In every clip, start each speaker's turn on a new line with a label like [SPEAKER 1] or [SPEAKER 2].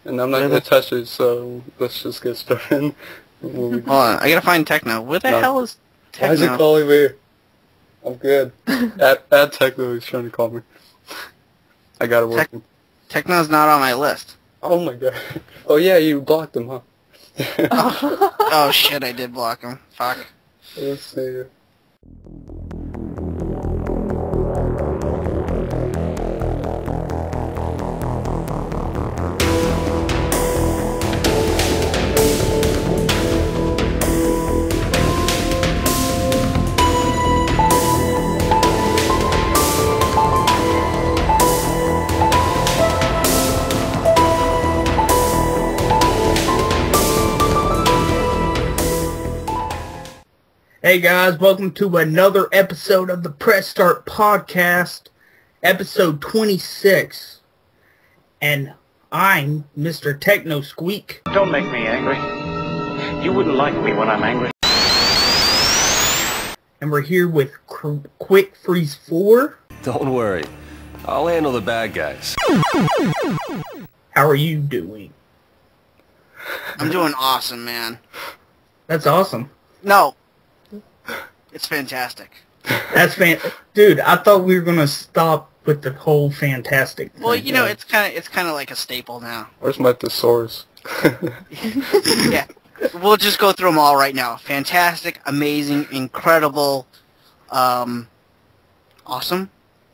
[SPEAKER 1] And I'm not going to touch it, so let's just get started.
[SPEAKER 2] Hold on, I gotta find Techno. Where the hell is Techno?
[SPEAKER 1] Why is it calling me? I'm good. Add Techno, he's trying to call me. I got it working.
[SPEAKER 2] Techno's not on my list.
[SPEAKER 1] Oh my god. Oh yeah, you blocked him, huh?
[SPEAKER 2] Oh shit, I did block him. Fuck.
[SPEAKER 1] Let's see.
[SPEAKER 3] Hey guys, welcome to another episode of the Press Start Podcast, episode 26. And I'm MrTechnoSqueek.
[SPEAKER 4] Don't make me angry. You wouldn't like me when I'm angry.
[SPEAKER 3] And we're here with Quick Freeze 4.
[SPEAKER 5] Don't worry. I'll handle the bad guys.
[SPEAKER 3] How are you doing?
[SPEAKER 2] I'm doing awesome, man.
[SPEAKER 3] That's awesome.
[SPEAKER 2] No. It's fantastic.
[SPEAKER 3] That's dude, I thought we were gonna stop with the whole fantastic thing.
[SPEAKER 2] Well, you know, it's kind of like a staple now.
[SPEAKER 1] Where's my thesaurus?
[SPEAKER 2] Yeah. We'll just go through them all right now. Fantastic, amazing, incredible, awesome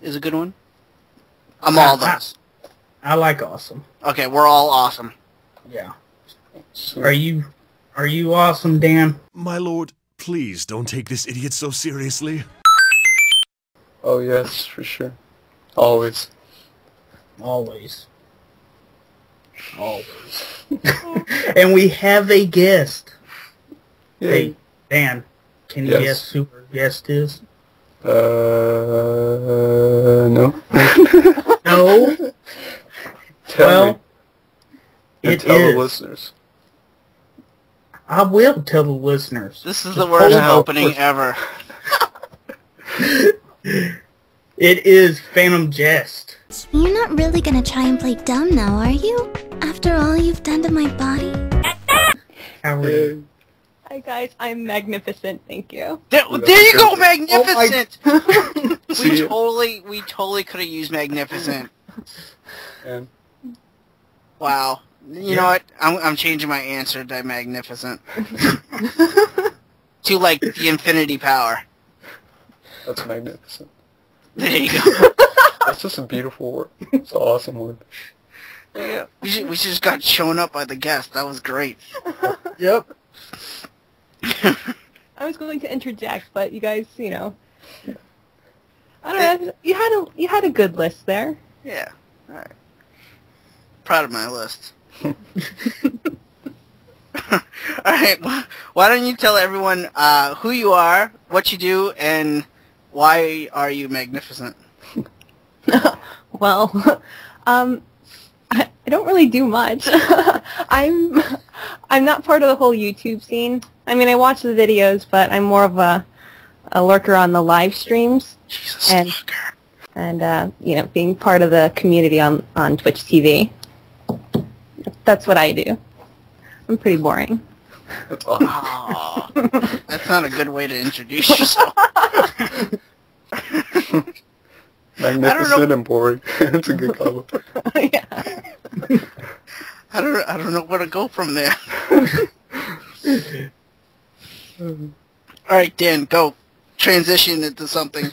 [SPEAKER 2] is a good one. I'm all those.
[SPEAKER 3] I like awesome.
[SPEAKER 2] Okay, we're all awesome.
[SPEAKER 3] Yeah. Are you awesome, Dan?
[SPEAKER 6] My lord, please don't take this idiot so seriously.
[SPEAKER 1] Oh yes, for sure. Always.
[SPEAKER 3] Always. And we have a guest.
[SPEAKER 1] Yeah.
[SPEAKER 3] Hey, Dan, can you guess who our guest is?
[SPEAKER 1] No.
[SPEAKER 3] No?
[SPEAKER 1] Tell me. Tell
[SPEAKER 3] is.
[SPEAKER 1] the listeners.
[SPEAKER 3] I will tell the listeners.
[SPEAKER 2] This is the worst opening ever.
[SPEAKER 3] It is PhantomJest.
[SPEAKER 7] You're not really gonna try and play dumb now, are you? After all you've done to my body?
[SPEAKER 3] How are you?
[SPEAKER 8] Hi guys, I'm magnificent, thank you.
[SPEAKER 2] There you go, magnificent!
[SPEAKER 3] Oh
[SPEAKER 2] we totally could have used magnificent.
[SPEAKER 1] And
[SPEAKER 2] Wow. You know what? I'm changing my answer to magnificent. To like the infinity power.
[SPEAKER 1] that's magnificent.
[SPEAKER 2] There you go.
[SPEAKER 1] That's just a beautiful word. It's an awesome word.
[SPEAKER 2] Yeah. We just got shown up by the guest. That was great.
[SPEAKER 3] Yep.
[SPEAKER 8] I was going to interject, but you guys, you know, I don't know. You had a good list there.
[SPEAKER 2] Yeah. All right. Proud of my list. Alright, why don't you tell everyone who you are, what you do, and why are you magnificent?
[SPEAKER 8] Well, I don't really do much. I'm not part of the whole YouTube scene. I mean, I watch the videos, but I'm more of a lurker on the live streams.
[SPEAKER 2] Jesus,
[SPEAKER 8] and you know, being part of the community on Twitch TV. That's what I do. I'm pretty boring.
[SPEAKER 1] That's awesome.
[SPEAKER 2] Oh, that's not a good way to introduce yourself.
[SPEAKER 1] Magnificent and boring. It's a good combo.
[SPEAKER 8] Yeah.
[SPEAKER 2] I don't know where to go from there. Alright, Dan, go. Transition into something.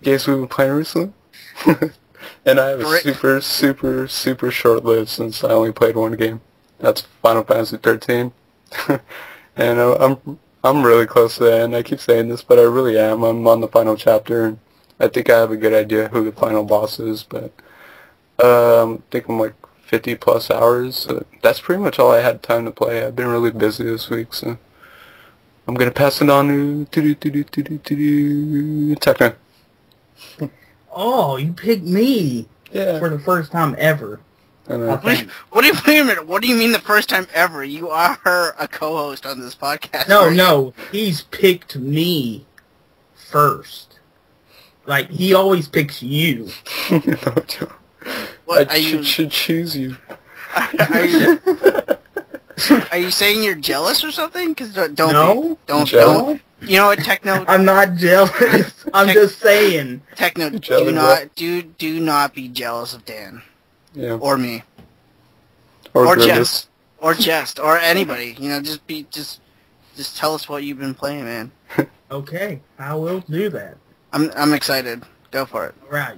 [SPEAKER 1] Games we've been playing recently? And I have a super short list since I only played one game. That's Final Fantasy 13. And I'm really close to the end. I keep saying this, but I really am. I'm on the final chapter, and I think I have a good idea who the final boss is, but I think I'm like 50 plus hours. That's pretty much all I had time to play. I've been really busy this week, so I'm gonna pass it on to Techno.
[SPEAKER 3] Oh, you picked me.
[SPEAKER 1] Yeah.
[SPEAKER 3] For the first time ever.
[SPEAKER 1] I know.
[SPEAKER 2] Wait a minute. What do you mean the first time ever? You are a co-host on this podcast.
[SPEAKER 3] No,
[SPEAKER 2] right?
[SPEAKER 3] no. He's picked me first. Like, he always picks you.
[SPEAKER 1] No, Joe.
[SPEAKER 2] What,
[SPEAKER 1] should choose you.
[SPEAKER 2] Are you saying you're jealous or something? Because don't
[SPEAKER 3] No.
[SPEAKER 2] don't. You know what, Techno?
[SPEAKER 3] I'm not jealous. I'm just saying.
[SPEAKER 2] Techno,
[SPEAKER 1] jealous,
[SPEAKER 2] do not be jealous of Dan.
[SPEAKER 1] Yeah.
[SPEAKER 2] Or me.
[SPEAKER 1] Or
[SPEAKER 2] Jest. Or Jest. Or anybody. You know, just tell us what you've been playing, man.
[SPEAKER 3] Okay, I will do that.
[SPEAKER 2] I'm excited. Go for it.
[SPEAKER 3] All right,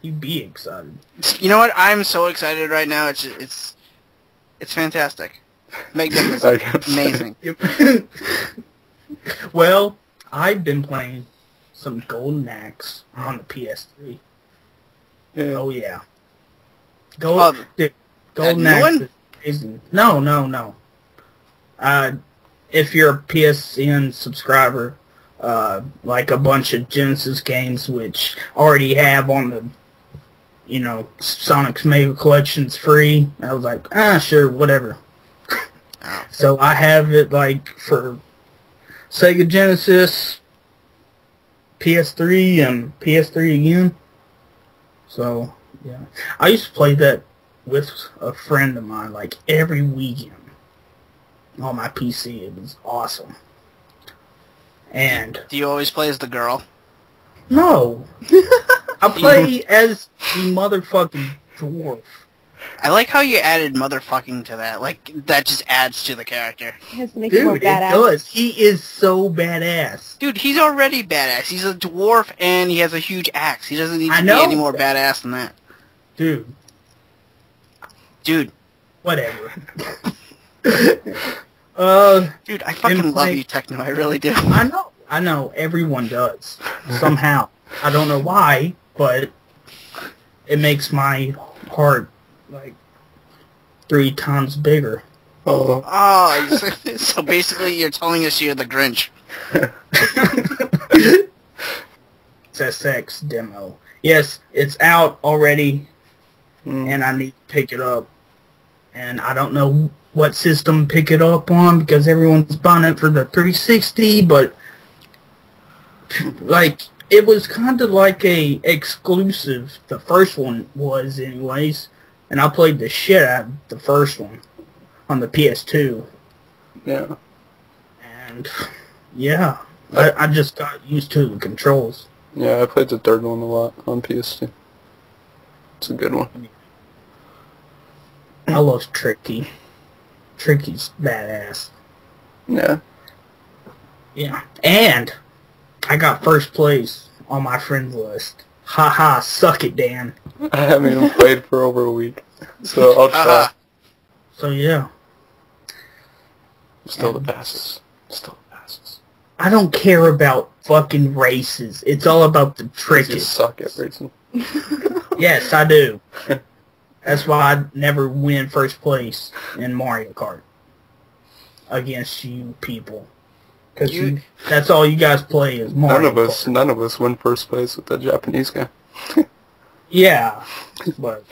[SPEAKER 3] you be excited.
[SPEAKER 2] You know what? I'm so excited right now. It's fantastic. Magnificent. Amazing.
[SPEAKER 3] Well, I've been playing some Golden Axe on the PS3.
[SPEAKER 1] Yeah.
[SPEAKER 3] Oh yeah.
[SPEAKER 2] Golden
[SPEAKER 3] Axe is amazing. No. If you're a PSN subscriber, like a bunch of Genesis games which already have on the, Sonic's Mega Collection's free, I was like, sure, whatever. So I have it like for Sega Genesis, PS3, and PS3 again. So, yeah. I used to play that with a friend of mine, like, every weekend on my PC. It was awesome. And...
[SPEAKER 2] Do you always play as the girl?
[SPEAKER 3] No! I play as the motherfucking dwarf.
[SPEAKER 2] I like how you added motherfucking to that. Like, that just adds to the character.
[SPEAKER 8] It has to make it more
[SPEAKER 3] Dude,
[SPEAKER 8] badass.
[SPEAKER 3] it does. He is so badass.
[SPEAKER 2] Dude, he's already badass. He's a dwarf and he has a huge axe. He doesn't need to be any more badass than that.
[SPEAKER 3] Dude. Whatever.
[SPEAKER 2] Dude, I fucking love you, Techno. I really do.
[SPEAKER 3] I know. Everyone does. Somehow. I don't know why, but it makes my heart, like, 3 times bigger.
[SPEAKER 1] Oh.
[SPEAKER 2] Oh, so basically you're telling us you're the Grinch.
[SPEAKER 3] It's SX demo. Yes, it's out already, and I need to pick it up. And I don't know what system to pick it up on, because everyone's buying it for the 360, but, like, it was kind of like a exclusive. The first one was, anyways. And I played the shit out of the first one on the PS2.
[SPEAKER 1] Yeah.
[SPEAKER 3] And, yeah. I just got used to the controls.
[SPEAKER 1] Yeah, I played the third one a lot on PS2. It's a good one.
[SPEAKER 3] I love Tricky. Tricky's badass.
[SPEAKER 1] Yeah.
[SPEAKER 3] Yeah. And I got first place on my friends list. Haha, suck it, Dan.
[SPEAKER 1] I haven't even played for over a week, so I'll try.
[SPEAKER 3] So, yeah.
[SPEAKER 1] Still the passes.
[SPEAKER 3] I don't care about fucking races. It's all about the
[SPEAKER 1] You
[SPEAKER 3] tricky.
[SPEAKER 1] suck at racing.
[SPEAKER 3] Yes, I do. That's why I never win first place in Mario Kart against you people. Because that's all you guys play is Mario Kart.
[SPEAKER 1] None of us win first place with the Japanese guy.
[SPEAKER 3] Yeah, but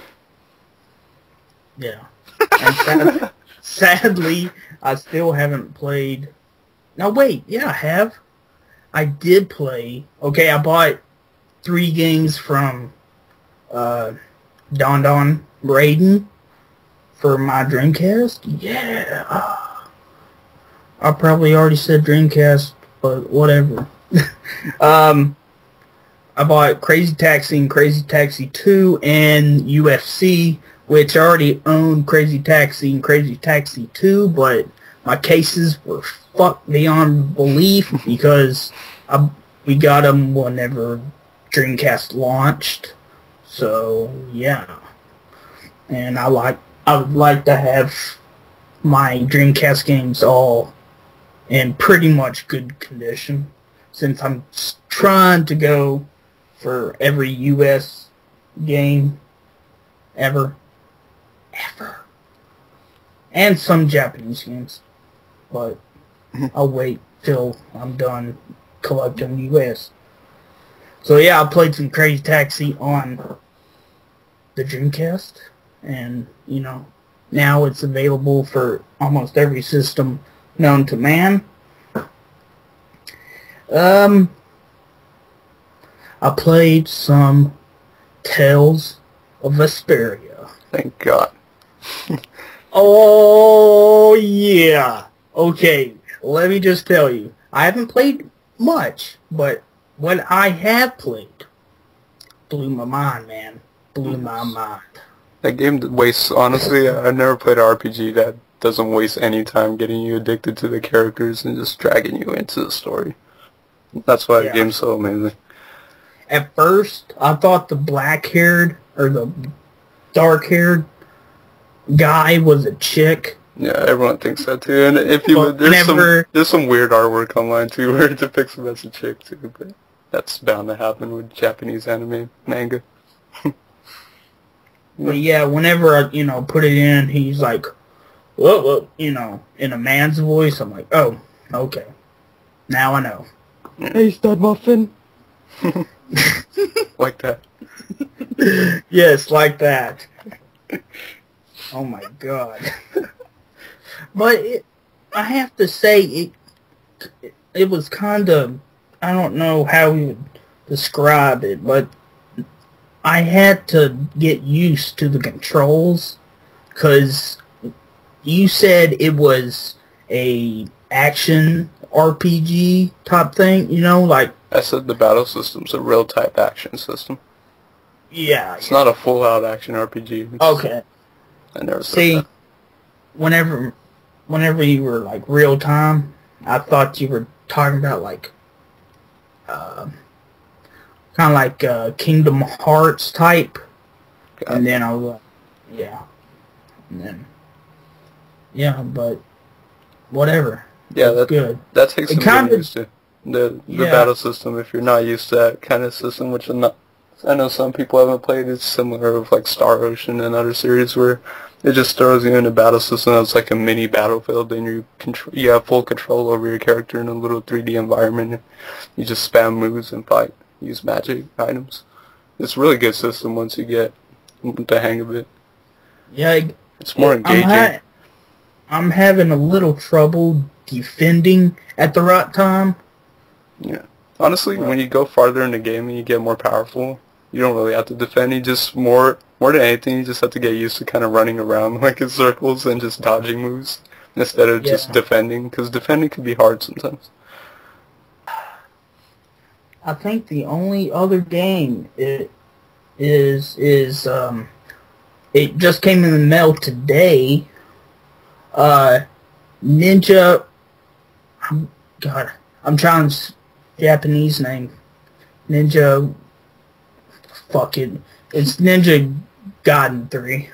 [SPEAKER 3] yeah. And sadly, I still haven't played. Now wait, yeah, I have. I did play. Okay, I bought 3 games from Don Raiden for my Dreamcast. Yeah. I probably already said Dreamcast, but whatever. I bought Crazy Taxi and Crazy Taxi 2 and UFC, which I already owned Crazy Taxi and Crazy Taxi 2, but my cases were fucked beyond belief because we got them whenever Dreamcast launched. So, yeah. And I would like to have my Dreamcast games all in pretty much good condition, since I'm trying to go for every US game ever. And some Japanese games. But I'll wait till I'm done collecting US. So yeah, I played some Crazy Taxi on the Dreamcast, and now it's available for almost every system known to man. I played some Tales of Vesperia.
[SPEAKER 1] Thank God.
[SPEAKER 3] Oh yeah. Okay, let me just tell you, I haven't played much, but what I have played blew my mind, man. Blew my mind.
[SPEAKER 1] That game wastes, honestly, I've never played an RPG that doesn't waste any time getting you addicted to the characters and just dragging you into the story. That's why the game's so amazing.
[SPEAKER 3] At first, I thought the black-haired, or the dark-haired guy was a chick.
[SPEAKER 1] Yeah, everyone thinks that too. And if you there's some weird artwork online too where it depicts him as a chick too, but that's bound to happen with Japanese anime manga.
[SPEAKER 3] But yeah, whenever I, put it in, he's like, whoa, in a man's voice. I'm like, oh, okay. Now I know.
[SPEAKER 1] Yeah.
[SPEAKER 3] Hey, stud muffin.
[SPEAKER 1] Like that.
[SPEAKER 3] Yes, like that. Oh my God. But I have to say, it was kind of, I don't know how we would describe it, but I had to get used to the controls, because you said it was a action RPG type thing, like...
[SPEAKER 1] I said the battle system's a real type action system.
[SPEAKER 3] Yeah.
[SPEAKER 1] It's not a full-out action RPG.
[SPEAKER 3] Okay.
[SPEAKER 1] I never said
[SPEAKER 3] See,
[SPEAKER 1] that.
[SPEAKER 3] whenever you were, like, real time, I thought you were talking about, like, kind of like Kingdom Hearts type. And then I was like, yeah. And then, yeah, but whatever.
[SPEAKER 1] Yeah, that's
[SPEAKER 3] good.
[SPEAKER 1] That takes some getting used to. The battle system, if you're not used to that kind of system, which I know some people haven't played, it's similar with like Star Ocean and other series where it just throws you in a battle system that's like a mini battlefield, and you have full control over your character in a little 3D environment. You just spam moves and fight, use magic items. It's a really good system once you get the hang of it.
[SPEAKER 3] Yeah,
[SPEAKER 1] it's more engaging.
[SPEAKER 3] I'm having a little trouble defending at the right time.
[SPEAKER 1] Yeah. Honestly, when you go farther in the game and you get more powerful, you don't really have to defend. You just, more than anything, you just have to get used to kind of running around like in circles and just dodging moves instead of just defending, because defending can be hard sometimes.
[SPEAKER 3] I think the only other game it just came in the mail today. Ninja. God, I'm trying Japanese name. Ninja. Fuck it. It's Ninja Gaiden 3.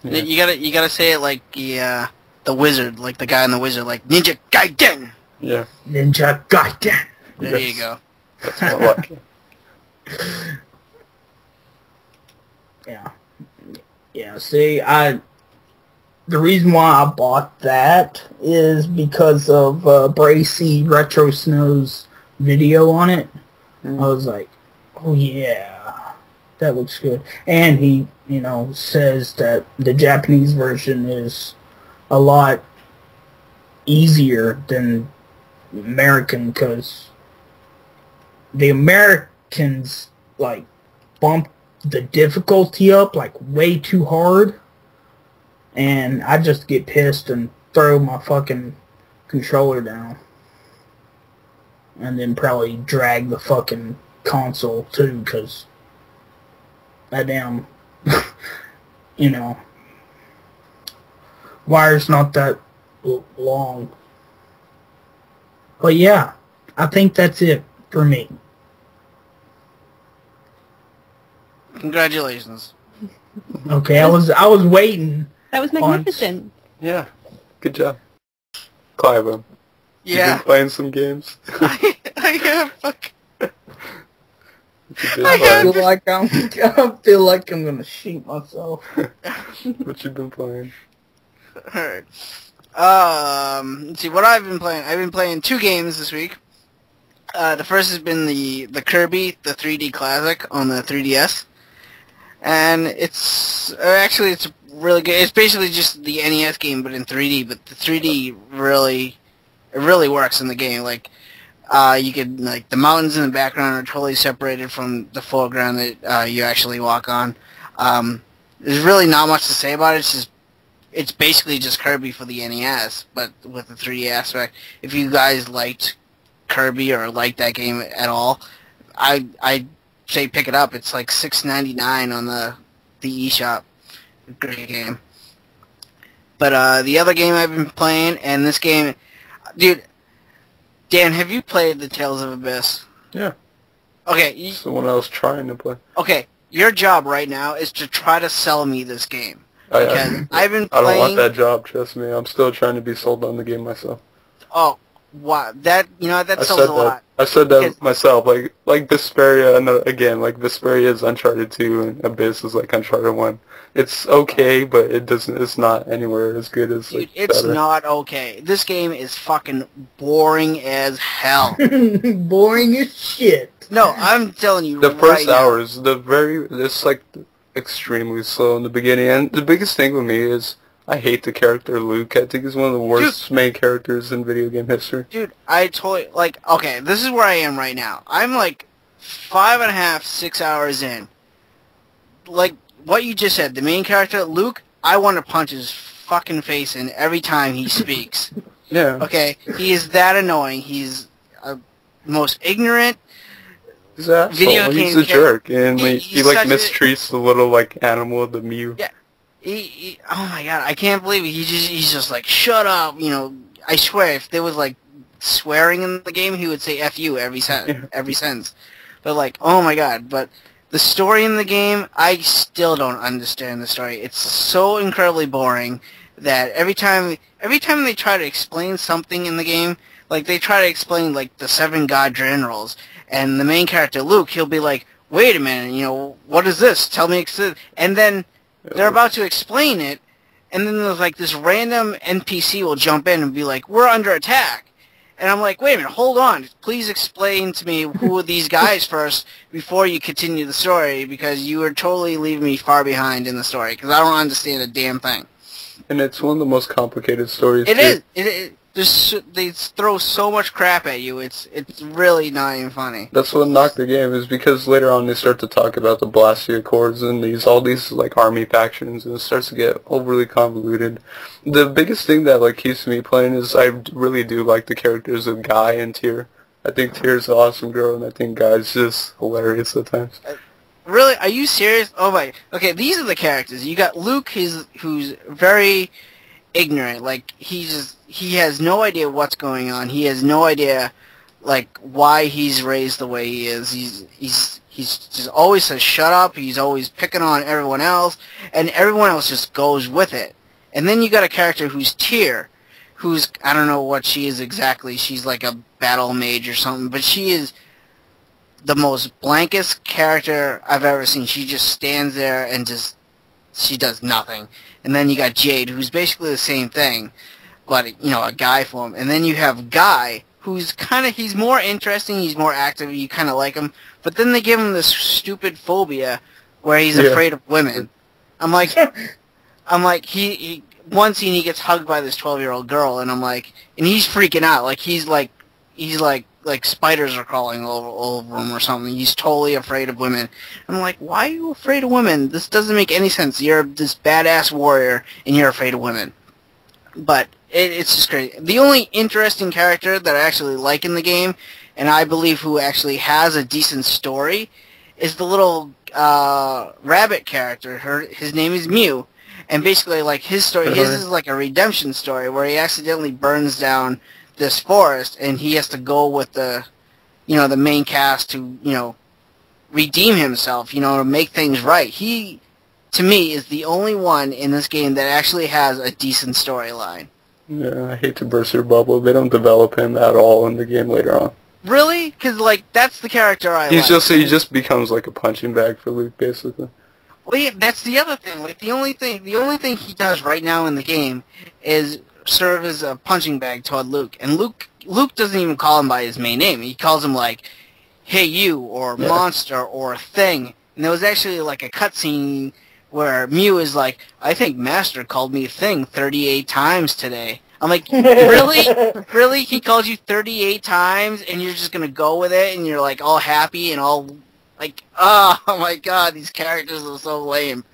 [SPEAKER 2] Yeah. You gotta say it like the wizard, like the guy in the wizard, like Ninja Gaiden.
[SPEAKER 1] Yeah.
[SPEAKER 3] Ninja Gaiden.
[SPEAKER 2] There you go.
[SPEAKER 1] That's more like it.
[SPEAKER 3] Yeah. Yeah, see, the reason why I bought that is because of Bracy Retro Snow's video on it. I was like, oh yeah, that looks good. And he, says that the Japanese version is a lot easier than American, because the Americans, like, bump the difficulty up, like, way too hard. And I just get pissed and throw my fucking controller down. And then probably drag the fucking console too, because that damn, wire's not that long. But yeah, I think that's it for me.
[SPEAKER 2] Congratulations.
[SPEAKER 3] Okay, I was waiting.
[SPEAKER 8] That was magnificent.
[SPEAKER 1] Yeah, good job. Clive,
[SPEAKER 2] yeah.
[SPEAKER 1] You been playing some games?
[SPEAKER 2] I have. Fuck.
[SPEAKER 3] I feel like I'm gonna shoot myself.
[SPEAKER 1] What you been playing?
[SPEAKER 2] Alright. Let's see what I've been playing. I've been playing 2 games this week. The first has been the Kirby, the 3D classic on the 3DS. and it's actually it's really good. It's basically just the NES game, but in 3D. But the 3D really works in the game. Like you could the mountains in the background are totally separated from the foreground that you actually walk on. There's really not much to say about it. It's basically just Kirby for the NES, but with the 3D aspect. If you guys liked Kirby or liked that game at all, I say pick it up. It's like $6.99 on the eShop. Great game. But the other game I've been playing, and this game, dude, Dan, have you played the Tales of Abyss?
[SPEAKER 1] Yeah.
[SPEAKER 2] Okay.
[SPEAKER 1] It's the one I was trying to play.
[SPEAKER 2] Okay, your job right now is to try to sell me this game. Because I've been
[SPEAKER 1] I
[SPEAKER 2] playing...
[SPEAKER 1] don't want that job, trust me. I'm still trying to be sold on the game myself.
[SPEAKER 2] Oh, wow. That sells a lot.
[SPEAKER 1] I said that myself. Like Vesperia, and again, like Vesperia is Uncharted 2, and Abyss is like Uncharted 1. It's okay, but it's not anywhere as good as
[SPEAKER 2] Dude, it's
[SPEAKER 1] better.
[SPEAKER 2] not okay. This game is fucking boring as hell.
[SPEAKER 3] Boring as shit.
[SPEAKER 2] No, I'm telling you
[SPEAKER 1] The first
[SPEAKER 2] right
[SPEAKER 1] hours, it's like extremely slow in the beginning, and the biggest thing with me is I hate the character Luke. I think he's one of the worst main characters in video game history.
[SPEAKER 2] Dude, I totally, okay, this is where I am right now. I'm like 5.5, 6 hours in. Like, what you just said, the main character, Luke, I want to punch his fucking face in every time he speaks.
[SPEAKER 1] Yeah.
[SPEAKER 2] Okay? He is that annoying. He's the most ignorant
[SPEAKER 1] He's an asshole. He's a jerk, and he like mistreats the little animal, the Mew.
[SPEAKER 2] Yeah. Oh my god, I can't believe it. He's just like, shut up, I swear, if there was swearing in the game, he would say F you every sentence. But oh my god, but the story in the game, I still don't understand the story. It's so incredibly boring that every time they try to explain something in the game, they try to explain the 7 god generals, and the main character Luke, he'll be like, wait a minute, what is this? Tell me, and then they're about to explain it, and then there's this random NPC will jump in and be like, we're under attack. And I'm like, wait a minute, hold on. Please explain to me who are these guys first before you continue the story, because you are totally leaving me far behind in the story, because I don't understand a damn thing.
[SPEAKER 1] And it's one of the most complicated stories.
[SPEAKER 2] It is. They throw so much crap at you. It's really not even funny.
[SPEAKER 1] That's what knocked the game, is because later on they start to talk about the Blasphemy Accords and all these army factions, and it starts to get overly convoluted. The biggest thing that keeps me playing is I really do like the characters of Guy and Tyr. I think Tyr's an awesome girl, and I think Guy's just hilarious at times.
[SPEAKER 2] Really? Are you serious? Oh my. Okay, these are the characters. You got Luke, who's very ignorant. He has no idea what's going on. He has no idea why he's raised the way he is. He's just always says shut up. He's always picking on everyone else, and everyone else just goes with it. And then you got a character who's Tyr, who's, I don't know what she is exactly. She's like a battle mage or something, but she is the most blankest character I've ever seen. She just stands there and she does nothing. And then you got Jade, who's basically the same thing, but, a guy form. And then you have Guy, who's he's more interesting, he's more active, you kind of like him. But then they give him this stupid phobia where he's afraid of women. I'm like, he one scene he gets hugged by this 12-year-old girl, and I'm like, and he's freaking out. He's like spiders are crawling over him or something. He's totally afraid of women. I'm like, why are you afraid of women? This doesn't make any sense. You're this badass warrior, and you're afraid of women. But it's just crazy. The only interesting character that I actually like in the game, and I believe who actually has a decent story, is the little rabbit character. His name is Mew. And basically, his story, his is like a redemption story where he accidentally burns down this forest, and he has to go with the main cast to, redeem himself, to make things right. He, to me, is the only one in this game that actually has a decent storyline.
[SPEAKER 1] Yeah, I hate to burst your bubble. They don't develop him at all in the game later on.
[SPEAKER 2] Really? Because, that's the character I like.
[SPEAKER 1] He just becomes like a punching bag for Luke, basically.
[SPEAKER 2] Well, yeah, that's the other thing. The only thing he does right now in the game is serve as a punching bag toward Luke. And Luke doesn't even call him by his main name. He calls him hey you, or monster, or thing. And there was actually like a cutscene where Mew is like, I think Master called me Thing 38 times today. I'm like, really? Really? He called you 38 times and you're just going to go with it and you're like all happy and all like, oh my god, these characters are so lame.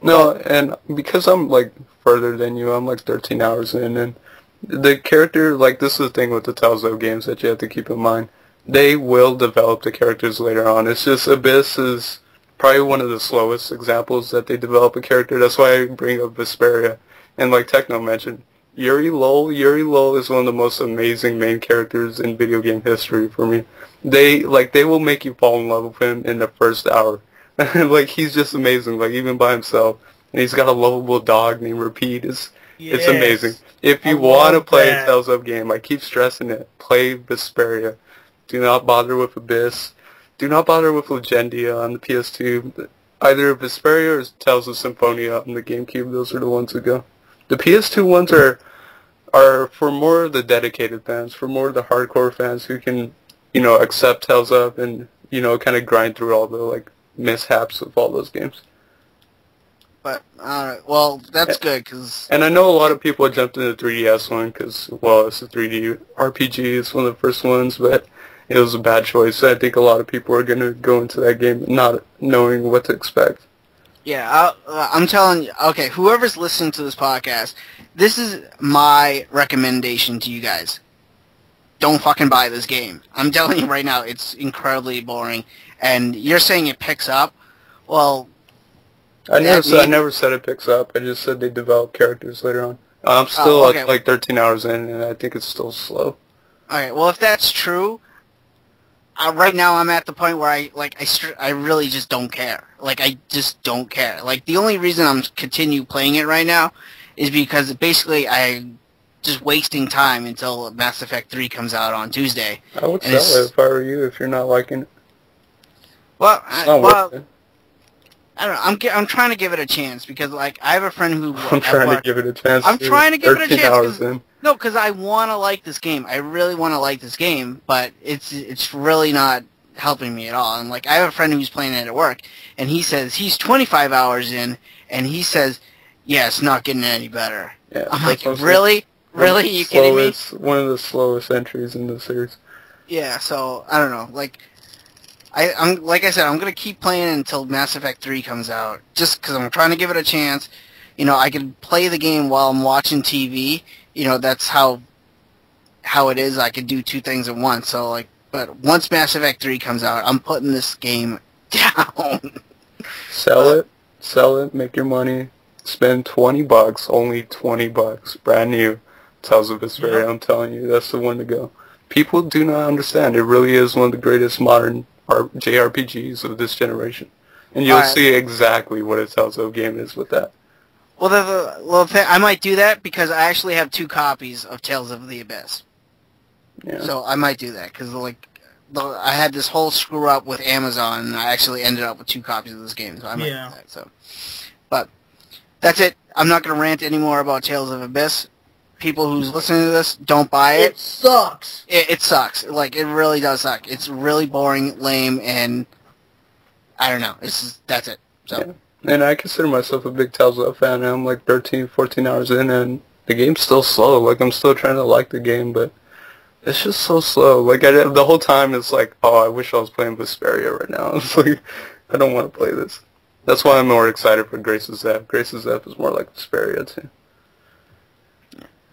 [SPEAKER 1] No, and because I'm like further than you, I'm like 13 hours in, and the character, like, this is the thing with the Telltale games that you have to keep in mind. They will develop the characters later on. It's just Abyss is probably one of the slowest examples that they develop a character. That's why I bring up Vesperia. And like Techno mentioned, Yuri Lol is one of the most amazing main characters in video game history for me. They will make you fall in love with him in the first hour. Like, he's just amazing, like, even by himself. And he's got a lovable dog named Repeat. It's amazing. If you want to play a Telltale game, I keep stressing it, play Vesperia. Do not bother with Abyss. Do not bother with Legendia on the PS2. Either Vesperia or Tales of Symphonia on the GameCube. Those are the ones to go. The PS2 ones are for more of the dedicated fans, for more of the hardcore fans who can, accept Tales of and, kind of grind through all the, like, mishaps of all those games.
[SPEAKER 2] But, well, that's good, because...
[SPEAKER 1] And I know a lot of people jumped into the 3DS one, because, well, it's a 3D RPG, it's one of the first ones, but it was a bad choice. I think a lot of people are going to go into that game not knowing what to expect.
[SPEAKER 2] Yeah, I'm telling you, okay, whoever's listening to this podcast, this is my recommendation to you guys. Don't fucking buy this game. I'm telling you right now, it's incredibly boring. And you're saying it picks up? Well...
[SPEAKER 1] I never said it picks up. I just said they develop characters later on. I'm still at like 13 hours in, and I think it's still slow.
[SPEAKER 2] Okay, well, if that's true, right now I'm at the point where I really just don't care. Like, I just don't care. Like, the only reason I'm continue playing it right now is because basically I'm just wasting time until Mass Effect 3 comes out on Tuesday.
[SPEAKER 1] I would sell it if I were you, if you're not liking it.
[SPEAKER 2] Well, I don't know. I'm trying to give it a chance because, like, I have a friend who...
[SPEAKER 1] I'm trying to give it a chance.
[SPEAKER 2] I'm trying to give it a
[SPEAKER 1] 13
[SPEAKER 2] chance.
[SPEAKER 1] hours in.
[SPEAKER 2] No, because I want to like this game. I really want to like this game, but it's really not helping me at all. And, like, I have a friend who's playing it at work, and he says he's 25 hours in, and he says, yeah, it's not getting any better.
[SPEAKER 1] Yeah,
[SPEAKER 2] I'm like, really? Really? Are you kidding me?
[SPEAKER 1] It's one of the slowest entries in the series.
[SPEAKER 2] Yeah, so, I don't know. Like... like I said, I'm going to keep playing until Mass Effect 3 comes out, just because I'm trying to give it a chance. I can play the game while I'm watching TV. That's how it is. I can do two things at once. So, like, but once Mass Effect 3 comes out, I'm putting this game down.
[SPEAKER 1] Sell it, make your money, spend $20, only $20, brand new. Tales of Vesperia, I'm telling you, that's the one to go. People do not understand. It really is one of the greatest modern JRPGs of this generation. And you'll see exactly what a Telltale game is with that.
[SPEAKER 2] Well, I might do that because I actually have 2 copies of Tales of the Abyss.
[SPEAKER 1] Yeah.
[SPEAKER 2] So I might do that because, like, I had this whole screw up with Amazon and I actually ended up with 2 copies of this game. So I might do that. So, but that's it. I'm not going to rant anymore about Tales of Abyss. People who's listening to this, don't buy it.
[SPEAKER 3] It sucks.
[SPEAKER 2] It sucks. Like, it really does suck. It's really boring, lame, and I don't know. That's it. So.
[SPEAKER 1] Yeah. And I consider myself a big Telltale fan, and I'm like 13, 14 hours in, and the game's still slow. Like, I'm still trying to like the game, but it's just so slow. Like, the whole time it's like, oh, I wish I was playing Vesperia right now. It's like, I don't want to play this. That's why I'm more excited for Grace's F. Grace's F is more like Vesperia, too.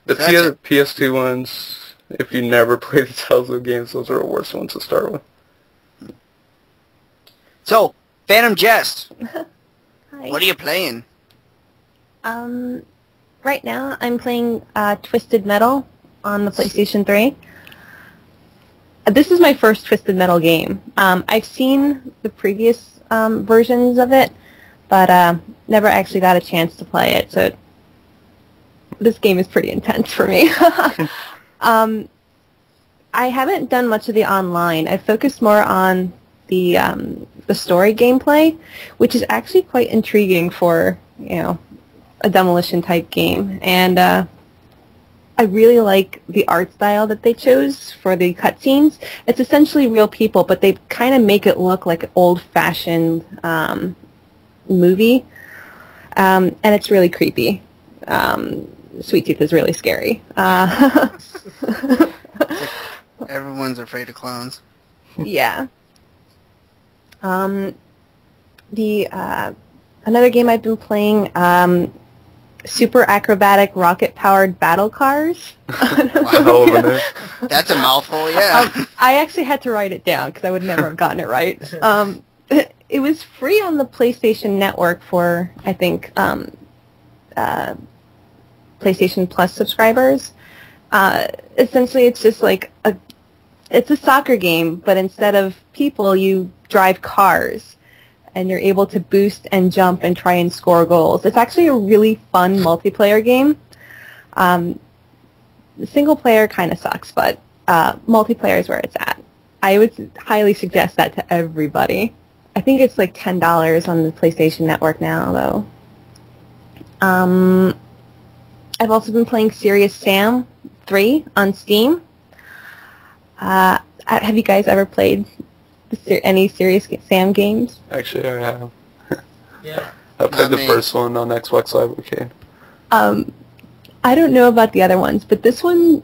[SPEAKER 1] The PS2 ones, if you never played the Telltale games, those are the worst ones to start with.
[SPEAKER 2] So, PhantomJest.
[SPEAKER 8] Hi.
[SPEAKER 2] What are you playing?
[SPEAKER 8] Right now I'm playing Twisted Metal on the PlayStation 3. This is my first Twisted Metal game. I've seen the previous versions of it, but never actually got a chance to play it, so this game is pretty intense for me. I haven't done much of the online. I focused more on the story gameplay, which is actually quite intriguing for a demolition type game. And I I really like the art style that they chose for the cutscenes. It's essentially real people, but they kind of make it look like an old-fashioned movie, and it's really creepy. Sweet Tooth is really scary.
[SPEAKER 2] Everyone's afraid of clowns.
[SPEAKER 8] Yeah. Another game I've been playing, super acrobatic rocket-powered battle cars.
[SPEAKER 2] Wow. That's a mouthful, yeah.
[SPEAKER 8] I actually had to write it down because I would never have gotten it right. It was free on the PlayStation Network for, I think, PlayStation Plus subscribers. Essentially, it's just like it's a soccer game, but instead of people, you drive cars, and you're able to boost and jump and try and score goals. It's actually a really fun multiplayer game. The single player kind of sucks, but multiplayer is where it's at. I would highly suggest that to everybody. I think it's like $10 on the PlayStation Network now, though. I've also been playing Serious Sam 3 on Steam. Have you guys ever played any Serious Sam games?
[SPEAKER 1] Actually, I have.
[SPEAKER 3] Yeah.
[SPEAKER 1] I played the first one on Xbox Live Arcade.
[SPEAKER 8] I don't know about the other ones, but this one,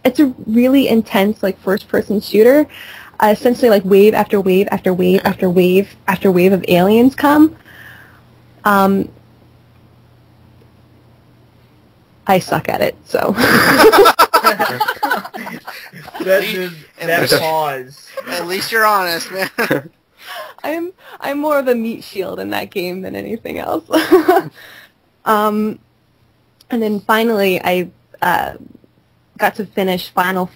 [SPEAKER 8] it's a really intense, like, first-person shooter. Essentially, like, wave after wave after wave after wave after wave of aliens come. I suck at it, so.
[SPEAKER 3] That pause.
[SPEAKER 2] At least you're honest, man.
[SPEAKER 8] I'm more of a meat shield in that game than anything else. And then finally, I got to finish Final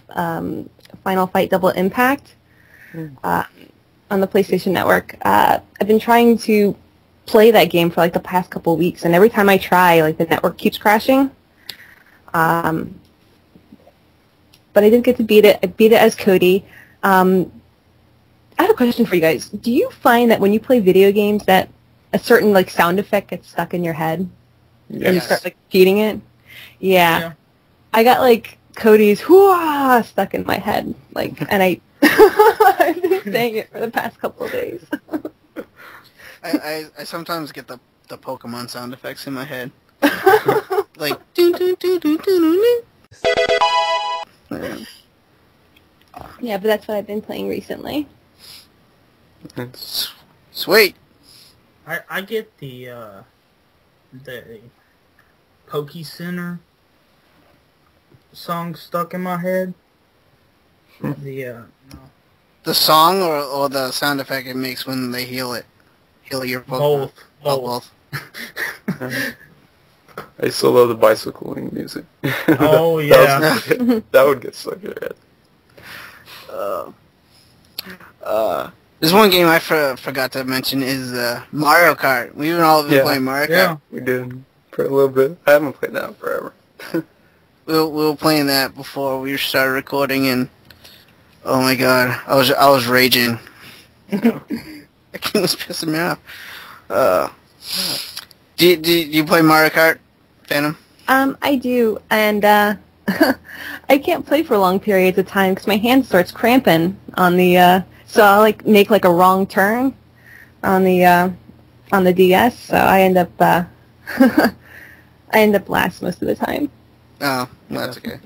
[SPEAKER 8] Fight Double Impact on the PlayStation Network. I've been trying to play that game for like the past couple weeks, and every time I try, like the network keeps crashing. But I didn't get to beat it. I beat it as Cody. I have a question for you guys. Do you find that when you play video games that a certain like sound effect gets stuck in your head?
[SPEAKER 1] Yes.
[SPEAKER 8] And you start like repeating it? Yeah. I got like Cody's "hoo-ah" stuck in my head. Like, and I've been saying it for the past couple of days.
[SPEAKER 2] I sometimes get the Pokemon sound effects in my head. Like doo doo doo doo doo doo.
[SPEAKER 8] Yeah, but that's what I've been playing recently.
[SPEAKER 2] Sweet.
[SPEAKER 3] I get the Poke Center song stuck in my head. The
[SPEAKER 2] song or the sound effect it makes when they heal your Pokemon?
[SPEAKER 3] Both.
[SPEAKER 1] I still love the bicycling music.
[SPEAKER 3] Oh, yeah.
[SPEAKER 1] That would get stuck in your head.
[SPEAKER 2] There's one game I forgot to mention is Mario Kart. We've all been playing Mario Kart.
[SPEAKER 1] Yeah, we did for a little bit. I haven't played that in forever.
[SPEAKER 2] we were playing that before we started recording, and oh my god, I was raging. That game was pissing me off. Do you play Mario Kart, Phantom?
[SPEAKER 8] I do, and I can't play for long periods of time because my hand starts cramping on the. So I'll like make like a wrong turn on the DS, so I end up last most of the time.
[SPEAKER 2] Oh, that's okay.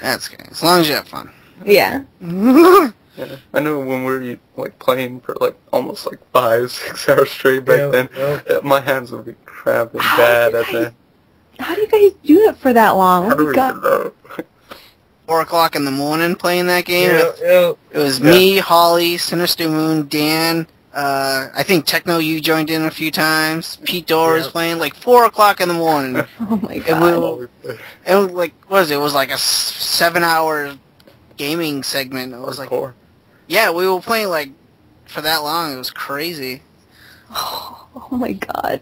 [SPEAKER 2] That's okay. As long as you have fun.
[SPEAKER 8] Yeah.
[SPEAKER 1] Yeah, I know when we were like playing for like almost like 5-6 hours straight back then, my hands would be cramping bad at that.
[SPEAKER 8] How do you guys do it for that long?
[SPEAKER 1] I don't even know.
[SPEAKER 2] 4 o'clock in the morning playing that game. It was me, Holly, Sinister Moon, Dan. I think Techno, you joined in a few times. Pete Dorr was playing like 4 o'clock in the morning.
[SPEAKER 8] Oh my god!
[SPEAKER 2] It was like what was it? It was like a 7-hour gaming segment. It was like yeah, we were playing like for that long. It was crazy.
[SPEAKER 8] Oh my god!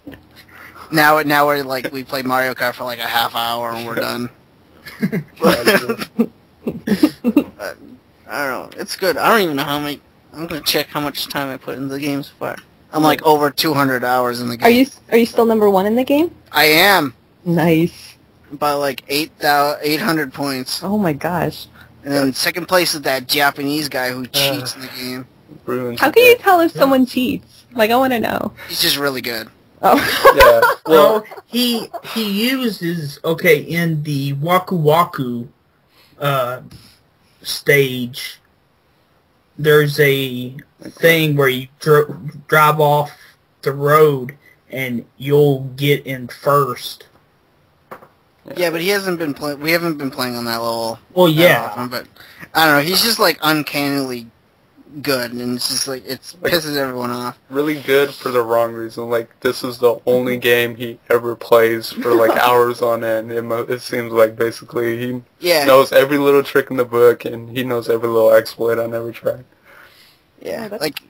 [SPEAKER 2] Now we're like we play Mario Kart for like a half hour and we're done. I don't know. It's good. I don't even know how many. I'm gonna check how much time I put into the game so far. I'm like over 200 hours in the game.
[SPEAKER 8] Are you still number 1 in the game?
[SPEAKER 2] I am.
[SPEAKER 8] Nice.
[SPEAKER 2] by like 800 points.
[SPEAKER 8] Oh my gosh.
[SPEAKER 2] And then second place is that Japanese guy who cheats in the game.
[SPEAKER 8] How can you tell if someone cheats? Like, I want to know.
[SPEAKER 2] He's just really good.
[SPEAKER 8] Oh.
[SPEAKER 1] Yeah. Well,
[SPEAKER 3] No, he uses, okay, in the Waku Waku stage, there's a thing where you drive off the road and you'll get in first.
[SPEAKER 2] Yeah, but he hasn't been playing. We haven't been playing on that level.
[SPEAKER 3] Well,
[SPEAKER 2] that
[SPEAKER 3] yeah.
[SPEAKER 2] often, but I don't know. He's just like uncannily good, and it's just like pisses everyone off.
[SPEAKER 1] really good for the wrong reason. Like, this is the only game he ever plays for like hours on end. It seems like basically he knows every little trick in the book, and he knows every little exploit on every track.
[SPEAKER 2] Yeah, like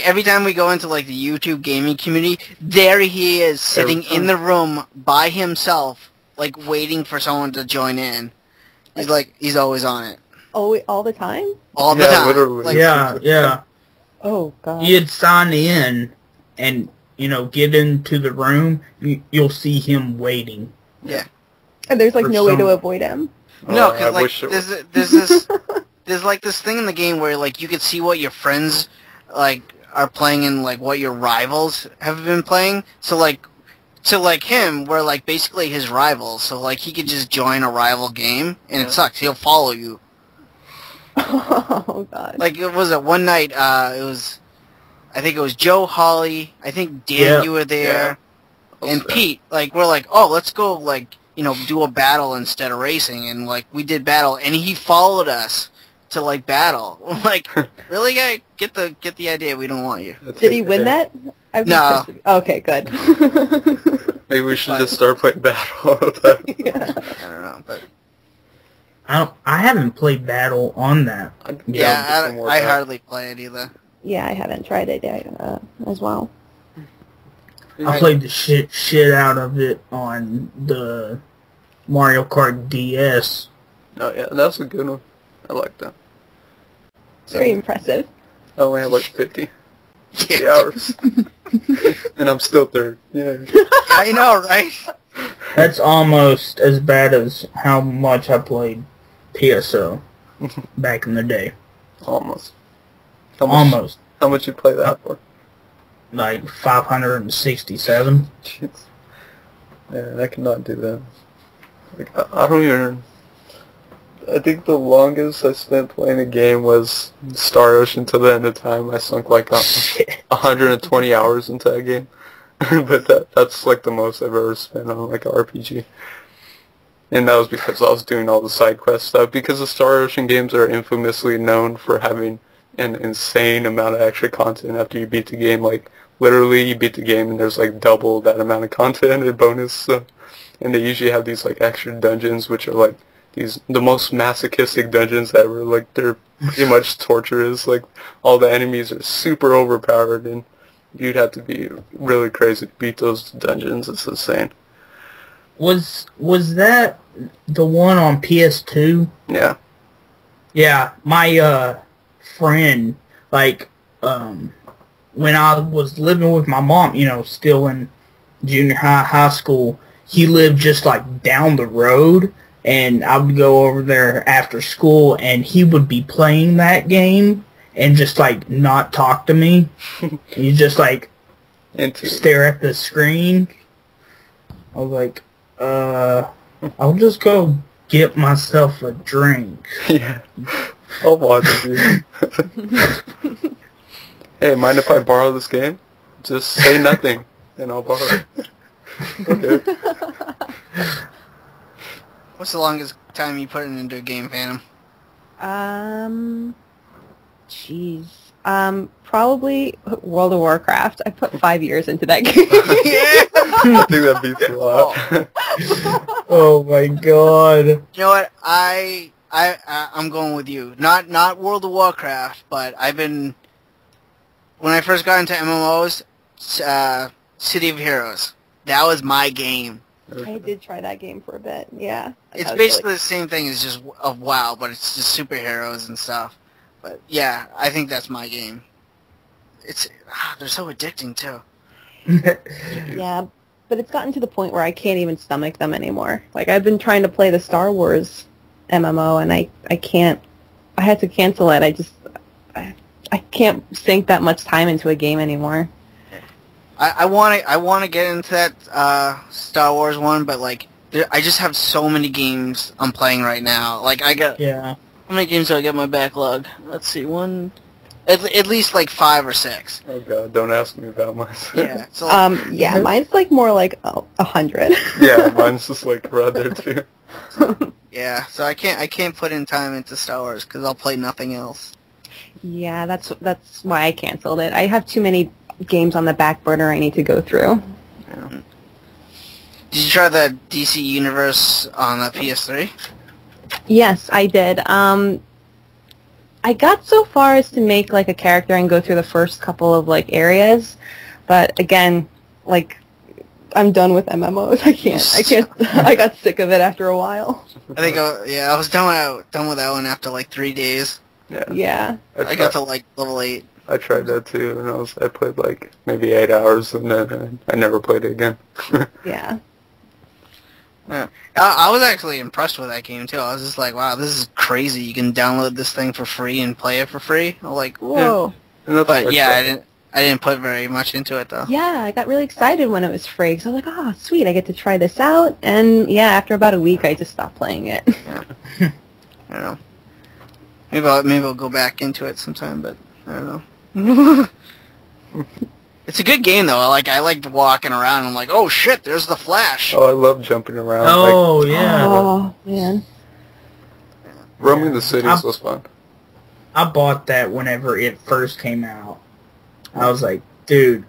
[SPEAKER 2] every time we go into like the YouTube gaming community, there he is sitting in the room by himself, like waiting for someone to join in. He's always on it.
[SPEAKER 8] Oh, all the time?
[SPEAKER 2] All the time.
[SPEAKER 1] Literally.
[SPEAKER 2] Like,
[SPEAKER 3] Yeah.
[SPEAKER 8] Oh, God.
[SPEAKER 3] You'd sign in and, get into the room, you'll see him waiting.
[SPEAKER 2] Yeah.
[SPEAKER 8] And there's like no way to avoid him?
[SPEAKER 2] No, because like there's like this thing in the game where like you could see what your friends like are playing and like what your rivals have been playing. So like him, we're like basically his rivals. So like he could just join a rival game and it sucks. He'll follow you.
[SPEAKER 8] Oh God!
[SPEAKER 2] Like it was one night. I think it was Joe, Holly. I think Dan, you were there, and Pete. Like we're like, oh, let's go. Like do a battle instead of racing, and like we did battle, and he followed us to like battle. Like really, guy, get the idea. We don't want you.
[SPEAKER 8] Did he win that?
[SPEAKER 2] No.
[SPEAKER 8] Okay, good.
[SPEAKER 1] Maybe we should just start playing battle.
[SPEAKER 2] I don't know, but.
[SPEAKER 3] I haven't played Battle on that.
[SPEAKER 2] I hardly play it either.
[SPEAKER 8] Yeah, I haven't tried it as well.
[SPEAKER 3] I played the shit out of it on the Mario Kart DS.
[SPEAKER 1] Oh yeah, that's a good one. I like that.
[SPEAKER 8] Very impressive.
[SPEAKER 1] I only have like 50 hours. And I'm still third. Yeah.
[SPEAKER 2] I know, right?
[SPEAKER 3] That's almost as bad as how much I played PSO back in the day.
[SPEAKER 1] Almost.
[SPEAKER 3] Almost.
[SPEAKER 1] How much you play that for?
[SPEAKER 3] Like 567.
[SPEAKER 1] Jeez. Yeah, I cannot do that. Like, I don't even... I think the longest I spent playing a game was Star Ocean to the end of time. I sunk like 120 hours into that game. But that's like the most I've ever spent on like an RPG. And that was because I was doing all the side quest stuff. Because the Star Ocean games are infamously known for having an insane amount of extra content after you beat the game. Like, literally, you beat the game and there's like double that amount of content and bonus stuff. And they usually have these like extra dungeons, which are like the most masochistic dungeons ever. Like, they're pretty much torturous. Like, all the enemies are super overpowered, and you'd have to be really crazy to beat those dungeons. It's insane.
[SPEAKER 3] Was that the one on PS2?
[SPEAKER 1] Yeah.
[SPEAKER 3] Yeah, my friend, like, when I was living with my mom, still in junior high school, he lived just like down the road, and I would go over there after school, and he would be playing that game and just like not talk to me. He'd just like stare at the screen. I was like, I'll just go get myself a drink.
[SPEAKER 1] Yeah. I'll watch you. Hey, mind if I borrow this game? Just say nothing, and I'll borrow it. Okay.
[SPEAKER 2] What's the longest time you put it into a game, Phantom?
[SPEAKER 8] Jeez. Probably World of Warcraft. I put 5 years into that game.
[SPEAKER 1] I think that beats a lot.
[SPEAKER 3] Oh my god.
[SPEAKER 2] You know what? I'm going with you. Not World of Warcraft, but when I first got into MMOs, City of Heroes. That was my game.
[SPEAKER 8] I did try that game for a bit, yeah.
[SPEAKER 2] It's basically the same thing as just of WoW, but it's just superheroes and stuff. But yeah, I think that's my game. They're so addicting too.
[SPEAKER 8] Yeah, but it's gotten to the point where I can't even stomach them anymore. Like, I've been trying to play the Star Wars MMO, and I can't. I had to cancel it. I can't sink that much time into a game anymore.
[SPEAKER 2] I want to get into that Star Wars one, but like I just have so many games I'm playing right now. Like I got
[SPEAKER 3] Yeah.
[SPEAKER 2] How many games do I get in my backlog? Let's see, at least like 5 or 6.
[SPEAKER 1] Oh god, don't ask me about mine.
[SPEAKER 2] Yeah. So
[SPEAKER 8] Yeah, mine's like more like 100.
[SPEAKER 1] Yeah, mine's just like right there too.
[SPEAKER 2] yeah, so I can't put in time into Star Wars because I'll play nothing else.
[SPEAKER 8] Yeah, that's why I canceled it. I have too many games on the back burner I need to go through.
[SPEAKER 2] Yeah. Did you try the DC Universe on the PS3?
[SPEAKER 8] Yes, I did. I got so far as to make like a character and go through the first couple of like areas, but again, like I'm done with MMOs. I can't. I got sick of it after a while.
[SPEAKER 2] I think I was done with that one after like 3 days.
[SPEAKER 8] Yeah.
[SPEAKER 2] I got to like level 8.
[SPEAKER 1] I tried that too, and I played like maybe 8 hours, and then I never played it again.
[SPEAKER 8] Yeah.
[SPEAKER 2] Yeah. I was actually impressed with that game too. I was just like, wow, this is crazy. You can download this thing for free and play it for free. I'm like, whoa.
[SPEAKER 1] Yeah.
[SPEAKER 2] But yeah, I didn't put very much into it though.
[SPEAKER 8] Yeah, I got really excited when it was free. So I was like, oh, sweet, I get to try this out. And yeah, after about a week, I just stopped playing it.
[SPEAKER 2] Yeah. I don't know. Maybe I'll go back into it sometime, but I don't know. It's a good game though. I liked walking around. And I'm like, oh shit, there's the Flash.
[SPEAKER 1] Oh, I love jumping around.
[SPEAKER 3] Oh, yeah.
[SPEAKER 8] Oh, man.
[SPEAKER 1] Roaming the cities was fun.
[SPEAKER 3] I bought that whenever it first came out. I was like, dude,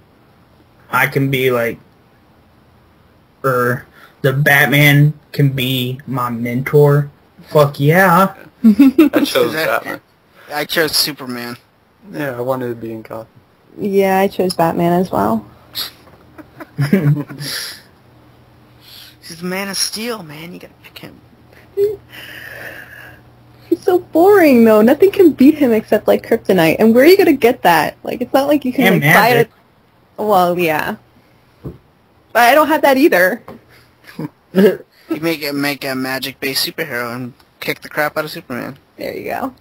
[SPEAKER 3] I can be like, the Batman can be my mentor. Fuck yeah.
[SPEAKER 1] I chose Batman.
[SPEAKER 2] I chose Superman.
[SPEAKER 1] Yeah, I wanted to be in Gotham.
[SPEAKER 8] Yeah, I chose Batman as well.
[SPEAKER 2] He's the Man of Steel, man. You gotta pick him.
[SPEAKER 8] He's so boring, though. Nothing can beat him except, like, kryptonite. And where are you gonna get that? Like, it's not like you can, like, buy it. Well, yeah. But I don't have that either.
[SPEAKER 2] You make a magic-based superhero and kick the crap out of Superman.
[SPEAKER 8] There you go.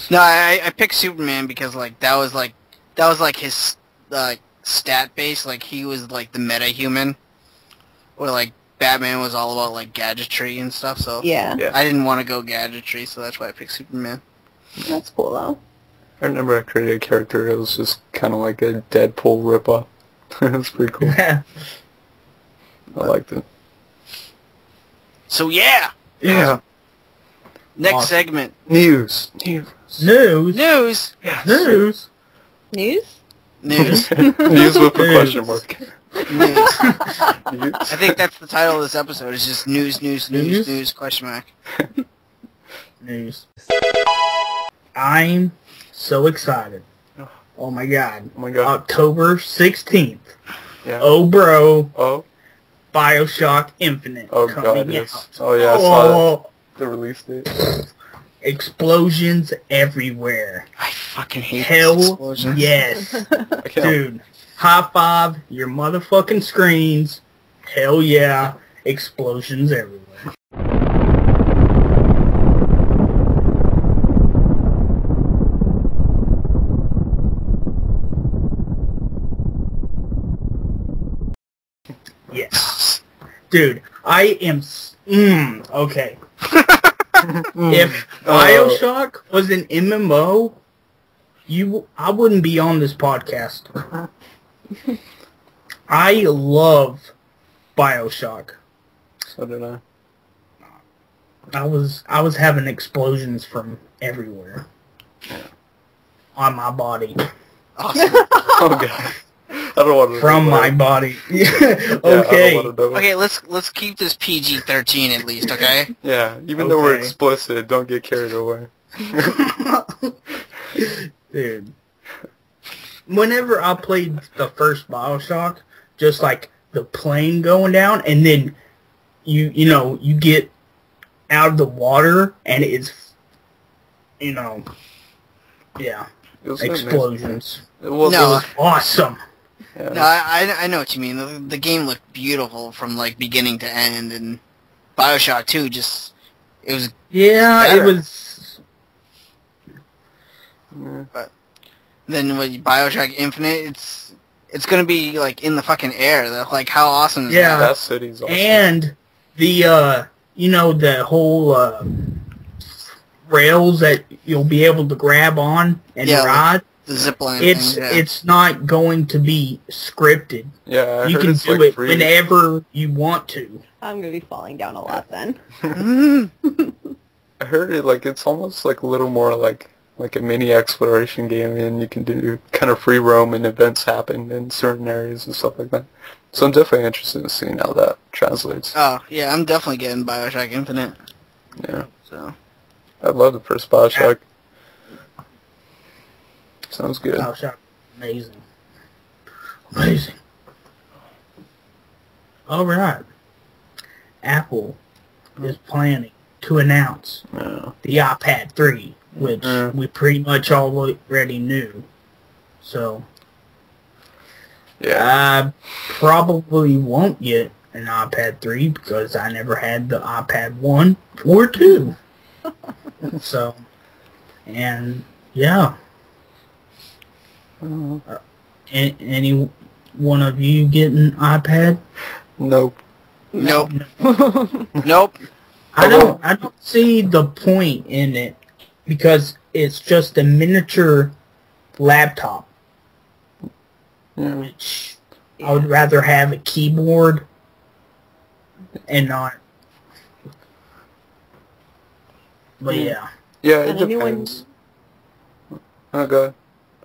[SPEAKER 2] No, I picked Superman because like that was like his stat base. Like he was like the meta human, where like Batman was all about like gadgetry and stuff. So
[SPEAKER 8] Yeah.
[SPEAKER 2] I didn't want to go gadgetry, so that's why I picked Superman.
[SPEAKER 8] That's cool, though.
[SPEAKER 1] I remember I created a character. It was just kind of like a Deadpool ripoff. It was pretty cool. I liked it.
[SPEAKER 2] So yeah.
[SPEAKER 1] Yeah.
[SPEAKER 2] Next segment.
[SPEAKER 1] News.
[SPEAKER 3] News.
[SPEAKER 2] News.
[SPEAKER 1] Yes.
[SPEAKER 3] News.
[SPEAKER 8] News?
[SPEAKER 2] News.
[SPEAKER 1] News with a question mark.
[SPEAKER 2] News. I think that's the title of this episode. It's just news, question mark.
[SPEAKER 3] News. I'm so excited. Oh my god.
[SPEAKER 1] Oh my god.
[SPEAKER 3] October 16th.
[SPEAKER 1] Yeah.
[SPEAKER 3] Oh bro.
[SPEAKER 1] Oh.
[SPEAKER 3] BioShock Infinite.
[SPEAKER 1] Oh
[SPEAKER 3] coming
[SPEAKER 1] god, yes.
[SPEAKER 3] out.
[SPEAKER 1] Oh yeah, I saw that. The release date.
[SPEAKER 3] Explosions everywhere.
[SPEAKER 2] I fucking hate
[SPEAKER 3] Hell
[SPEAKER 2] explosions.
[SPEAKER 3] yes.
[SPEAKER 1] I can't.
[SPEAKER 3] Dude, high five your motherfucking screens. Hell yeah. Explosions everywhere. Yes. Dude, I am... okay. If BioShock was an MMO, I wouldn't be on this podcast. I love BioShock.
[SPEAKER 1] So did I.
[SPEAKER 3] I was having explosions from everywhere. On my body.
[SPEAKER 2] Awesome.
[SPEAKER 1] Oh god. I don't want to
[SPEAKER 3] From
[SPEAKER 1] know
[SPEAKER 3] my
[SPEAKER 1] that.
[SPEAKER 3] body.
[SPEAKER 1] Yeah,
[SPEAKER 3] Okay.
[SPEAKER 1] I don't want to know.
[SPEAKER 2] Okay, let's keep this PG-13 at least, okay?
[SPEAKER 1] Yeah, even though we're
[SPEAKER 3] Okay.
[SPEAKER 1] explicit, don't get carried away.
[SPEAKER 3] Dude. Whenever I played the first BioShock, just like the plane going down, and then you get out of the water, and it's, yeah,
[SPEAKER 1] It was
[SPEAKER 3] explosions.
[SPEAKER 1] Amazing. It was,
[SPEAKER 2] No.
[SPEAKER 1] it was
[SPEAKER 3] Awesome.
[SPEAKER 1] Yeah.
[SPEAKER 2] No, I know what you mean. The game looked beautiful from like beginning to end, and BioShock 2 just it was better.
[SPEAKER 3] It was.
[SPEAKER 2] But then with BioShock Infinite, it's gonna be like in the fucking air. Like how awesome is that?
[SPEAKER 1] That city's awesome.
[SPEAKER 3] And the the whole rails that you'll be able to grab on and ride.
[SPEAKER 2] Like the zipline.
[SPEAKER 3] It's not going to be scripted.
[SPEAKER 1] Yeah,
[SPEAKER 3] you can do it whenever you want to.
[SPEAKER 8] I'm gonna be falling down a lot then.
[SPEAKER 1] I heard it's almost like a little more like a mini exploration game, and you can do kind of free roam and events happen in certain areas and stuff like that. So I'm definitely interested in seeing how that translates.
[SPEAKER 2] Oh yeah, I'm definitely getting BioShock Infinite.
[SPEAKER 1] Yeah.
[SPEAKER 2] So
[SPEAKER 1] I love the first BioShock. Sounds good.
[SPEAKER 3] BioShock, amazing. All right. Apple is planning to announce the iPad 3, which we pretty much already knew. So, I probably won't get an iPad 3 because I never had the iPad 1 or 2. So, and yeah. Any one of you getting an iPad?
[SPEAKER 1] Nope.
[SPEAKER 2] Nope.
[SPEAKER 3] I don't see the point in it because it's just a miniature laptop. Which I would rather have a keyboard and not. But yeah.
[SPEAKER 1] Yeah, it depends. Oh, go ahead.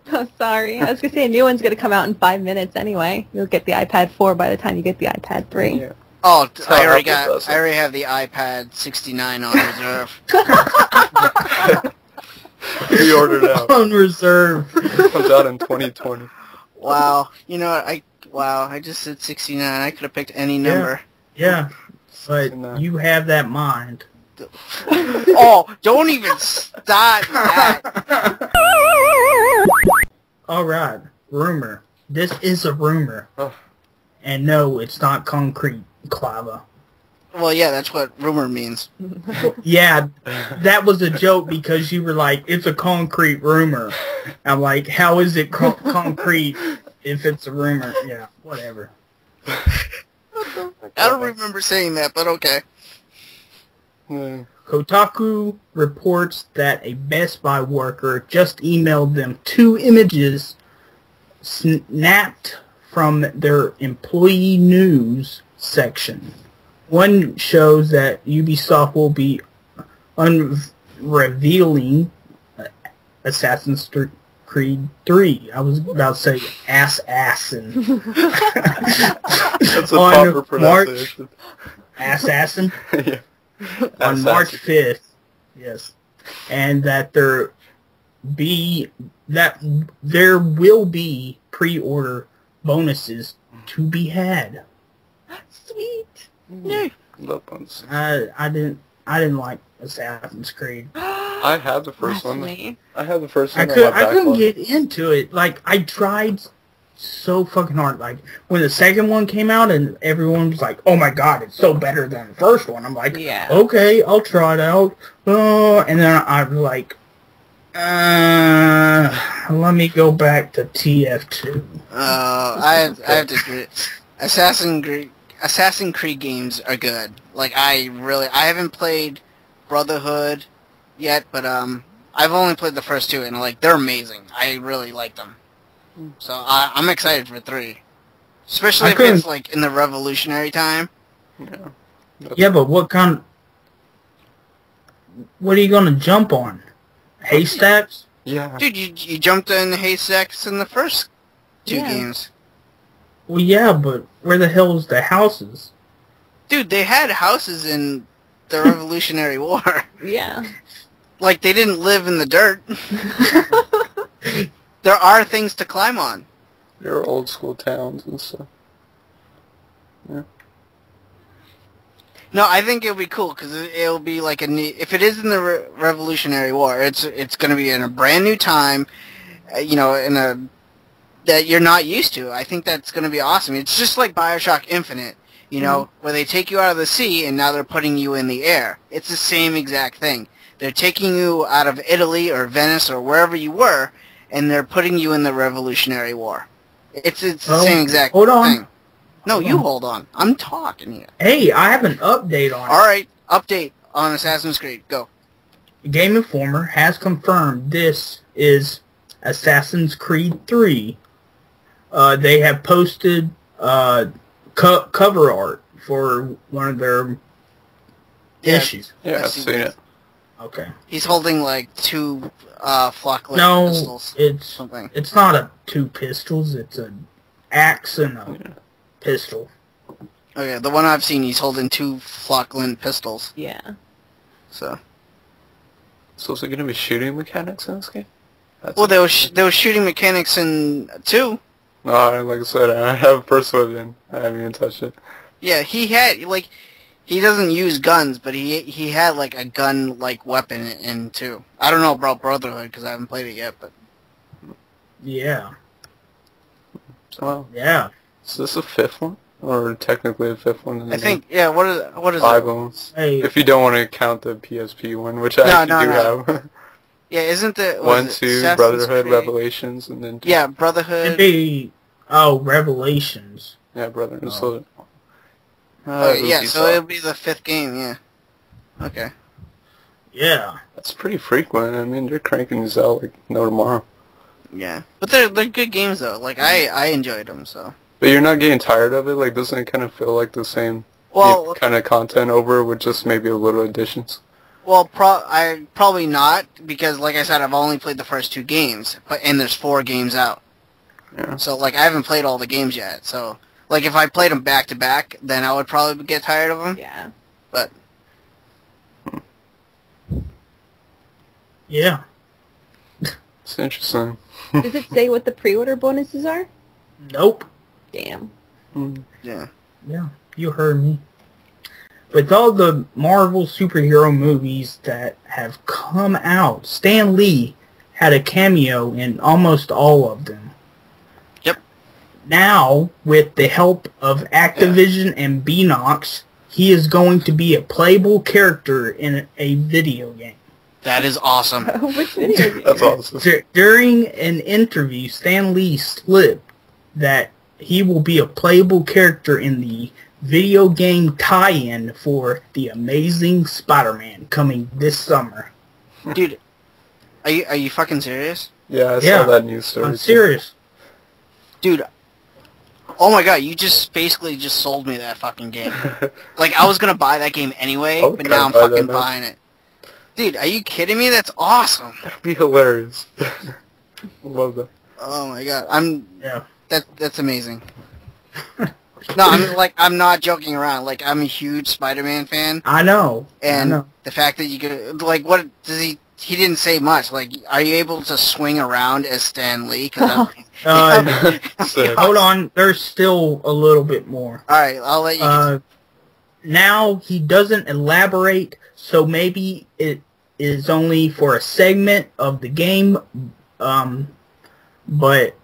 [SPEAKER 8] Oh, sorry. I was going to say a new one's going to come out in 5 minutes anyway. You'll get the iPad 4 by the time you get the iPad 3.
[SPEAKER 1] Yeah.
[SPEAKER 2] Oh, I already have the iPad 69 on reserve.
[SPEAKER 1] Pre-ordered out.
[SPEAKER 3] On reserve.
[SPEAKER 1] Comes out in 2020.
[SPEAKER 2] Wow. You know what? I just said 69. I could have picked any number.
[SPEAKER 3] Yeah. But you have that mind.
[SPEAKER 2] Oh, don't even start that.
[SPEAKER 3] Alright, rumor. This is a rumor. And no, it's not concrete, Clava.
[SPEAKER 2] Well, yeah, that's what rumor means.
[SPEAKER 3] Yeah, that was a joke because you were like, it's a concrete rumor. I'm like, how is it concrete if it's a rumor? Yeah, whatever.
[SPEAKER 2] I don't remember saying that, but okay.
[SPEAKER 3] Kotaku reports that a Best Buy worker just emailed them 2 images snapped from their employee news section. One shows that Ubisoft will be revealing Assassin's Creed 3. I was about to say Assassin.
[SPEAKER 1] That's a proper pronunciation.
[SPEAKER 3] Assassin?
[SPEAKER 1] Yeah.
[SPEAKER 3] On March 5th, yes, and that there will be pre-order bonuses to be had.
[SPEAKER 8] Sweet.
[SPEAKER 2] Yeah.
[SPEAKER 1] Love bonuses.
[SPEAKER 3] I didn't like Assassin's Creed.
[SPEAKER 1] I had the first one.
[SPEAKER 8] Me.
[SPEAKER 1] I had the first one.
[SPEAKER 3] I couldn't get into it. Like I tried so fucking hard. Like when the second one came out and everyone was like, oh my god, it's so better than the first one. I'm like, okay, I'll try it out. And then I was like, let me go back to TF2.
[SPEAKER 2] I have to agree. Assassin's Creed games are good. Like I haven't played Brotherhood yet, but I've only played the first 2 and they're amazing. I really like them. So I'm excited for 3, especially if it's in the revolutionary time.
[SPEAKER 3] Yeah, but what are you gonna jump on? Haystacks?
[SPEAKER 1] Yeah.
[SPEAKER 2] Dude, you jumped in the haystacks in the first 2 games.
[SPEAKER 3] Well, yeah, but where the hell is the houses?
[SPEAKER 2] Dude, they had houses in the Revolutionary War.
[SPEAKER 8] Yeah.
[SPEAKER 2] Like they didn't live in the dirt. There are things to climb on.
[SPEAKER 1] There are old school towns and stuff. Yeah.
[SPEAKER 2] No, I think it'll be cool because it'll be like if it is in the Revolutionary War, it's going to be in a brand new time, in a that you're not used to. I think that's going to be awesome. It's just like Bioshock Infinite, you know, where they take you out of the sea and now they're putting you in the air. It's the same exact thing. They're taking you out of Italy or Venice or wherever you were, and they're putting you in the Revolutionary War. It's the same exact thing. No, you hold on. I'm talking here.
[SPEAKER 3] Hey, I have an update on it.
[SPEAKER 2] All right, update on Assassin's Creed. Go.
[SPEAKER 3] Game Informer has confirmed this is Assassin's Creed 3. They have posted cover art for one of their issues.
[SPEAKER 1] Yeah, I've seen it.
[SPEAKER 3] Okay.
[SPEAKER 2] He's holding like two flock-lit pistols.
[SPEAKER 3] It's not two pistols. It's an axe and a pistol.
[SPEAKER 2] Okay, the one I've seen, he's holding two flock-lit pistols.
[SPEAKER 8] Yeah.
[SPEAKER 2] So
[SPEAKER 1] is it going to be shooting mechanics in this game?
[SPEAKER 2] Well, there was shooting mechanics in 2.
[SPEAKER 1] No, like I said, I have first weapon. I haven't even touched it.
[SPEAKER 2] Yeah, he had, like, he doesn't use guns, but he had, like, a gun-like weapon in 2. I don't know about Brotherhood, because I haven't played it yet, but...
[SPEAKER 3] Yeah.
[SPEAKER 1] Well,
[SPEAKER 3] yeah.
[SPEAKER 1] Is this a 5th one? Or technically a 5th one in the
[SPEAKER 2] I think, yeah, what is
[SPEAKER 1] 5
[SPEAKER 2] it?
[SPEAKER 1] of them.
[SPEAKER 3] Hey.
[SPEAKER 1] If you don't want to count the PSP one, which I actually do have.
[SPEAKER 2] Yeah, isn't the...
[SPEAKER 1] 1, 2, Brotherhood, Revelations, and then 2.
[SPEAKER 2] Yeah, Brotherhood...
[SPEAKER 3] It'd be... Oh, Revelations.
[SPEAKER 1] Yeah, Brotherhood.
[SPEAKER 3] Oh.
[SPEAKER 2] Yeah, so it'll be the 5th game, yeah. Okay.
[SPEAKER 3] Yeah.
[SPEAKER 1] That's pretty frequent. I mean, they're cranking these out like no tomorrow.
[SPEAKER 2] Yeah. But they're good games, though. Like, I enjoyed them, so...
[SPEAKER 1] But you're not getting tired of it? Like, doesn't it kind of feel like the same kind of content over with just maybe a little additions?
[SPEAKER 2] Well, probably not, because, like I said, I've only played the first 2 games, and there's 4 games out.
[SPEAKER 1] Yeah.
[SPEAKER 2] So, like, I haven't played all the games yet, so... Like, if I played them back-to-back, then I would probably get tired of them.
[SPEAKER 8] Yeah.
[SPEAKER 2] But...
[SPEAKER 3] Yeah.
[SPEAKER 1] It's interesting.
[SPEAKER 8] Does it say what the pre-order bonuses are?
[SPEAKER 3] Nope.
[SPEAKER 8] Damn.
[SPEAKER 2] Yeah.
[SPEAKER 3] Yeah, you heard me. With all the Marvel superhero movies that have come out, Stan Lee had a cameo in almost all of them.
[SPEAKER 2] Yep.
[SPEAKER 3] Now, with the help of Activision and Beanox, he is going to be a playable character in a video game.
[SPEAKER 2] That is awesome.
[SPEAKER 8] Which video game?
[SPEAKER 1] That's awesome.
[SPEAKER 3] During an interview, Stan Lee slipped that he will be a playable character in the video game tie-in for The Amazing Spider-Man coming this summer.
[SPEAKER 2] Dude, are you fucking serious?
[SPEAKER 1] Yeah, I saw that news story.
[SPEAKER 3] I'm serious.
[SPEAKER 2] Dude, oh my god, you just basically just sold me that fucking game. Like, I was gonna buy that game anyway, but now I'm fucking buying it. Dude, are you kidding me? That's awesome.
[SPEAKER 1] That'd be hilarious. Love that.
[SPEAKER 2] Oh my god,
[SPEAKER 3] Yeah.
[SPEAKER 2] That's amazing. No, I'm not joking around. Like, I'm a huge Spider-Man fan.
[SPEAKER 3] I know.
[SPEAKER 2] And the fact that you could, like, what does he didn't say much. Like, are you able to swing around as Stan Lee?
[SPEAKER 3] Hold on, there's still a little bit more.
[SPEAKER 2] Alright, I'll let you
[SPEAKER 3] now, he doesn't elaborate, so maybe it is only for a segment of the game, but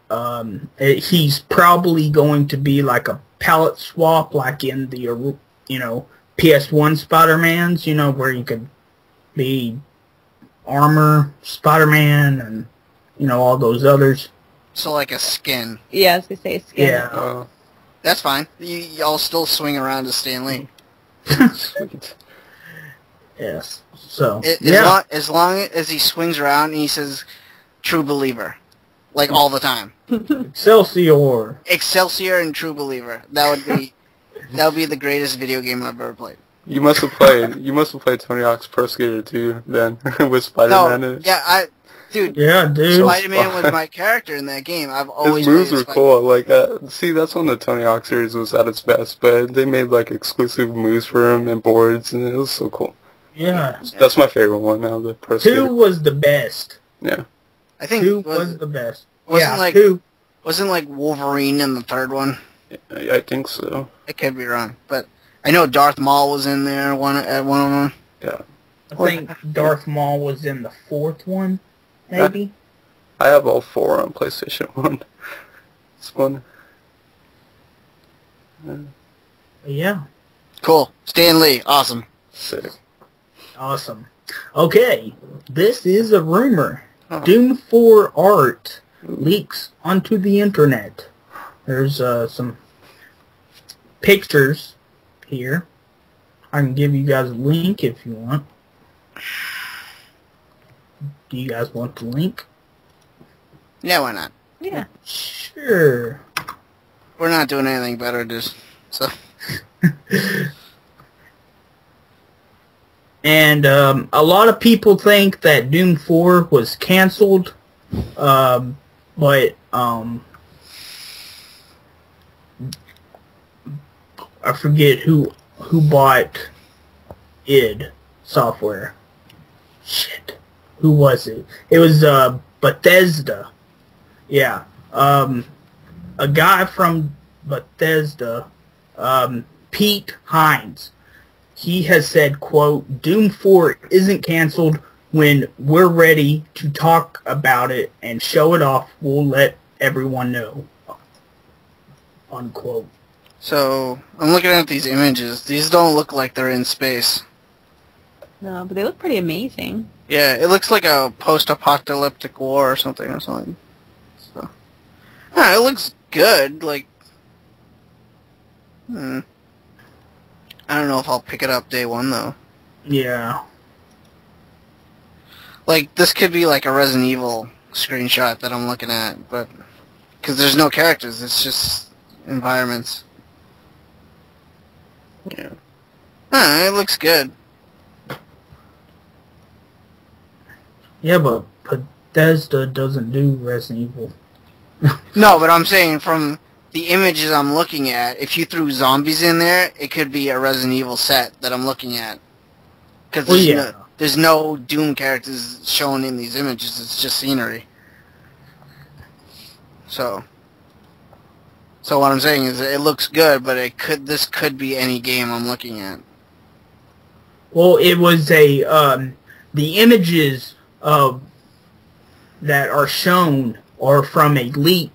[SPEAKER 3] he's probably going to be like a palette swap, like in the, PS1 Spider-Mans, where you could be Armor Spider-Man and, all those others.
[SPEAKER 2] So like a skin.
[SPEAKER 8] Yeah, I was going to say a skin.
[SPEAKER 3] Yeah.
[SPEAKER 2] That's fine. Y'all still swing around as Stan Lee.
[SPEAKER 1] Sweet.
[SPEAKER 3] Yes. So,
[SPEAKER 2] as long as he swings around and he says, "True Believer," like all the time.
[SPEAKER 3] Excelsior.
[SPEAKER 2] Excelsior and True Believer. That would be the greatest video game I've ever played.
[SPEAKER 1] You must have played Tony Hawk's Pro Skater 2 then with Spider-Man in it.
[SPEAKER 2] Yeah, dude.
[SPEAKER 3] Yeah, dude.
[SPEAKER 2] Spider-Man was my character in that game. I've always.
[SPEAKER 1] His moves were cool. Like, see, that's when the Tony Hawk series was at its best. But they made like exclusive moves for him and boards, and it was so cool.
[SPEAKER 3] Yeah.
[SPEAKER 1] That's my favorite one now. The Pro Skater.
[SPEAKER 3] 2 was the best.
[SPEAKER 1] Yeah.
[SPEAKER 3] I think 2 was the best.
[SPEAKER 2] Wasn't like Wolverine in the third one?
[SPEAKER 1] I think so.
[SPEAKER 2] I could be wrong, but I know Darth Maul was in there at one of them.
[SPEAKER 1] Yeah.
[SPEAKER 3] I think Darth Maul was in the 4th one, maybe.
[SPEAKER 1] I have all 4 on PlayStation 1. It's fun.
[SPEAKER 3] Yeah.
[SPEAKER 2] Cool. Stan Lee. Awesome.
[SPEAKER 1] Sick.
[SPEAKER 3] Awesome. Okay, this is a rumor.
[SPEAKER 1] Oh.
[SPEAKER 3] Doom 4 art leaks onto the internet. There's some pictures here. I can give you guys a link if you want. Do you guys want the link?
[SPEAKER 2] Yeah, why not?
[SPEAKER 8] Yeah.
[SPEAKER 3] Sure.
[SPEAKER 2] We're not doing anything better, just so.
[SPEAKER 3] And a lot of people think that Doom 4 was canceled, but I forget who bought id Software. Shit, who was it? It was Bethesda. Yeah, a guy from Bethesda, Pete Hines. He has said, quote, Doom 4 isn't canceled. When we're ready to talk about it and show it off, we'll let everyone know. Unquote.
[SPEAKER 2] So, I'm looking at these images. These don't look like they're in space.
[SPEAKER 8] No, but they look pretty amazing.
[SPEAKER 2] Yeah, it looks like a post-apocalyptic war or something. So, it looks good. Like, I don't know if I'll pick it up day one, though.
[SPEAKER 3] Yeah.
[SPEAKER 2] Like, this could be like a Resident Evil screenshot that I'm looking at, but... Because there's no characters, it's just environments. Yeah. It looks good.
[SPEAKER 3] Yeah, but Bethesda doesn't do Resident Evil.
[SPEAKER 2] No, but I'm saying from the images I'm looking at, if you threw zombies in there, it could be a Resident Evil set that I'm looking at. Because there's no Doom characters shown in these images, it's just scenery. So what I'm saying is it looks good, but this could be any game I'm looking at.
[SPEAKER 3] Well, it was the images that are shown are from a leaked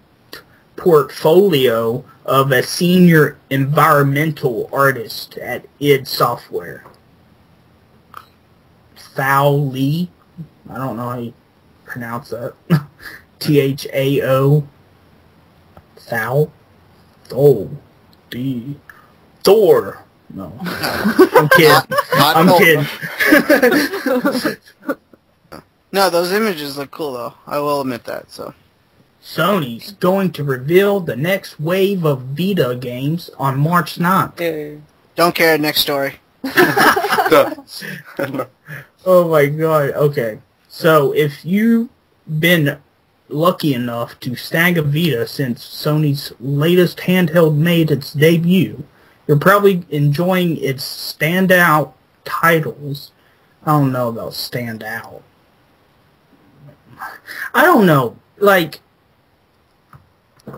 [SPEAKER 3] portfolio of a senior environmental artist at id Software. Thao Lee. I don't know how you pronounce that. Thao. Thao. Oh. Thor. No. I'm kidding. I'm kidding.
[SPEAKER 2] No, those images look cool, though. I will admit that, so.
[SPEAKER 3] Sony's going to reveal the next wave of Vita games on March 9th.
[SPEAKER 2] Yay. Don't care, next story.
[SPEAKER 3] Oh my god, okay. So, if you've been lucky enough to snag a Vita since Sony's latest handheld made its debut, you're probably enjoying its standout titles. I don't know about standout. I don't know. Like,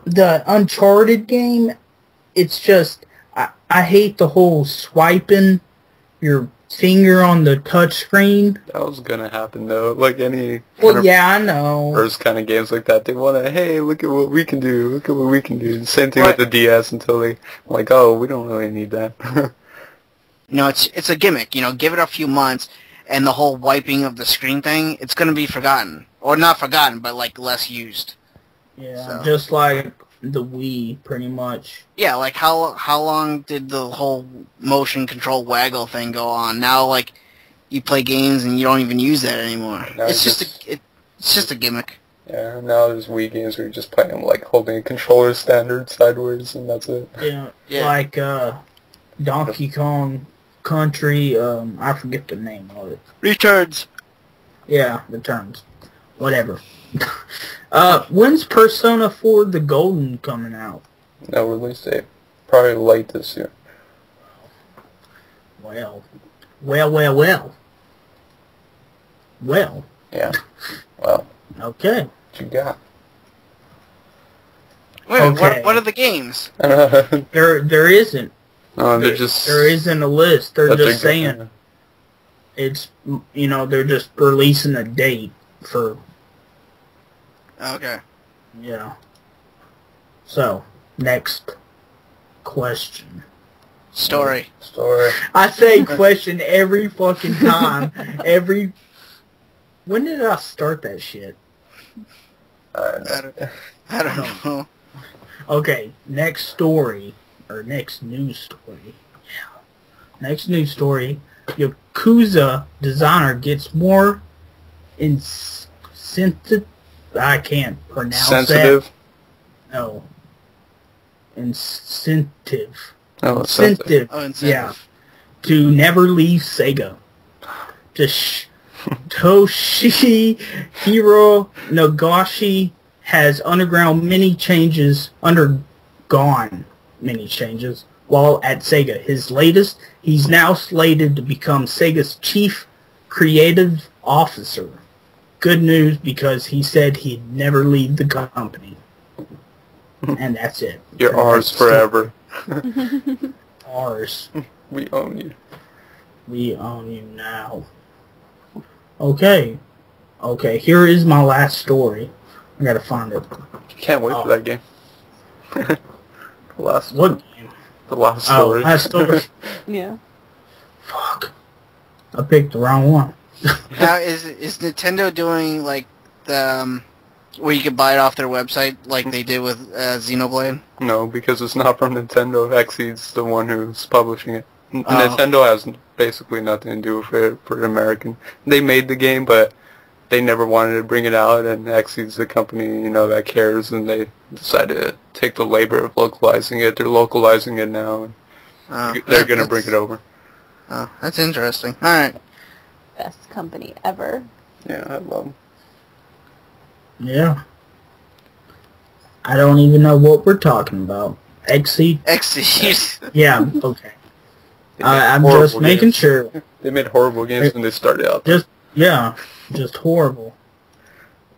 [SPEAKER 3] the Uncharted game, it's just, I hate the whole swiping your finger on the touchscreen.
[SPEAKER 1] That was gonna happen though. Like any
[SPEAKER 3] yeah, I know.
[SPEAKER 1] first kind of games like that, they wanna, hey, look at what we can do. Look at what we can do. Same thing with the DS until they like, oh, we don't really need that.
[SPEAKER 2] It's a gimmick. Give it a few months, and the whole wiping of the screen thing, it's gonna be forgotten, or not forgotten, but like less used.
[SPEAKER 3] Yeah,
[SPEAKER 2] so.
[SPEAKER 3] Just like the Wii, pretty much.
[SPEAKER 2] Yeah, like how long did the whole motion control waggle thing go on? Now, like, you play games and you don't even use that anymore.
[SPEAKER 1] No,
[SPEAKER 2] it's just a gimmick.
[SPEAKER 1] Yeah, now there's Wii games where you just play them like holding a controller standard sideways, and that's it.
[SPEAKER 3] Yeah. Like Donkey Kong Country. I forget the name of it.
[SPEAKER 2] Returns.
[SPEAKER 3] Yeah, Returns. Whatever. When's Persona 4 The Golden coming out?
[SPEAKER 1] No release date. Probably late this year.
[SPEAKER 3] Well.
[SPEAKER 1] Yeah. Well.
[SPEAKER 3] Okay.
[SPEAKER 1] What you got?
[SPEAKER 2] Wait,
[SPEAKER 3] Okay.
[SPEAKER 2] what are the games?
[SPEAKER 3] There isn't.
[SPEAKER 1] No, they're just...
[SPEAKER 3] There isn't a list. They're just saying...
[SPEAKER 1] Yeah.
[SPEAKER 3] It's, they're just releasing a date for...
[SPEAKER 2] Okay.
[SPEAKER 3] Yeah. So, next question.
[SPEAKER 2] Story.
[SPEAKER 3] I say question every fucking time. When did I start that shit?
[SPEAKER 2] I don't know.
[SPEAKER 3] Okay, next story. Or next news story. Yeah. Next news story. Yakuza designer gets more incentive. I can't pronounce
[SPEAKER 1] Sensitive?
[SPEAKER 3] that. No. Incentive.
[SPEAKER 1] Oh,
[SPEAKER 3] Incentive.
[SPEAKER 2] Oh, incentive.
[SPEAKER 3] Yeah. To never leave Sega. Toshihiro Nagashi has undergone many changes while at Sega. His latest, he's now slated to become Sega's chief creative officer. Good news, because he said he'd never leave the company. And that's it.
[SPEAKER 1] You're ours forever.
[SPEAKER 3] Ours.
[SPEAKER 1] We own you.
[SPEAKER 3] We own you now. Okay, here is my last story. I gotta find it.
[SPEAKER 1] Can't wait for that game. The last
[SPEAKER 3] What game?
[SPEAKER 1] The last story.
[SPEAKER 3] Last story.
[SPEAKER 8] Yeah.
[SPEAKER 3] Fuck. I picked the wrong one.
[SPEAKER 2] Now, is Nintendo doing, like, the, where you can buy it off their website, like they did with Xenoblade?
[SPEAKER 1] No, because it's not from Nintendo. Exceed's the one who's publishing it. Nintendo has basically nothing to do with it for American. They made the game, but they never wanted to bring it out, and Exceed's the company, that cares, and they decided to take the labor of localizing it. They're localizing it now, and they're going to bring it over.
[SPEAKER 2] Oh, that's interesting. Alright.
[SPEAKER 8] Best company ever.
[SPEAKER 1] Yeah, I love them.
[SPEAKER 3] Yeah. I don't even know what we're talking about. Exceed?
[SPEAKER 2] Exceed.
[SPEAKER 3] Yeah, okay. I'm just making sure.
[SPEAKER 1] They made horrible games when they started out.
[SPEAKER 3] Just horrible.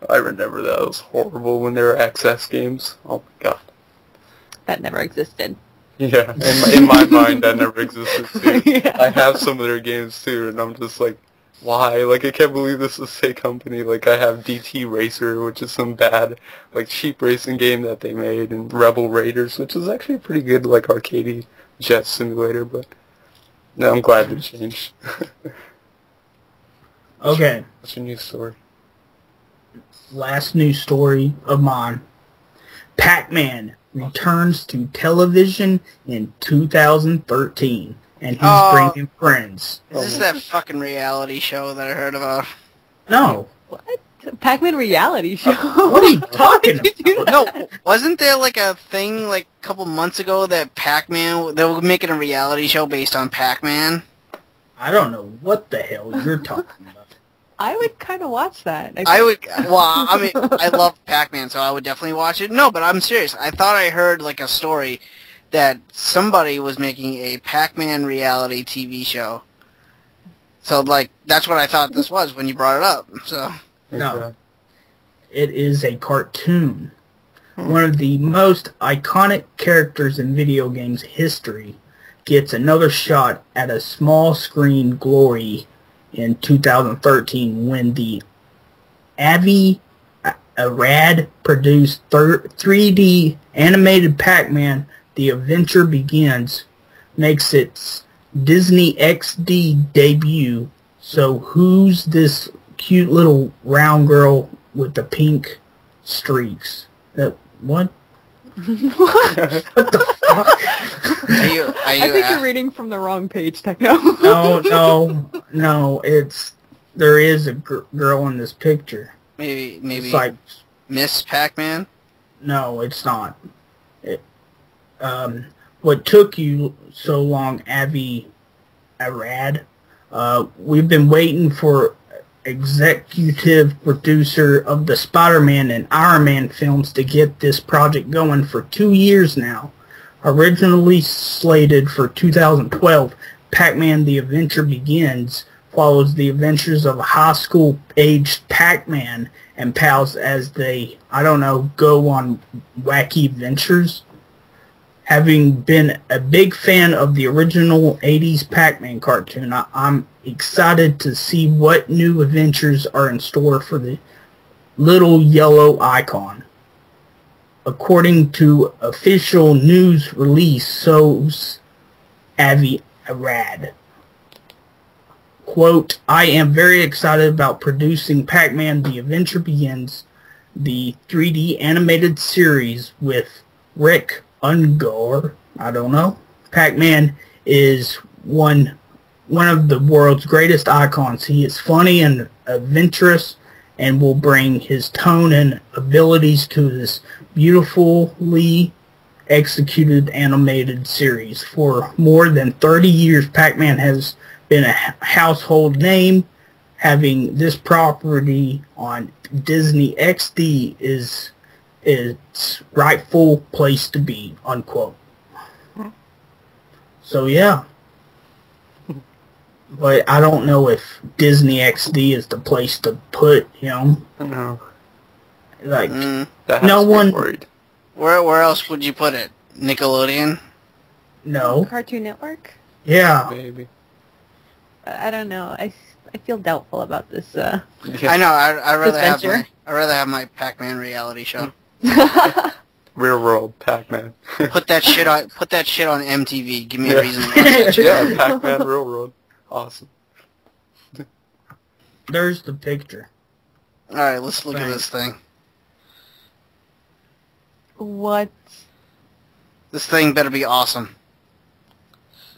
[SPEAKER 1] I remember that. It was horrible when they were access games. Oh my god.
[SPEAKER 8] That never existed.
[SPEAKER 1] Yeah, in my mind that never existed too.
[SPEAKER 8] Yeah.
[SPEAKER 1] I have some of their games too, and I'm just like, why? Like, I can't believe this is the same company. Like, I have DT Racer, which is some bad, like, cheap racing game that they made, and Rebel Raiders, which is actually a pretty good, like, arcadey jet simulator, but no, I'm glad they changed.
[SPEAKER 3] Okay.
[SPEAKER 1] What's your news story?
[SPEAKER 3] Last news story of mine. Pac-Man returns to television in 2013, and he's bringing friends.
[SPEAKER 2] Is this that fucking reality show that I heard about?
[SPEAKER 3] No.
[SPEAKER 8] What? Pac-Man reality show?
[SPEAKER 3] What are you talking about?
[SPEAKER 2] No, wasn't there like a thing like a couple months ago that Pac-Man, they were making a reality show based on Pac-Man?
[SPEAKER 3] I don't know what the hell you're talking about.
[SPEAKER 8] I would kind of watch that.
[SPEAKER 2] I love Pac-Man, so I would definitely watch it. No, but I'm serious. I thought I heard like a story that somebody was making a Pac-Man reality TV show. So, like, that's what I thought this was when you brought it up, so...
[SPEAKER 3] No. It is a cartoon. One of the most iconic characters in video games history gets another shot at a small screen glory in 2013 when the Avi Arad produced 3D animated Pac-Man The Adventure Begins makes its Disney XD debut. So who's this cute little round girl with the pink streaks? What? What the fuck?
[SPEAKER 8] I think you're reading from the wrong page, Techno.
[SPEAKER 3] No. There is a girl in this picture.
[SPEAKER 2] Maybe
[SPEAKER 3] It's like,
[SPEAKER 2] Miss Pac-Man?
[SPEAKER 3] no, it's not. What took you so long, Avi Arad? We've been waiting for executive producer of the Spider-Man and Iron Man films to get this project going for 2 years now. Originally slated for 2012, Pac-Man The Adventure Begins follows the adventures of high school-aged Pac-Man and pals as they, go on wacky adventures. Having been a big fan of the original 80s Pac-Man cartoon, I'm excited to see what new adventures are in store for the little yellow icon. according to official news release, shows Avi Arad. Quote, I am very excited about producing Pac-Man The Adventure Begins, the 3D animated series with Rick Ungar. I don't know. Pac-Man is one of the world's greatest icons. He is funny and adventurous and will bring his tone and abilities to this beautifully executed animated series. For more than 30 years, Pac-Man has been a household name. Having this property on Disney XD is its rightful place to be, unquote. So yeah. But I don't know if Disney XD is the place to put him.
[SPEAKER 1] No.
[SPEAKER 3] Like,
[SPEAKER 1] That
[SPEAKER 3] no
[SPEAKER 1] has me
[SPEAKER 3] one...
[SPEAKER 1] worried.
[SPEAKER 2] Where else would you put it? Nickelodeon?
[SPEAKER 3] No.
[SPEAKER 8] Cartoon Network?
[SPEAKER 3] Yeah.
[SPEAKER 1] Maybe.
[SPEAKER 8] I don't know. I feel doubtful about this.
[SPEAKER 1] Yeah.
[SPEAKER 2] I know. I'd rather have my Pac-Man reality show.
[SPEAKER 1] Real world Pac-Man.
[SPEAKER 2] Put that shit on MTV. Give me a reason to watch that shit.
[SPEAKER 1] Yeah, Pac-Man real world. Awesome.
[SPEAKER 3] There's the picture.
[SPEAKER 2] All right, let's look at this thing.
[SPEAKER 8] What?
[SPEAKER 2] This thing better be awesome.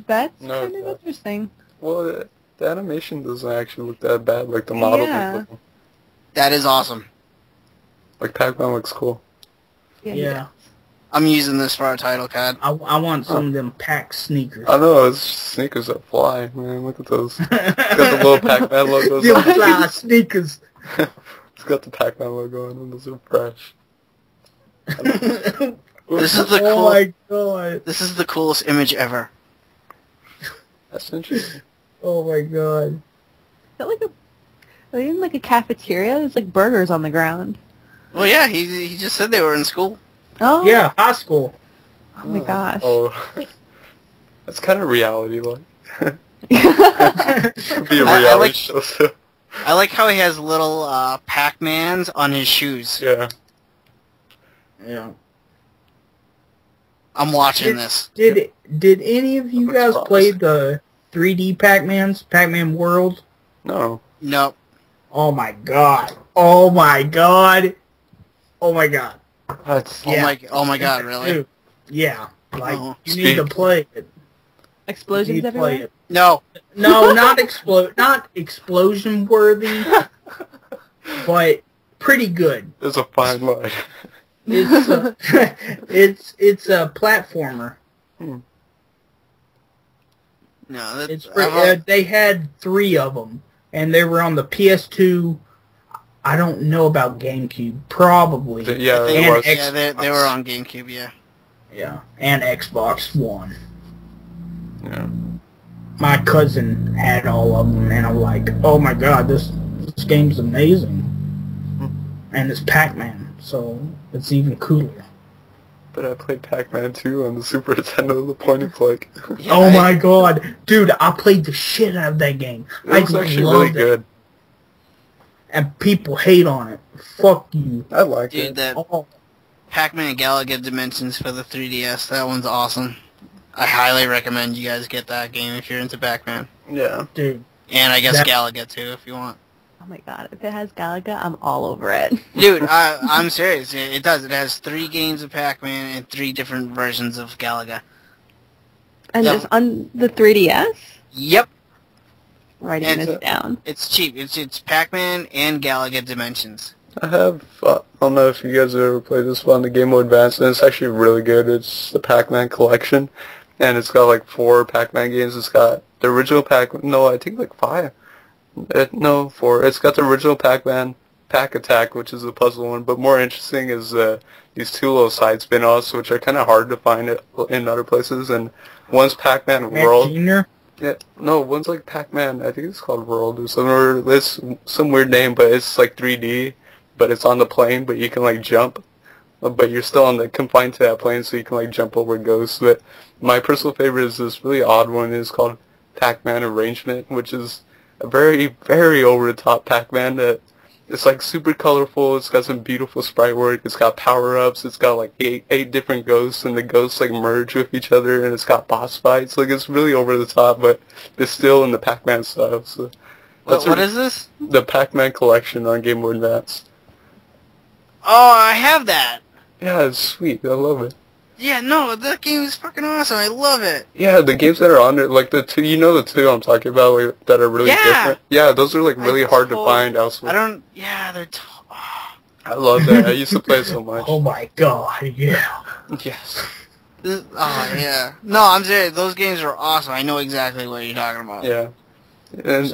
[SPEAKER 8] That's
[SPEAKER 1] No,
[SPEAKER 8] kind of
[SPEAKER 1] it's not.
[SPEAKER 8] interesting.
[SPEAKER 1] Well, the animation doesn't actually look that bad. Like the model,
[SPEAKER 8] Yeah.
[SPEAKER 2] That is awesome.
[SPEAKER 1] like Pac-Man looks cool.
[SPEAKER 3] Yeah.
[SPEAKER 2] I'm using this for our title card.
[SPEAKER 3] I want some of them Pac sneakers.
[SPEAKER 1] I know, it's sneakers that fly, man. Look at those. It's got the little Pac-Man logos
[SPEAKER 3] Them
[SPEAKER 1] on it.
[SPEAKER 3] fly sneakers.
[SPEAKER 1] It's got the Pac-Man logo on them. Those are fresh.
[SPEAKER 2] This is the
[SPEAKER 3] Oh my god.
[SPEAKER 2] This is the coolest image ever.
[SPEAKER 1] That's interesting.
[SPEAKER 3] Oh my god.
[SPEAKER 8] Is that like in like a cafeteria? There's like burgers on the ground.
[SPEAKER 2] Well, yeah, he just said they were in school.
[SPEAKER 8] Oh.
[SPEAKER 3] Yeah, high school.
[SPEAKER 8] Oh my gosh.
[SPEAKER 1] Oh. That's kind of reality-like. Be a reality show, so.
[SPEAKER 2] I like how he has little Pac-Mans on his shoes.
[SPEAKER 1] Yeah.
[SPEAKER 3] Yeah.
[SPEAKER 2] I'm watching this.
[SPEAKER 3] Did any of you guys play the 3D Pac-Mans? Pac-Man World?
[SPEAKER 1] No.
[SPEAKER 2] Nope.
[SPEAKER 3] Oh my god. Oh my god. Oh my god.
[SPEAKER 1] That's...
[SPEAKER 2] Oh my god, really?
[SPEAKER 3] Dude, yeah. Like,
[SPEAKER 2] Oh.
[SPEAKER 3] you need to play it.
[SPEAKER 8] Explosions
[SPEAKER 3] You need to play
[SPEAKER 8] everywhere?
[SPEAKER 3] it.
[SPEAKER 2] No.
[SPEAKER 3] No, not explosion worthy, but pretty good.
[SPEAKER 1] There's a fine line.
[SPEAKER 3] It's a, it's a platformer.
[SPEAKER 2] No, that's...
[SPEAKER 3] It's they had 3 of them, and they were on the PS2. I don't know about GameCube, probably.
[SPEAKER 1] Yeah,
[SPEAKER 2] they,
[SPEAKER 1] it was.
[SPEAKER 2] yeah, they were on GameCube, yeah.
[SPEAKER 3] Yeah, and Xbox One.
[SPEAKER 1] Yeah.
[SPEAKER 3] My cousin had all of them, and I'm like, oh my god, this game's amazing. And it's Pac-Man, so it's even cooler.
[SPEAKER 1] But I played Pac-Man 2 on the Super Nintendo, the point and click.
[SPEAKER 2] Yeah,
[SPEAKER 3] Oh my god, dude, I played the shit out of that game.
[SPEAKER 1] It was actually really
[SPEAKER 3] loved it.
[SPEAKER 1] good.
[SPEAKER 3] And people hate on it. Fuck you.
[SPEAKER 1] I like
[SPEAKER 2] Dude,
[SPEAKER 1] it.
[SPEAKER 2] that
[SPEAKER 3] Oh,
[SPEAKER 2] Pac-Man Galaga Dimensions for the 3DS, that one's awesome. I highly recommend you guys get that game if you're into Pac-Man.
[SPEAKER 1] Yeah.
[SPEAKER 3] dude.
[SPEAKER 2] And I guess
[SPEAKER 3] That-
[SPEAKER 2] Galaga too, if you want.
[SPEAKER 8] Oh my god, if it has Galaga, I'm all over it.
[SPEAKER 2] Dude, I'm serious. It does. It has 3 games of Pac-Man and 3 different versions of Galaga.
[SPEAKER 8] And
[SPEAKER 2] Yeah.
[SPEAKER 8] just on the 3DS?
[SPEAKER 2] Yep.
[SPEAKER 8] Writing
[SPEAKER 2] And-
[SPEAKER 8] this down.
[SPEAKER 2] It's cheap. It's Pac-Man and Galaga Dimensions.
[SPEAKER 1] I have, I don't know if you guys have ever played this one on the Game Boy Advance, and it's actually really good. It's the Pac-Man collection, and it's got like 4 Pac-Man games. It's got the original no, I think like 5. No, 4. It's got the original Pac-Man, Pac-Attack, which is a puzzle one, but more interesting is these 2 little side spin-offs, which are kind of hard to find in other places, and one's Pac-Man World.
[SPEAKER 3] Junior?
[SPEAKER 1] Yeah, no, one's like Pac-Man, I think it's called World or something, or it's some weird name, but it's like 3D, but it's on the plane, but you can like jump, but you're still confined to that plane, so you can like jump over ghosts. But my personal favorite is this really odd one. It's called Pac-Man Arrangement, which is a very, very over-the-top Pac-Man that It's like super colorful. It's got some beautiful sprite work. It's got power-ups. It's got like eight different ghosts, and the ghosts like merge with each other, and it's got boss fights. Like it's really over the top, but it's still in the Pac-Man style. So
[SPEAKER 2] what is this?
[SPEAKER 1] The Pac-Man collection on Game Boy Advance.
[SPEAKER 2] Oh, I have that.
[SPEAKER 1] Yeah, it's sweet. I love it.
[SPEAKER 2] Yeah, no, that game is fucking awesome. I love it.
[SPEAKER 1] Yeah, the games that are on there, like the two, the two I'm talking about, like, that are really different. Yeah, those are like really hard to find elsewhere.
[SPEAKER 2] They're.
[SPEAKER 1] I love that. I used to play it so much.
[SPEAKER 3] Oh my god, yeah.
[SPEAKER 1] Yes.
[SPEAKER 2] Yeah. No, I'm serious. Those games are awesome. I know exactly what you're talking about.
[SPEAKER 1] Yeah. And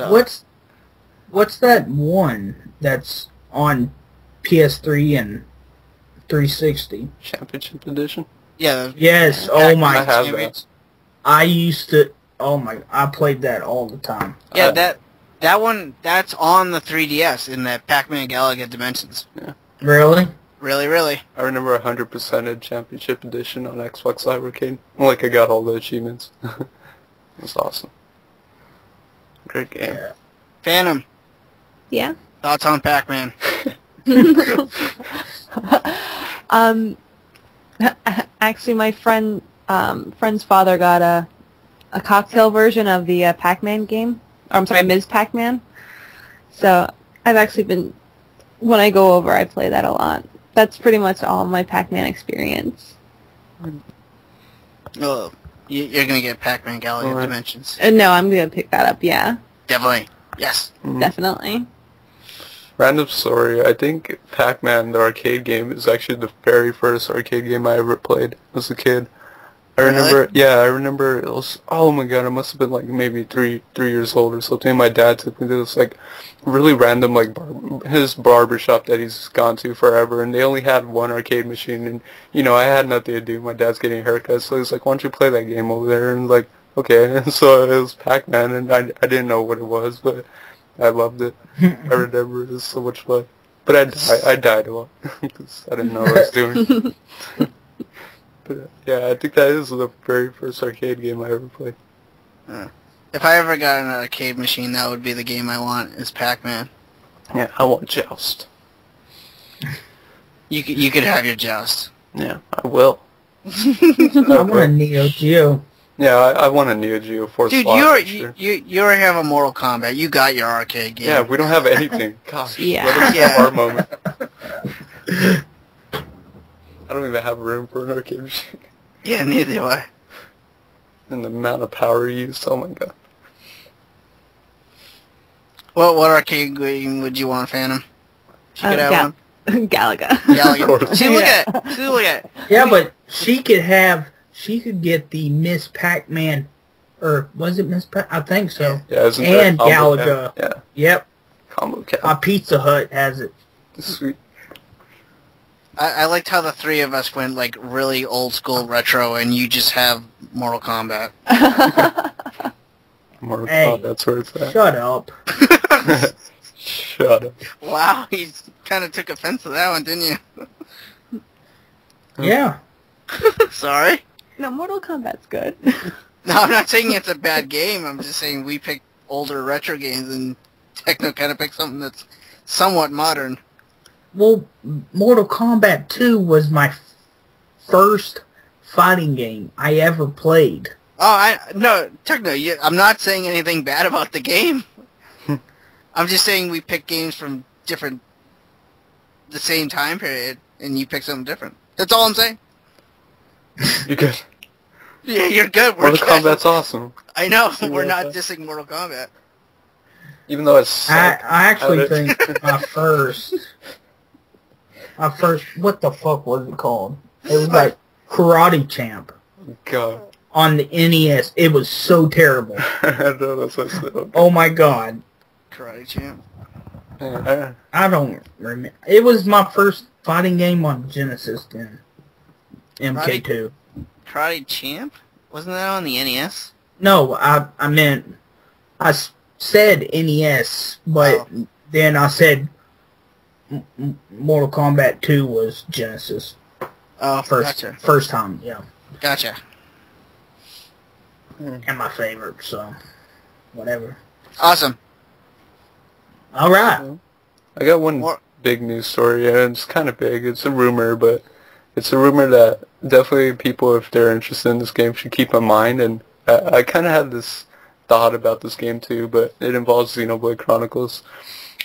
[SPEAKER 3] What's that one that's on PS3 and 360?
[SPEAKER 1] Championship Edition?
[SPEAKER 2] Yeah.
[SPEAKER 3] Yes. Oh my.
[SPEAKER 1] I have that.
[SPEAKER 3] I used to. Oh my. I played that all the time.
[SPEAKER 2] Yeah, that one. That's on the 3DS in the Pac-Man Galaga Dimensions.
[SPEAKER 1] Yeah.
[SPEAKER 3] Really?
[SPEAKER 2] Really.
[SPEAKER 1] I remember 100%ed Championship Edition on Xbox Live Arcade. Like I got all the achievements. It was awesome. Great game.
[SPEAKER 3] Yeah.
[SPEAKER 2] Phantom.
[SPEAKER 8] Yeah.
[SPEAKER 2] Thoughts on Pac-Man?
[SPEAKER 8] Actually, my friend's father got a cocktail version of the Pac-Man game. Or, I'm sorry, Ms. Pac-Man. So I've actually been, when I go over, I play that a lot. That's pretty much all my Pac-Man experience.
[SPEAKER 2] Oh, you're gonna get Pac-Man Galaga Dimensions.
[SPEAKER 8] No, I'm gonna pick that up. Yeah,
[SPEAKER 2] Definitely. Yes.
[SPEAKER 8] definitely.
[SPEAKER 1] Random story. I think Pac-Man, the arcade game, is actually the very first arcade game I ever played as a kid. I remember, I remember it was, oh my god, I must have been like maybe three years old or something. My dad took me to this like really random like his barber shop that he's gone to forever, and they only had one arcade machine, and I had nothing to do. My dad's getting a haircut, so he's like, why don't you play that game over there? And like, okay, and so it was Pac-Man, and I didn't know what it was, but I loved it. I remember it was so much fun. But I died a lot because I didn't know what I was doing. But, yeah, I think that is the very first arcade game I ever played.
[SPEAKER 2] If I ever got an arcade machine, that would be the game I want, is Pac-Man.
[SPEAKER 1] Yeah, I want Joust.
[SPEAKER 2] You could have your Joust.
[SPEAKER 1] Yeah, I will.
[SPEAKER 3] I want a Neo Geo.
[SPEAKER 1] Yeah, I want a Neo Geo Force.
[SPEAKER 2] Dude, you already have a Mortal Kombat. You got your arcade game.
[SPEAKER 1] Yeah, we don't have anything. Gosh,
[SPEAKER 8] Yeah.
[SPEAKER 1] let us have our moment. I don't even have room for an arcade machine.
[SPEAKER 2] Yeah, neither do I.
[SPEAKER 1] And the amount of power used, oh my god.
[SPEAKER 2] What arcade game would you want, Phantom? She could have one.
[SPEAKER 8] Galaga.
[SPEAKER 2] Galaga. See, look at it.
[SPEAKER 3] Yeah, but she could get the Miss Pac-Man, or was it Miss Pac? I think so.
[SPEAKER 1] Yeah, isn't there
[SPEAKER 3] and
[SPEAKER 1] a combo
[SPEAKER 3] Galaga.
[SPEAKER 1] cap? Yeah.
[SPEAKER 3] Yep.
[SPEAKER 1] Combo cap.
[SPEAKER 3] Pizza Hut has it.
[SPEAKER 1] Sweet.
[SPEAKER 2] I liked how the three of us went like really old school retro, and you just have Mortal Kombat.
[SPEAKER 1] Mortal Kombat, that's where it's at.
[SPEAKER 3] Shut up.
[SPEAKER 1] Shut up.
[SPEAKER 2] Wow, you kind of took offense to that one, didn't you?
[SPEAKER 3] Yeah.
[SPEAKER 2] Sorry.
[SPEAKER 8] No, Mortal Kombat's good.
[SPEAKER 2] No, I'm not saying it's a bad game. I'm just saying we picked older retro games, and Techno kind of picked something that's somewhat modern.
[SPEAKER 3] Well, Mortal Kombat 2 was my first fighting game I ever played.
[SPEAKER 2] Oh, no, Techno, I'm not saying anything bad about the game. I'm just saying we picked games from the same time period, and you picked something different. That's all I'm saying.
[SPEAKER 1] You're good.
[SPEAKER 2] Yeah, you're good.
[SPEAKER 1] Mortal Kombat's awesome.
[SPEAKER 2] I know. We're not dissing Mortal Kombat.
[SPEAKER 1] Even though it's
[SPEAKER 3] I actually think my first, what the fuck was it called? It was like Karate Champ.
[SPEAKER 1] God.
[SPEAKER 3] On the NES. It was so terrible.
[SPEAKER 1] I know, that's what I said.
[SPEAKER 3] Oh my god.
[SPEAKER 2] Karate Champ.
[SPEAKER 3] I don't remember. It was my first fighting game on Genesis then. MK2.
[SPEAKER 2] Karate Champ? Wasn't that on the NES?
[SPEAKER 3] No, I meant, I said NES, but then I said Mortal Kombat 2 was Genesis.
[SPEAKER 2] Oh,
[SPEAKER 3] First time, yeah.
[SPEAKER 2] Gotcha.
[SPEAKER 3] And my favorite, so whatever.
[SPEAKER 2] Awesome.
[SPEAKER 3] All right.
[SPEAKER 1] I got one
[SPEAKER 2] Or
[SPEAKER 1] big news story, and it's kind of big. It's a rumor, but it's a rumor that definitely people, if they're interested in this game, should keep in mind. And I kind of had this thought about this game too, but it involves Xenoblade Chronicles.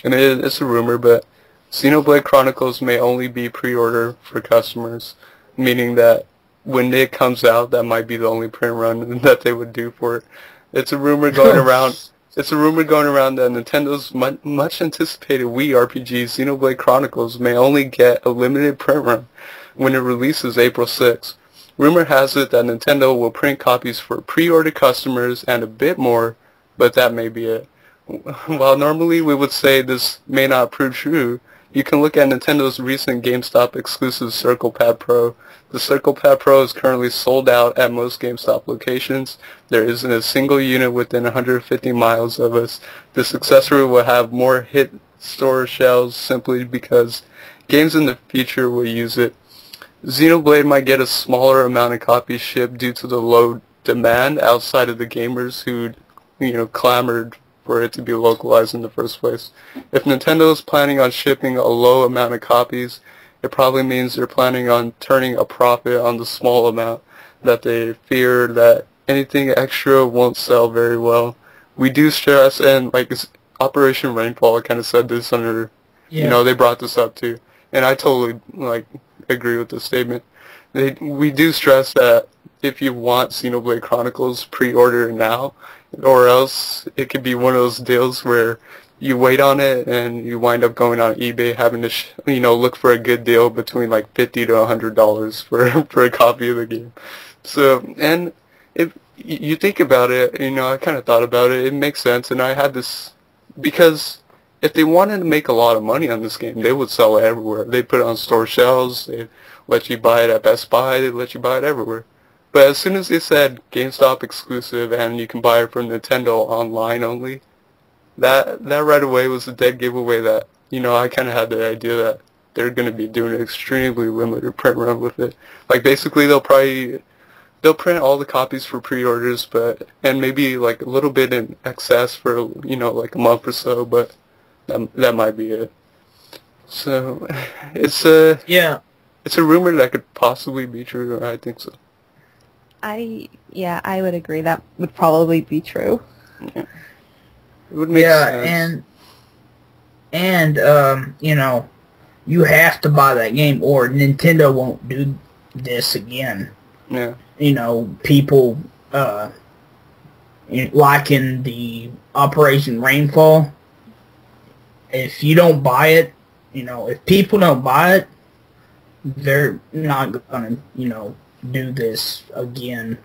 [SPEAKER 1] And it's a rumor, but Xenoblade Chronicles may only be pre-order for customers, meaning that when it comes out, that might be the only print run that they would do for it. It's a rumor going around. It's a rumor going around that Nintendo's much anticipated Wii RPG Xenoblade Chronicles may only get a limited print run when it releases April 6th. Rumor has it that Nintendo will print copies for pre-order customers and a bit more, but that may be it. While normally we would say this may not prove true, you can look at Nintendo's recent GameStop exclusive Circle Pad Pro. The Circle Pad Pro is currently sold out at most GameStop locations. There isn't a single unit within 150 miles of us. This accessory will have more hit store shelves simply because games in the future will use it. Xenoblade might get a smaller amount of copies shipped due to the low demand outside of the gamers who, clamored for it to be localized in the first place. If Nintendo is planning on shipping a low amount of copies, it probably means they're planning on turning a profit on the small amount that they fear that anything extra won't sell very well. We do stress, and Operation Rainfall kind of said this under, they brought this up too, and I totally agree with this statement. We do stress that if you want Xenoblade Chronicles, pre-order now, or else it could be one of those deals where you wait on it and you wind up going on eBay having to look for a good deal between like $50 to $100 for a copy of the game. So, and if you think about it, I kind of thought about it. It makes sense, and I had this because if they wanted to make a lot of money on this game, they would sell it everywhere. They'd put it on store shelves. They'd let you buy it at Best Buy. They'd let you buy it everywhere. But as soon as they said GameStop exclusive and you can buy it from Nintendo online only, that right away was a dead giveaway that, I kind of had the idea that they're going to be doing an extremely limited print run with it. Basically they'll print all the copies for pre-orders, and maybe a little bit in excess for, a month or so, but that might be it. So, it's a rumor that could possibly be true, I think so.
[SPEAKER 8] I would agree. That would probably be true.
[SPEAKER 1] Yeah. It would make sense.
[SPEAKER 3] and you have to buy that game or Nintendo won't do this again.
[SPEAKER 1] Yeah.
[SPEAKER 3] People like in the Operation Rainfall, if you don't buy it, if people don't buy it, they're not gonna, do this again.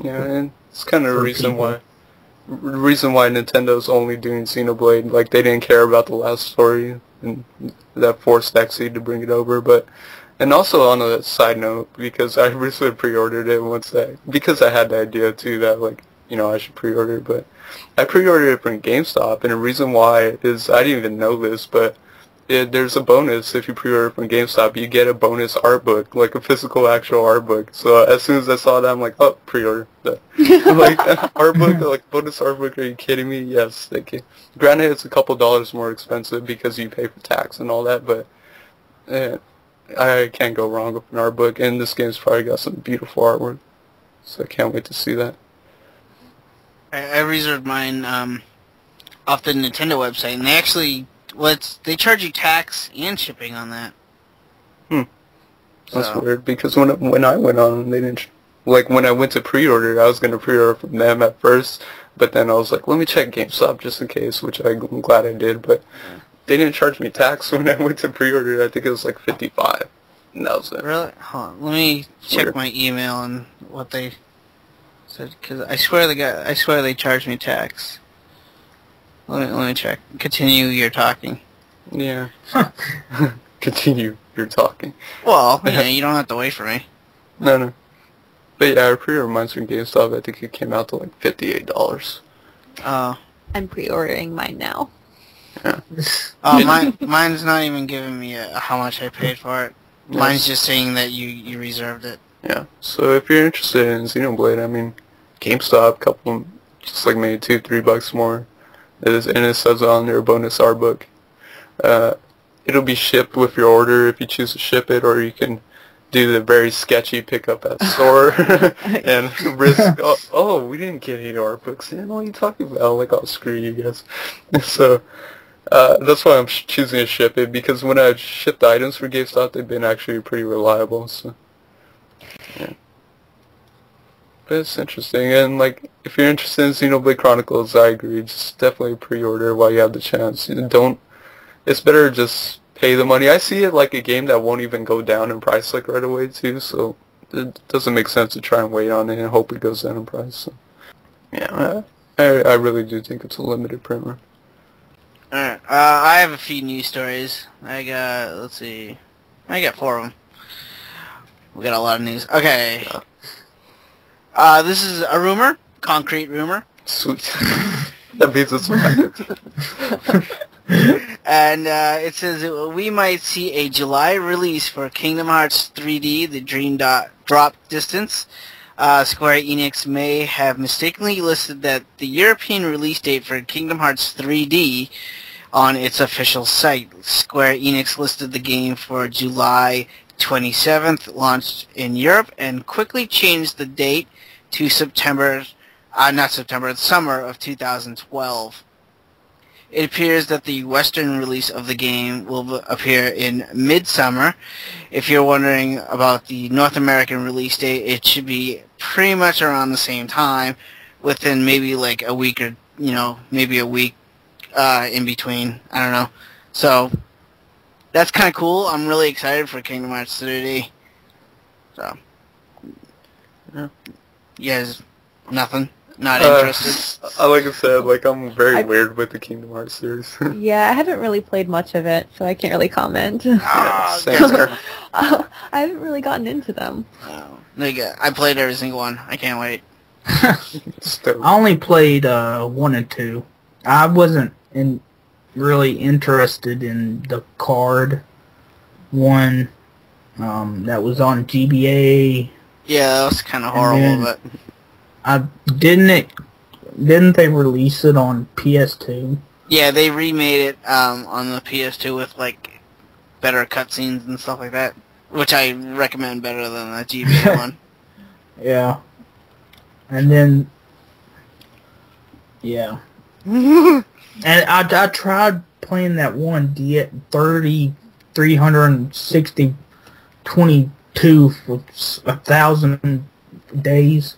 [SPEAKER 1] Yeah, and it's kind of the reason why Nintendo's only doing Xenoblade. They didn't care about the last story, and that forced Exy to bring it over. And also on a side note, because I recently pre-ordered it because I had the idea too that I should pre-order it, but I pre-ordered it from GameStop, and the reason why is I didn't even know this, but there's a bonus if you pre-order from GameStop. You get a bonus art book, a physical actual art book. So as soon as I saw that, I'm like, oh, pre-order that. Art book, bonus art book, are you kidding me? Yes, thank you. Granted, it's a couple dollars more expensive because you pay for tax and all that, but I can't go wrong with an art book, and this game's probably got some beautiful artwork. So I can't wait to see that.
[SPEAKER 2] I reserved mine off the Nintendo website, and they actually... they charge you tax and shipping on that.
[SPEAKER 1] That's weird, because when I went on, they didn't... when I went to pre-order, I was going to pre-order from them at first, but then I was like, let me check GameStop just in case, which I'm glad I did, but they didn't charge me tax when I went to pre-order. I think it was $55, and that was it.
[SPEAKER 2] Really? Hold on, let me check my email and what they said, because I swear they charged me tax. Let me check. Continue your talking.
[SPEAKER 1] Yeah. Continue your talking.
[SPEAKER 2] Well, you don't have to wait for me.
[SPEAKER 1] No. But yeah, I pre-ordered mine from GameStop. I think it came out to $58.
[SPEAKER 8] I'm pre-ordering mine now.
[SPEAKER 1] Yeah.
[SPEAKER 2] Mine's not even giving me how much I paid for it. Mine's just saying that you reserved it.
[SPEAKER 1] Yeah. So if you're interested in Xenoblade, GameStop, just maybe $2-3 more. And it says on their bonus art book. it'll be shipped with your order if you choose to ship it, or you can do the very sketchy pickup at store and risk, oh, we didn't get any art books in. What are you talking about? Like, oh, screw you guys. So, that's why I'm choosing to ship it, because when I've shipped items for GameStop, they've been actually pretty reliable, so, yeah. But it's interesting, and, like, if you're interested in Xenoblade Chronicles, I agree, just definitely pre-order while you have the chance. It's better to just pay the money. I see it like a game that won't even go down in price, like, right away, too, so it doesn't make sense to try and wait on it and hope it goes down in price, so. Yeah, I really do think it's a limited print run.
[SPEAKER 2] Alright, I have a few news stories. I got, let's see, I got 4 of them. We got a lot of news. Okay. This is a rumor, concrete rumor.
[SPEAKER 1] Sweet. That means it's fine.
[SPEAKER 2] And it says we might see a July release for Kingdom Hearts 3D, the Dream Drop Distance. Square Enix may have mistakenly listed that the European release date for Kingdom Hearts 3D on its official site. Square Enix listed the game for July 27th, launched in Europe, and quickly changed the date to summer of 2012. It appears that the Western release of the game will appear in midsummer. If you're wondering about the North American release date, it should be pretty much around the same time, within maybe like a week or, maybe a week in between. I don't know. So, that's kind of cool. I'm really excited for Kingdom Hearts 3D. So, you guys, nothing? Not interested?
[SPEAKER 1] Like I said, like, I'm very weird with the Kingdom Hearts series.
[SPEAKER 8] Yeah, I haven't really played much of it, so I can't really comment.
[SPEAKER 1] Same.
[SPEAKER 8] I haven't really gotten into them.
[SPEAKER 2] I played every single one. I can't wait.
[SPEAKER 3] I only played 1 and 2. I wasn't really interested in the card one that was on GBA.
[SPEAKER 2] Yeah, that was kind of horrible, but...
[SPEAKER 3] Didn't they release it on PS2?
[SPEAKER 2] Yeah, they remade it on the PS2 with, like, better cutscenes and stuff like that, which I recommend better than the GBA one.
[SPEAKER 3] Yeah. And then... Yeah. And I tried playing that one 360 22 for 1,000 days.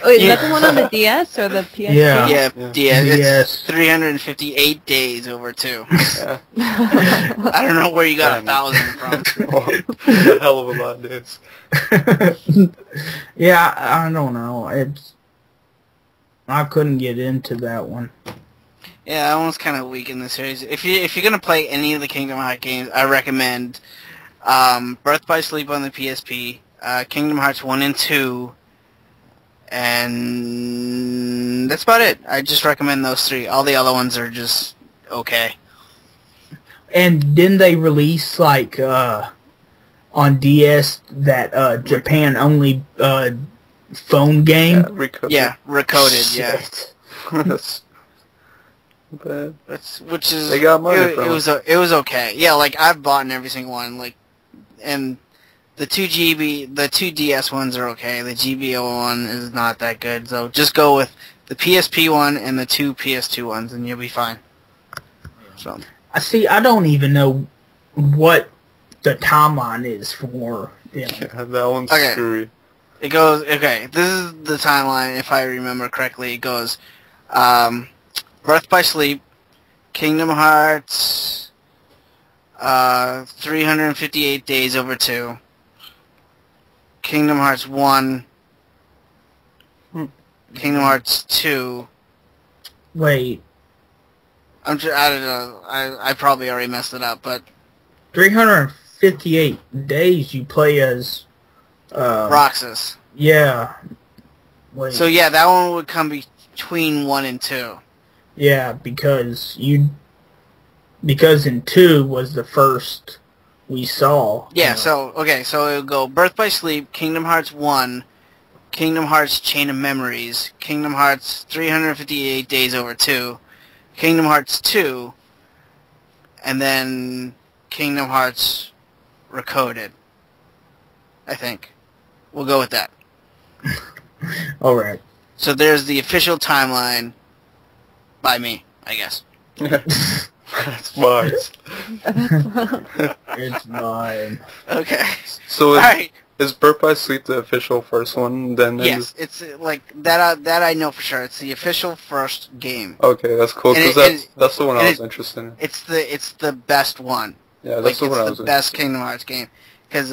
[SPEAKER 8] Wait, is that the one on the DS or the PSP?
[SPEAKER 2] Yeah, DS. It's
[SPEAKER 3] DS.
[SPEAKER 2] 358 days over 2. Yeah. I don't know where you got 1,000 from.
[SPEAKER 1] A hell of a lot of days.
[SPEAKER 3] Yeah, I don't know. I couldn't get into that one.
[SPEAKER 2] Yeah, that one's kind of weak in the series. If you're gonna play any of the Kingdom Hearts games, I recommend Birth by Sleep on the PSP, Kingdom Hearts 1 and 2. And that's about it. I just recommend those 3. All the other ones are just okay.
[SPEAKER 3] And didn't they release, like, on DS that Japan only phone game?
[SPEAKER 2] Yeah, recoded. Yeah.
[SPEAKER 1] That's bad.
[SPEAKER 2] Which is,
[SPEAKER 1] they got money from
[SPEAKER 2] it was okay. Yeah, like, I've bought every single one, like, and the 2 DS ones are okay. The GBO one is not that good. So just go with the PSP one and the 2 PS2 ones, and you'll be fine. So
[SPEAKER 3] I don't even know what the timeline is for them.
[SPEAKER 1] Yeah, that one's screwy.
[SPEAKER 2] It goes, okay, this is the timeline, if I remember correctly. It goes, Birth by Sleep, Kingdom Hearts, 358 days over 2, Kingdom Hearts 1, Kingdom Hearts 2.
[SPEAKER 3] Wait.
[SPEAKER 2] I don't know. I probably already messed it up, but
[SPEAKER 3] 358 days you play as
[SPEAKER 2] Roxas.
[SPEAKER 3] Yeah. Wait.
[SPEAKER 2] So yeah, that one would come between 1 and 2.
[SPEAKER 3] Yeah, because in 2 was the first we saw.
[SPEAKER 2] Yeah, so it would go Birth by Sleep, Kingdom Hearts 1, Kingdom Hearts Chain of Memories, Kingdom Hearts 358 Days Over 2, Kingdom Hearts 2, and then Kingdom Hearts Recoded. I think. We'll go with that.
[SPEAKER 3] Alright.
[SPEAKER 2] So there's the official timeline by me, I guess.
[SPEAKER 1] That's mine.
[SPEAKER 3] It's mine.
[SPEAKER 2] Okay.
[SPEAKER 1] So
[SPEAKER 2] Alright.
[SPEAKER 1] is Birth by Sleep the official first one? Then
[SPEAKER 2] Yes, it's like that. That I know for sure. It's the official first game.
[SPEAKER 1] Okay, that's cool. Because that's the one I was interested in.
[SPEAKER 2] It's the best one.
[SPEAKER 1] Yeah, that's the one I was
[SPEAKER 2] interested in. It's the best Kingdom Hearts game because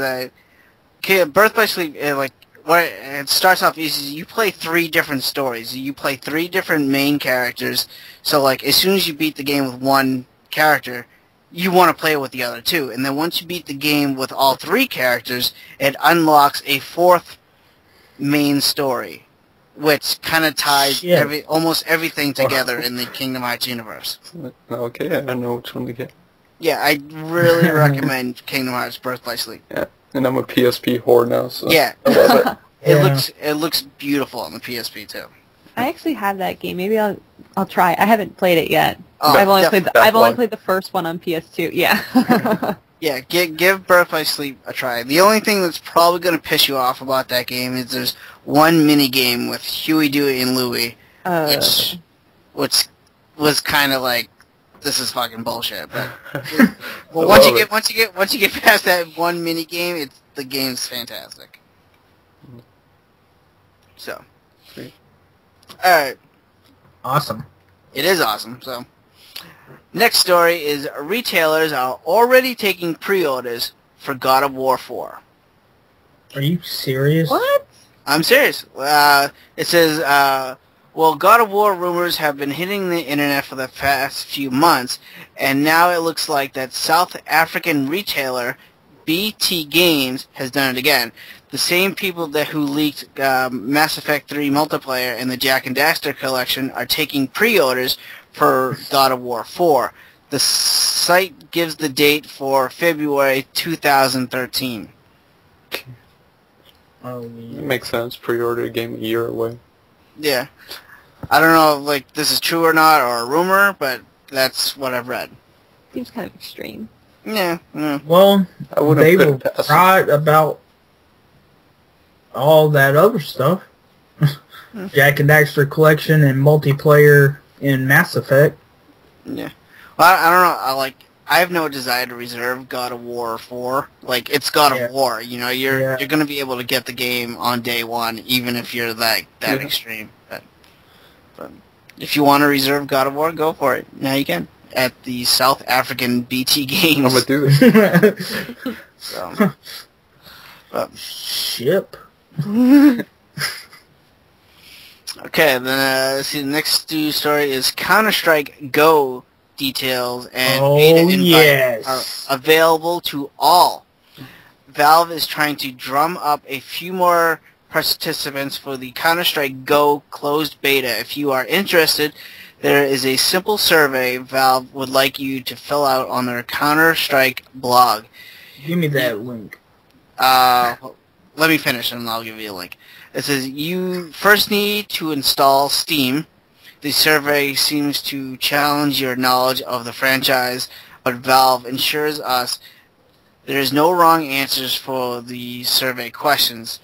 [SPEAKER 2] Birth by Sleep it starts off easy. You play 3 different stories. You play 3 different main characters. So like as soon as you beat the game with one character, you want to play with the other 2. And then once you beat the game with all 3 characters, it unlocks a 4th main story, which kind of ties almost everything together in the Kingdom Hearts universe.
[SPEAKER 1] Okay, I know which one to get.
[SPEAKER 2] Yeah, I really recommend Kingdom Hearts Birth by Sleep.
[SPEAKER 1] Yeah, and I'm a PSP whore now, so
[SPEAKER 2] yeah,
[SPEAKER 1] I love it.
[SPEAKER 2] It looks beautiful on the PSP too.
[SPEAKER 8] I actually have that game. Maybe I'll try. I haven't played it yet.
[SPEAKER 2] Oh,
[SPEAKER 8] I've only played the first one on PS2. Yeah.
[SPEAKER 2] Yeah, give Birth by Sleep a try. The only thing that's probably going to piss you off about that game is there's one mini game with Huey, Dewey, and Louie, which was kind of like, this is fucking bullshit. But well, once you get past that one mini game, the game's fantastic. So, all right,
[SPEAKER 3] Awesome.
[SPEAKER 2] it is awesome. So. Next story is retailers are already taking pre-orders for God of War 4.
[SPEAKER 3] Are you serious?
[SPEAKER 8] What?
[SPEAKER 2] I'm serious. It says, well, God of War rumors have been hitting the internet for the past few months, and now it looks like that South African retailer BT Games has done it again. The same people who leaked Mass Effect 3 multiplayer and the Jak and Daxter collection are taking pre-orders for God of War 4. The site gives the date for February 2013.
[SPEAKER 3] Oh,
[SPEAKER 1] It makes sense. Pre-order a game a year away.
[SPEAKER 2] Yeah. I don't know if like this is true or not, or a rumor, but that's what I've read.
[SPEAKER 8] Seems kind of extreme.
[SPEAKER 2] Yeah.
[SPEAKER 3] Well,
[SPEAKER 1] I wouldn't
[SPEAKER 3] they
[SPEAKER 1] put
[SPEAKER 3] were
[SPEAKER 1] it past
[SPEAKER 3] right about all that other stuff. Jak and Daxter collection and multiplayer in Mass Effect.
[SPEAKER 2] Yeah. Well, I don't know. I have no desire to reserve God of War 4. Like, it's God of War. You know, you're going to be able to get the game on day one, even if you're that extreme. But if you want to reserve God of War, go for it. Now you can. At the South African BT Games.
[SPEAKER 1] I'm going to do this.
[SPEAKER 2] So,
[SPEAKER 3] Ship.
[SPEAKER 2] Okay, then see the next news story is Counterstrike Go details and beta invites are available to all. Valve is trying to drum up a few more participants for the Counterstrike Go closed beta. If you are interested, there is a simple survey Valve would like you to fill out on their Counterstrike blog.
[SPEAKER 3] Give me that link.
[SPEAKER 2] Let me finish and I'll give you a link. It says, you first need to install Steam. The survey seems to challenge your knowledge of the franchise, but Valve assures us there is no wrong answers for the survey questions.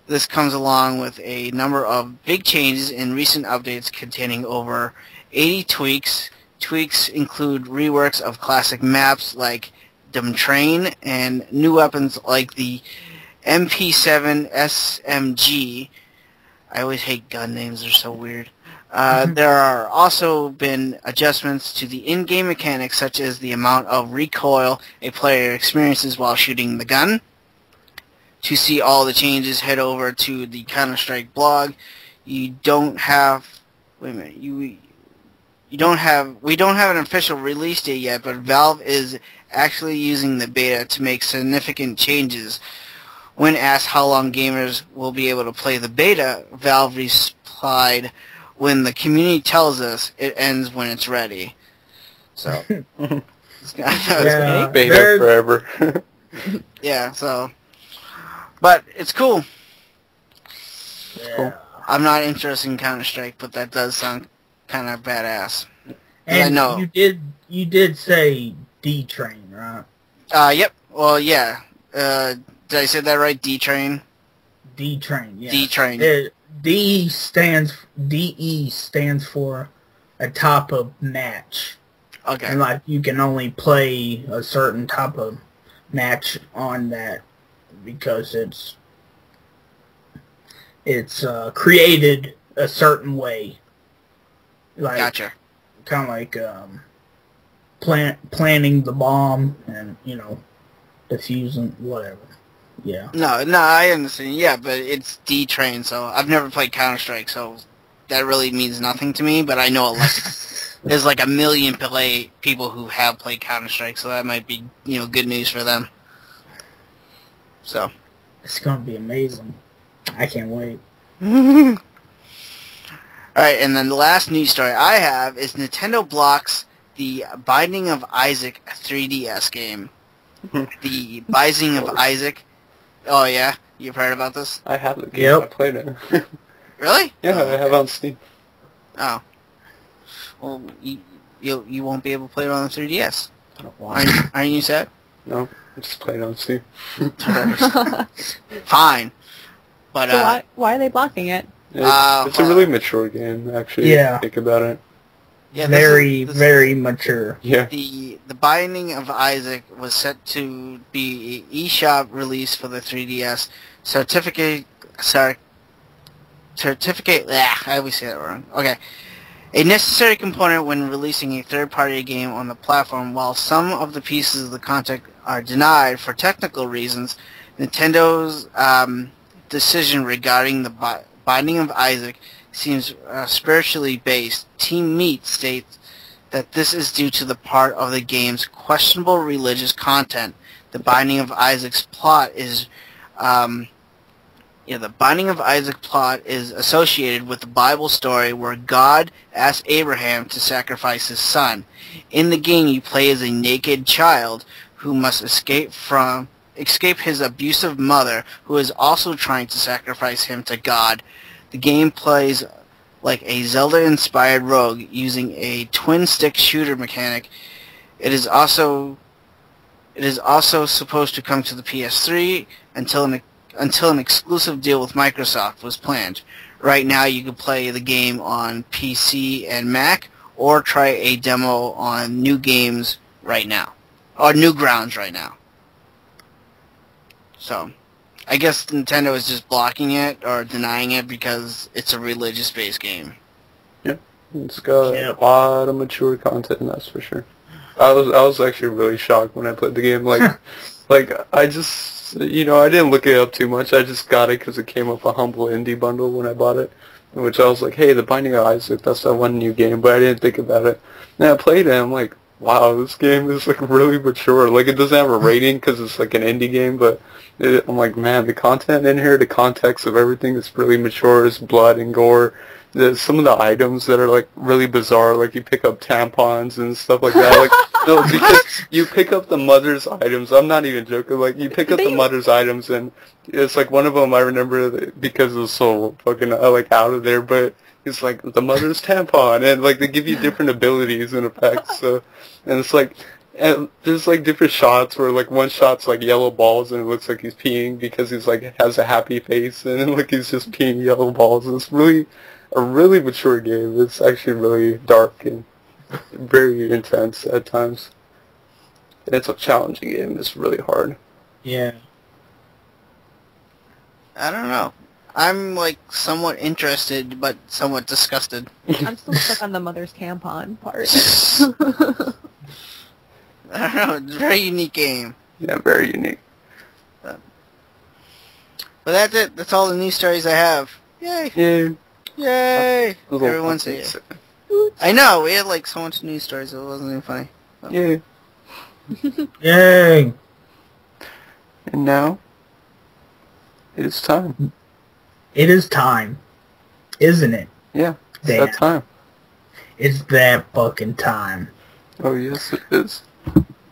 [SPEAKER 2] This comes along with a number of big changes in recent updates containing over 80 tweaks. Tweaks include reworks of classic maps like Dumtrain and new weapons like the MP7 SMG. I always hate gun names, they're so weird. There are also been adjustments to the in-game mechanics, such as the amount of recoil a player experiences while shooting the gun. To see all the changes, head over to the Counter-Strike blog. We don't have an official release date yet, but Valve is actually using the beta to make significant changes. When asked how long gamers will be able to play the beta, Valve replied, when the community tells us, it ends when it's ready. So,
[SPEAKER 1] beta forever.
[SPEAKER 2] Yeah, so, but it's cool.
[SPEAKER 3] Yeah.
[SPEAKER 2] I'm not interested in Counter-Strike, but that does sound kind of badass.
[SPEAKER 3] And
[SPEAKER 2] I know.
[SPEAKER 3] you did say D-Train, right?
[SPEAKER 2] Yep. Well, yeah. Did I say that right? D-Train?
[SPEAKER 3] D-Train, yeah.
[SPEAKER 2] D-Train.
[SPEAKER 3] DE stands for a type of match.
[SPEAKER 2] Okay.
[SPEAKER 3] And, like, you can only play a certain type of match on that because it's created a certain way. Like,
[SPEAKER 2] Gotcha.
[SPEAKER 3] Kind of like planting the bomb and, you know, defusing, whatever. Yeah.
[SPEAKER 2] No, I understand. Yeah, but it's D-Train, so I've never played Counterstrike, so that really means nothing to me, but I know there's like a million people who have played Counterstrike, so that might be, you know, good news for them. So.
[SPEAKER 3] It's going to be amazing. I can't wait.
[SPEAKER 2] Alright, and then the last news story I have is Nintendo blocks the Binding of Isaac 3DS game. The Binding of Isaac. Oh yeah? You've heard about this?
[SPEAKER 1] I have the game.
[SPEAKER 3] Yep.
[SPEAKER 1] I played it.
[SPEAKER 2] Really?
[SPEAKER 1] Yeah, I have it on Steam.
[SPEAKER 2] Oh. Well, you won't be able to play it on the 3DS.
[SPEAKER 1] I don't want it.
[SPEAKER 2] Aren't you sad?
[SPEAKER 1] No, I just played it on Steam.
[SPEAKER 2] Fine. But,
[SPEAKER 8] So why are they blocking it?
[SPEAKER 1] It's a really mature game, actually.
[SPEAKER 3] Yeah.
[SPEAKER 1] Think about it.
[SPEAKER 2] yeah,
[SPEAKER 3] Very mature.
[SPEAKER 1] Yeah.
[SPEAKER 2] The Binding of Isaac was set to be an eShop release for the 3DS. Certificate. I always say that wrong. Okay. A necessary component when releasing a third-party game on the platform. While some of the pieces of the content are denied for technical reasons, Nintendo's decision regarding the Binding of Isaac seems spiritually based. Team Meat states that this is due to the part of the game's questionable religious content. The Binding of Isaac's plot is the Binding of Isaac plot is associated with the Bible story where God asked Abraham to sacrifice his son. In the game, you play as a naked child who must escape his abusive mother, who is also trying to sacrifice him to God. The game plays like a Zelda-inspired rogue using a twin-stick shooter mechanic. It is also supposed to come to the PS3 until an exclusive deal with Microsoft was planned. Right now, you can play the game on PC and Mac, or try a demo on New Games right now, or Newgrounds right now. So, I guess Nintendo is just blocking it or denying it because it's a religious-based game.
[SPEAKER 1] Yeah, it's got a lot of mature content, that's for sure. I was actually really shocked when I played the game. Like, I just, I didn't look it up too much. I just got it because it came up a humble indie bundle when I bought it, which I was like, hey, the Binding of Isaac, that's that one new game, but I didn't think about it. And I played it, and I'm like, wow, this game is like really mature. Like, it doesn't have a rating because it's like an indie game, but I'm like, man, the content in here, the context of everything is really mature. It's blood and gore. There's some of the items that are like really bizarre, like you pick up tampons and stuff like that. Like, no, because you pick up the mother's items. I'm not even joking. Like, you pick up the mother's items, and it's like one of them I remember because it was so fucking like out of there, but it's like the mother's tampon, and like they give you different abilities and effects. So, and it's like. And there's like different shots where like one shot's like yellow balls and it looks like he's peeing because he's like has a happy face and then like he's just peeing yellow balls. It's really a really mature game. It's actually really dark and very intense at times. And it's a challenging game. It's really hard.
[SPEAKER 3] Yeah.
[SPEAKER 2] I don't know. I'm like somewhat interested but somewhat disgusted.
[SPEAKER 8] I'm still stuck on the mother's tampon part.
[SPEAKER 2] I don't know, it's a very unique game.
[SPEAKER 1] Yeah, very unique.
[SPEAKER 2] But that's it. That's all the news stories I have. Yay!
[SPEAKER 1] Yay!
[SPEAKER 2] Yay! Everyone say it. I know, we had like so much news stories, so it wasn't even funny. So.
[SPEAKER 1] Yay!
[SPEAKER 3] Yay!
[SPEAKER 1] And now, it is time.
[SPEAKER 3] It is time. Isn't it?
[SPEAKER 1] Yeah, it's that time.
[SPEAKER 3] It's that fucking time.
[SPEAKER 1] Oh yes, it is.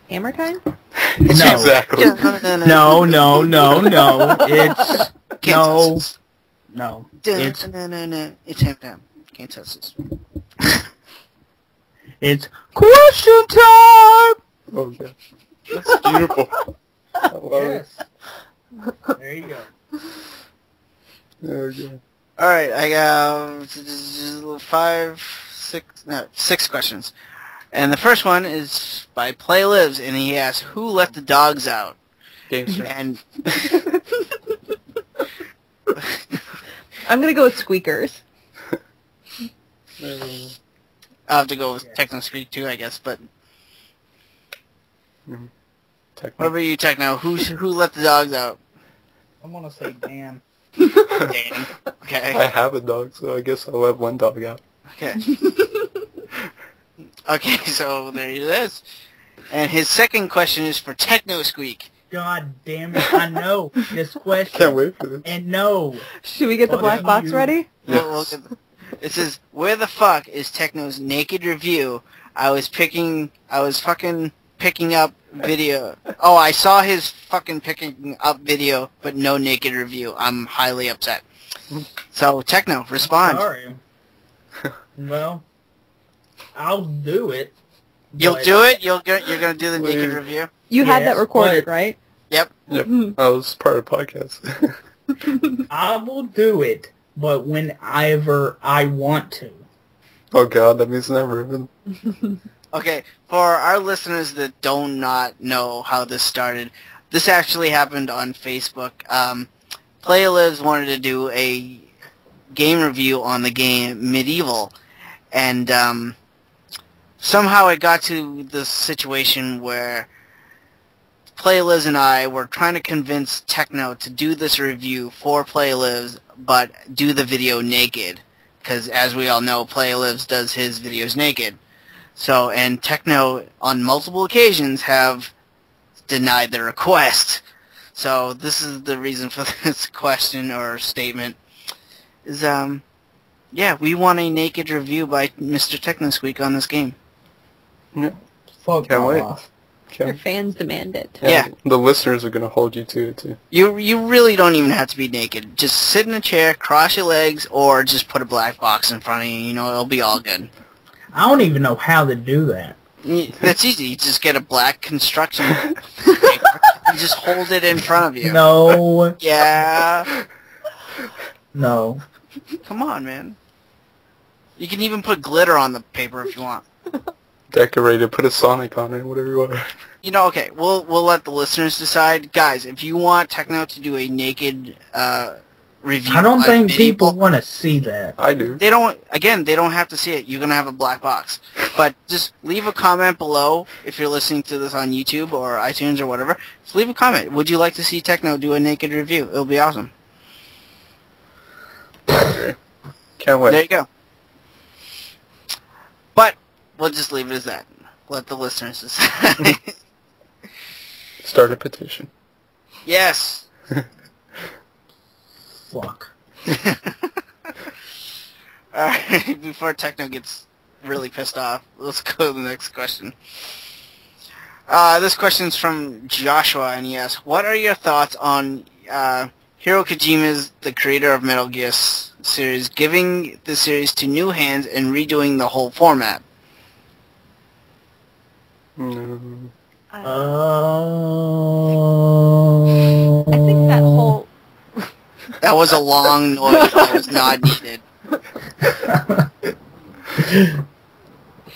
[SPEAKER 8] Hammer time?
[SPEAKER 3] No.
[SPEAKER 1] Exactly.
[SPEAKER 3] No. It's no. It's
[SPEAKER 2] It's him down. Can't touch this.
[SPEAKER 3] It's question time.
[SPEAKER 1] Oh, yeah. That's beautiful. I love it.
[SPEAKER 3] There you go.
[SPEAKER 1] Oh, yeah.
[SPEAKER 2] Alright, I got 6 questions. And the first one is by Play Lives, and he asks, who let the dogs out?
[SPEAKER 1] Gamester.
[SPEAKER 2] And
[SPEAKER 8] I'm gonna go with squeakers.
[SPEAKER 2] I'll have to go with TechnoSqueek too, I guess, but... What about you, Techno? Who let the dogs out?
[SPEAKER 3] I'm gonna say Dan.
[SPEAKER 2] Dan. Okay.
[SPEAKER 1] I have a dog, so I guess I'll let one dog out.
[SPEAKER 2] Okay. Okay, so there it is. And his second question is for TechnoSqueek.
[SPEAKER 3] God damn it, I know this question.
[SPEAKER 1] Can't wait for this.
[SPEAKER 3] And no.
[SPEAKER 8] Should we get the black box ready?
[SPEAKER 1] Yes.
[SPEAKER 2] It says, where the fuck is Techno's naked review? I was fucking picking up video. Oh, I saw his fucking picking up video, but no naked review. I'm highly upset. So, Techno, respond.
[SPEAKER 3] Sorry. Well, I'll do it.
[SPEAKER 2] You'll do it? You're gonna do the naked review?
[SPEAKER 8] You had that recorded, right?
[SPEAKER 2] Yep.
[SPEAKER 1] Yep. I was part of the podcast.
[SPEAKER 3] I will do it, but whenever I want to.
[SPEAKER 1] Oh, God, that means never.
[SPEAKER 2] Okay, for our listeners that do not know how this started, this actually happened on Facebook. Playlivs wanted to do a game review on the game Medieval, and somehow it got to the situation where Playlivs and I were trying to convince Techno to do this review for Playlivs, but do the video naked, because as we all know, Playlivs does his videos naked. So, and Techno, on multiple occasions, have denied the request. So, this is the reason for this question or statement. Is, yeah, we want a naked review by Mr. TechnoSqueek on this game.
[SPEAKER 1] Yeah.
[SPEAKER 3] Fuck
[SPEAKER 1] Can't wait.
[SPEAKER 3] off.
[SPEAKER 8] Your fans demand it.
[SPEAKER 2] Yeah.
[SPEAKER 1] The listeners are going to hold you to it, too.
[SPEAKER 2] You really don't even have to be naked. Just sit in a chair, cross your legs, or just put a black box in front of you. You know, it'll be all good.
[SPEAKER 3] I don't even know how to do that.
[SPEAKER 2] That's easy. You just get a black construction paper and just hold it in front of you.
[SPEAKER 3] No.
[SPEAKER 2] Yeah.
[SPEAKER 3] No.
[SPEAKER 2] Come on, man. You can even put glitter on the paper if you want.
[SPEAKER 1] Decorate it, put a Sonic on it, whatever you want.
[SPEAKER 2] You know, okay, we'll let the listeners decide. Guys, if you want Techno to do a naked review,
[SPEAKER 3] I don't think
[SPEAKER 2] Medieval,
[SPEAKER 3] people want to see that.
[SPEAKER 1] I do.
[SPEAKER 2] they don't have to see it. You're going to have a black box. But just leave a comment below if you're listening to this on YouTube or iTunes or whatever. Just leave a comment. Would you like to see Techno do a naked review? It'll be awesome.
[SPEAKER 1] Can't wait.
[SPEAKER 2] There you go. But we'll just leave it as that. Let the listeners decide.
[SPEAKER 1] Start a petition.
[SPEAKER 2] Yes.
[SPEAKER 3] Fuck.
[SPEAKER 2] Alright, before Techno gets really pissed off, let's go to the next question. This question's from Joshua, and he asks, what are your thoughts on Hiro Kojima's, the creator of Metal Gear series, giving the series to new hands and redoing the whole format?
[SPEAKER 8] I think that whole...
[SPEAKER 2] That was a long noise that was not needed.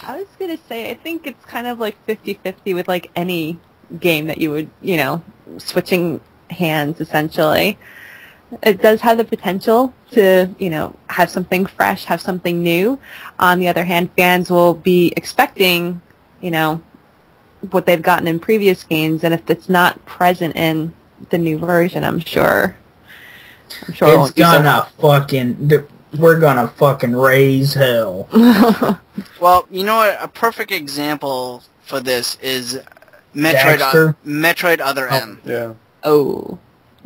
[SPEAKER 8] I was going to say, I think it's kind of like 50-50 with like any game that you would, you know, switching hands essentially. It does have the potential to, you know, have something fresh, have something new. On the other hand, fans will be expecting, you know, what they've gotten in previous games, and if it's not present in the new version, I'm sure
[SPEAKER 3] It's gonna we're gonna fucking raise hell.
[SPEAKER 2] Well, you know what? A perfect example for this is Metroid Other M.
[SPEAKER 1] Yeah.
[SPEAKER 8] Oh.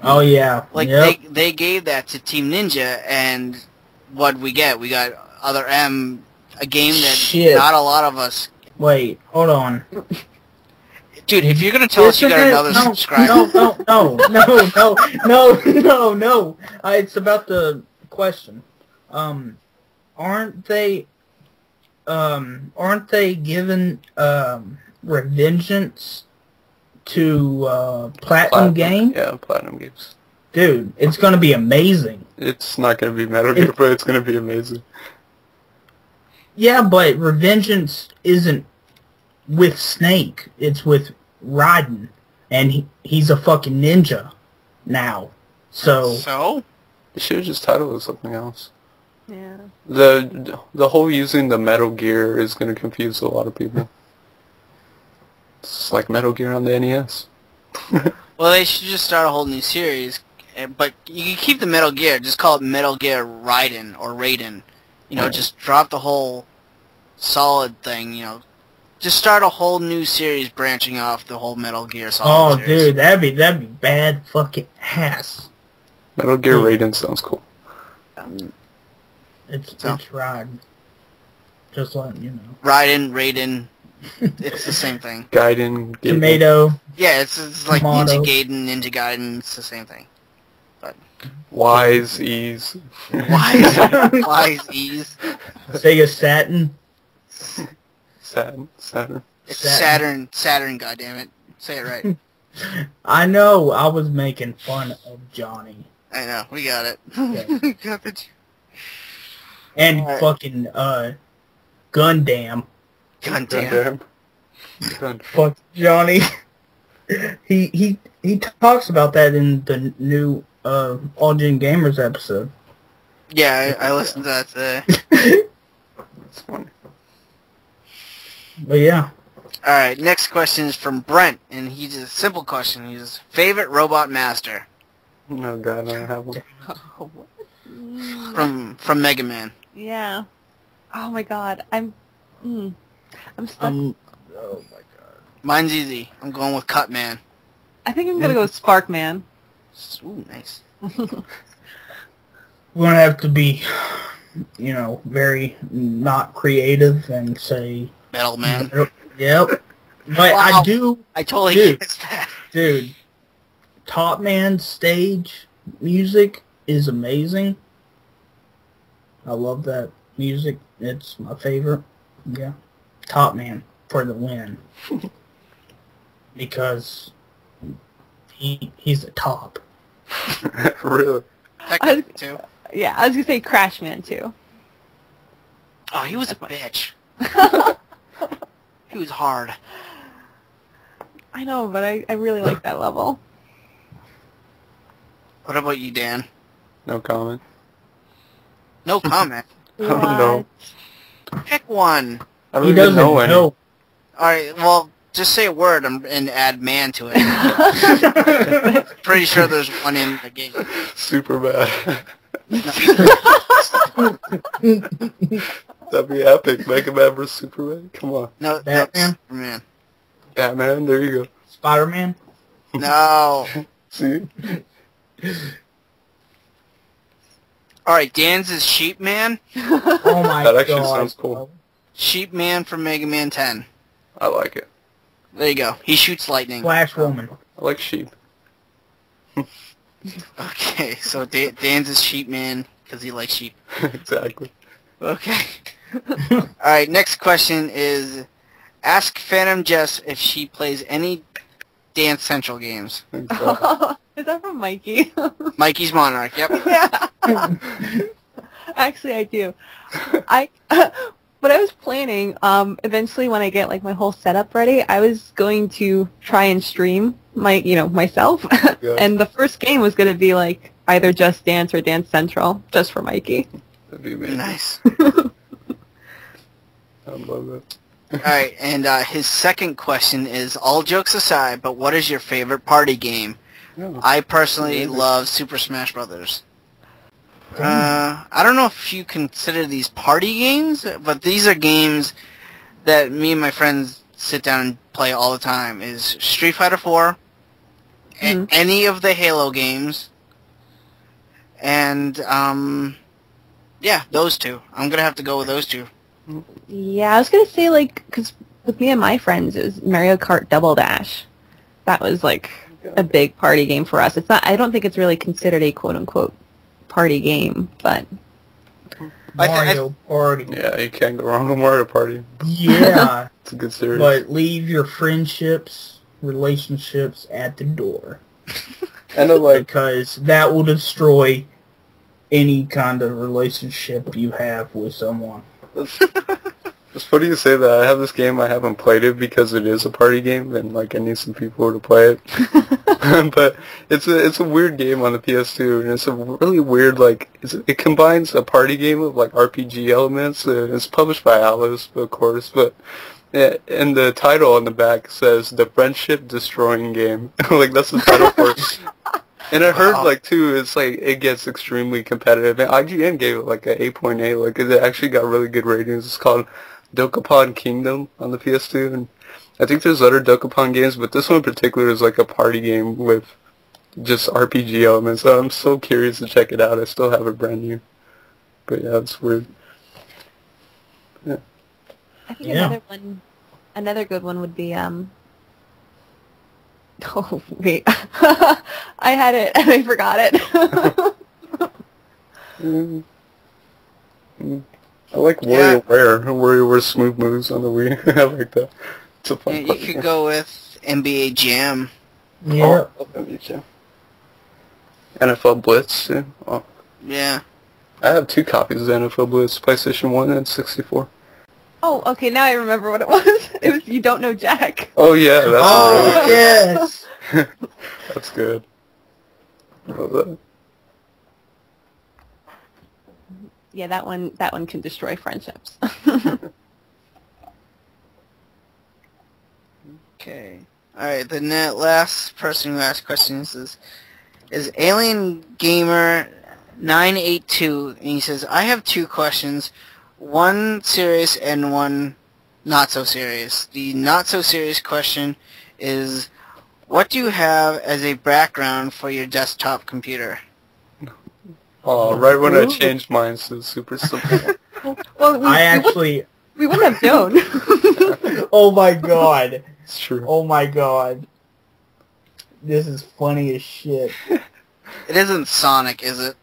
[SPEAKER 3] Oh yeah.
[SPEAKER 2] Like
[SPEAKER 3] Yep.
[SPEAKER 2] they gave that to Team Ninja, and what we get? We got Other M, a game that
[SPEAKER 3] Shit.
[SPEAKER 2] not a lot of us.
[SPEAKER 3] Wait, hold on.
[SPEAKER 2] Dude, if you're gonna tell us you got another subscriber,
[SPEAKER 3] No. It's about the question. Aren't they given Revengeance to Platinum Game.
[SPEAKER 1] Yeah, Platinum Games.
[SPEAKER 3] Dude, it's going to be amazing.
[SPEAKER 1] It's not going to be Metal Gear, but it's going to be amazing.
[SPEAKER 3] Yeah, but Revengeance isn't with Snake. It's with Raiden. And he's a fucking ninja now. So?
[SPEAKER 1] They should have just titled it something else.
[SPEAKER 8] Yeah.
[SPEAKER 1] The whole using the Metal Gear is going to confuse a lot of people. It's like Metal Gear on the NES.
[SPEAKER 2] Well, they should just start a whole new series, but you can keep the Metal Gear, just call it Metal Gear Raiden or Raiden. You know, just drop the whole Solid thing, you know. Just start a whole new series branching off the whole Metal Gear Solid series.
[SPEAKER 3] Dude, that'd be bad fucking ass.
[SPEAKER 1] Metal Gear Raiden sounds cool.
[SPEAKER 3] It's Raiden. Just letting you know.
[SPEAKER 2] Raiden, it's the same thing.
[SPEAKER 1] Gaiden.
[SPEAKER 3] Tomato.
[SPEAKER 2] Yeah, it's like
[SPEAKER 3] Tomato.
[SPEAKER 2] Ninja Gaiden, it's the same thing. But
[SPEAKER 1] Wise Ease.
[SPEAKER 2] Wise Ease.
[SPEAKER 3] Sega Saturn.
[SPEAKER 1] Saturn.
[SPEAKER 2] It's Saturn, goddammit. Say it right.
[SPEAKER 3] I know, I was making fun of Johnny.
[SPEAKER 2] I know, we got it.
[SPEAKER 3] Yeah.
[SPEAKER 2] We got it.
[SPEAKER 3] And fucking, Gundam.
[SPEAKER 2] Gundam.
[SPEAKER 3] Fuck Johnny. He talks about that in the new, All Gen Gamers episode.
[SPEAKER 2] Yeah, I listened to that today.
[SPEAKER 1] It's funny.
[SPEAKER 3] But yeah.
[SPEAKER 2] Alright, next question is from Brent, and he's a simple question. He's favorite robot master.
[SPEAKER 1] No, God, I don't have one.
[SPEAKER 2] From Mega Man.
[SPEAKER 8] Yeah. Oh my god. I'm stuck.
[SPEAKER 3] Oh my god.
[SPEAKER 2] Mine's easy. I'm going with Cutman.
[SPEAKER 8] I think I'm gonna go with Sparkman.
[SPEAKER 2] Ooh, nice.
[SPEAKER 3] We're gonna have to be, you know, very not creative and say...
[SPEAKER 2] Metal Man.
[SPEAKER 3] Yep. But
[SPEAKER 2] Wow.
[SPEAKER 3] I
[SPEAKER 2] totally
[SPEAKER 3] dude,
[SPEAKER 2] guessed that.
[SPEAKER 3] Dude, Top Man stage music is amazing. I love that music. It's my favorite. Yeah. Top Man for the win. Because he's the top.
[SPEAKER 1] Really?
[SPEAKER 2] Too.
[SPEAKER 8] Yeah, I was gonna say Crashman too.
[SPEAKER 2] Oh, he was a bitch. He was hard.
[SPEAKER 8] I know, but I really like that level.
[SPEAKER 2] What about you, Dan?
[SPEAKER 1] No comment.
[SPEAKER 2] No comment.
[SPEAKER 1] I don't know.
[SPEAKER 2] Pick one.
[SPEAKER 1] I don't
[SPEAKER 3] He
[SPEAKER 1] even
[SPEAKER 3] doesn't
[SPEAKER 1] know any.
[SPEAKER 3] know.
[SPEAKER 2] Alright, well, just say a word and add man to it. Pretty sure there's one in the game.
[SPEAKER 1] Super bad. That'd be epic. Mega Man vs. Superman? Come on.
[SPEAKER 2] No,
[SPEAKER 3] Batman?
[SPEAKER 2] Superman.
[SPEAKER 1] Batman, there you go.
[SPEAKER 3] Spider-Man?
[SPEAKER 2] No.
[SPEAKER 1] See?
[SPEAKER 2] Alright, Dan's is Sheep Man.
[SPEAKER 3] Oh my
[SPEAKER 1] That actually
[SPEAKER 3] god.
[SPEAKER 1] sounds cool.
[SPEAKER 2] Sheep Man from Mega Man 10.
[SPEAKER 1] I like it.
[SPEAKER 2] There you go. He shoots lightning.
[SPEAKER 3] Flash Woman.
[SPEAKER 1] I like sheep.
[SPEAKER 2] Okay, so Dan's is Sheep Man because he likes sheep.
[SPEAKER 1] Exactly.
[SPEAKER 2] Okay. Alright, next question is, ask PhantomJest if she plays any Dance Central games.
[SPEAKER 8] Is that from Mikey?
[SPEAKER 2] Mikey's Monarch, yep.
[SPEAKER 8] Yeah. Actually, I do. But I was planning, eventually when I get like my whole setup ready, I was going to try and stream myself.
[SPEAKER 1] Yeah.
[SPEAKER 8] And the first game was going to be like either Just Dance or Dance Central, just for Mikey.
[SPEAKER 1] That'd be amazing.
[SPEAKER 2] Nice.
[SPEAKER 1] I love that.
[SPEAKER 2] Alright, and his second question is, all jokes aside, but what is your favorite party game?
[SPEAKER 1] Oh.
[SPEAKER 2] I personally love Super Smash Brothers. I don't know if you consider these party games, but these are games that me and my friends sit down and play all the time. Is Street Fighter 4, any of the Halo games, and yeah, those two. I'm gonna have to go with those two.
[SPEAKER 8] Yeah, I was going to say like, because with me and my friends, it was Mario Kart Double Dash. That was like a big party game for us. It's not. I don't think it's really considered a quote-unquote party game, but
[SPEAKER 3] Mario Party.
[SPEAKER 1] Yeah, you can't go wrong with Mario Party.
[SPEAKER 3] Yeah.
[SPEAKER 1] It's a good series.
[SPEAKER 3] But leave your friendships, relationships at the door.
[SPEAKER 1] I know, like...
[SPEAKER 3] Because that will destroy any kind of relationship you have with someone.
[SPEAKER 1] It's funny you say that. I have this game, I haven't played it because it is a party game, and like I need some people to play it. But it's a weird game on the PS2, and it's a really weird, like, it combines a party game with like RPG elements. It's published by Alice, of course, but yeah, and the title on the back says "The Friendship Destroying Game." Like, that's the title for it. And I heard, like, too, it's like, it gets extremely competitive. And IGN gave it, like, an 8.8. Like, it actually got really good ratings. It's called Dokapon Kingdom on the PS2. And I think there's other Dokapon games, but this one in particular is, like, a party game with just RPG elements. So I'm so curious to check it out. I still have it brand new. But, yeah, it's weird. Yeah.
[SPEAKER 8] I think another good one would be, oh, wait. I had it and I forgot it.
[SPEAKER 1] I like WarioWare smooth moves on the Wii. I like that. It's a fun
[SPEAKER 2] You could go with NBA Jam.
[SPEAKER 3] Yeah.
[SPEAKER 1] Oh, NBA Jam. NFL Blitz, too. Oh.
[SPEAKER 2] Yeah.
[SPEAKER 1] I have 2 copies of NFL Blitz, PlayStation 1 and 64.
[SPEAKER 8] Oh, okay, now I remember what it was. It was You Don't Know Jack.
[SPEAKER 1] Oh, yeah, that's really
[SPEAKER 3] yes!
[SPEAKER 1] That's good. I love that.
[SPEAKER 8] Yeah, that one can destroy friendships.
[SPEAKER 2] Okay. Alright, the last person who asked questions is Alien Gamer 982, and he says, I have 2 questions, one serious and one not so serious. The not so serious question is, what do you have as a background for your desktop computer?
[SPEAKER 1] Oh, right when I changed mine to super simple.
[SPEAKER 8] Well, we wouldn't have known.
[SPEAKER 3] Oh my god.
[SPEAKER 1] It's true.
[SPEAKER 3] Oh my god. This is funny as shit.
[SPEAKER 2] It isn't Sonic, is it?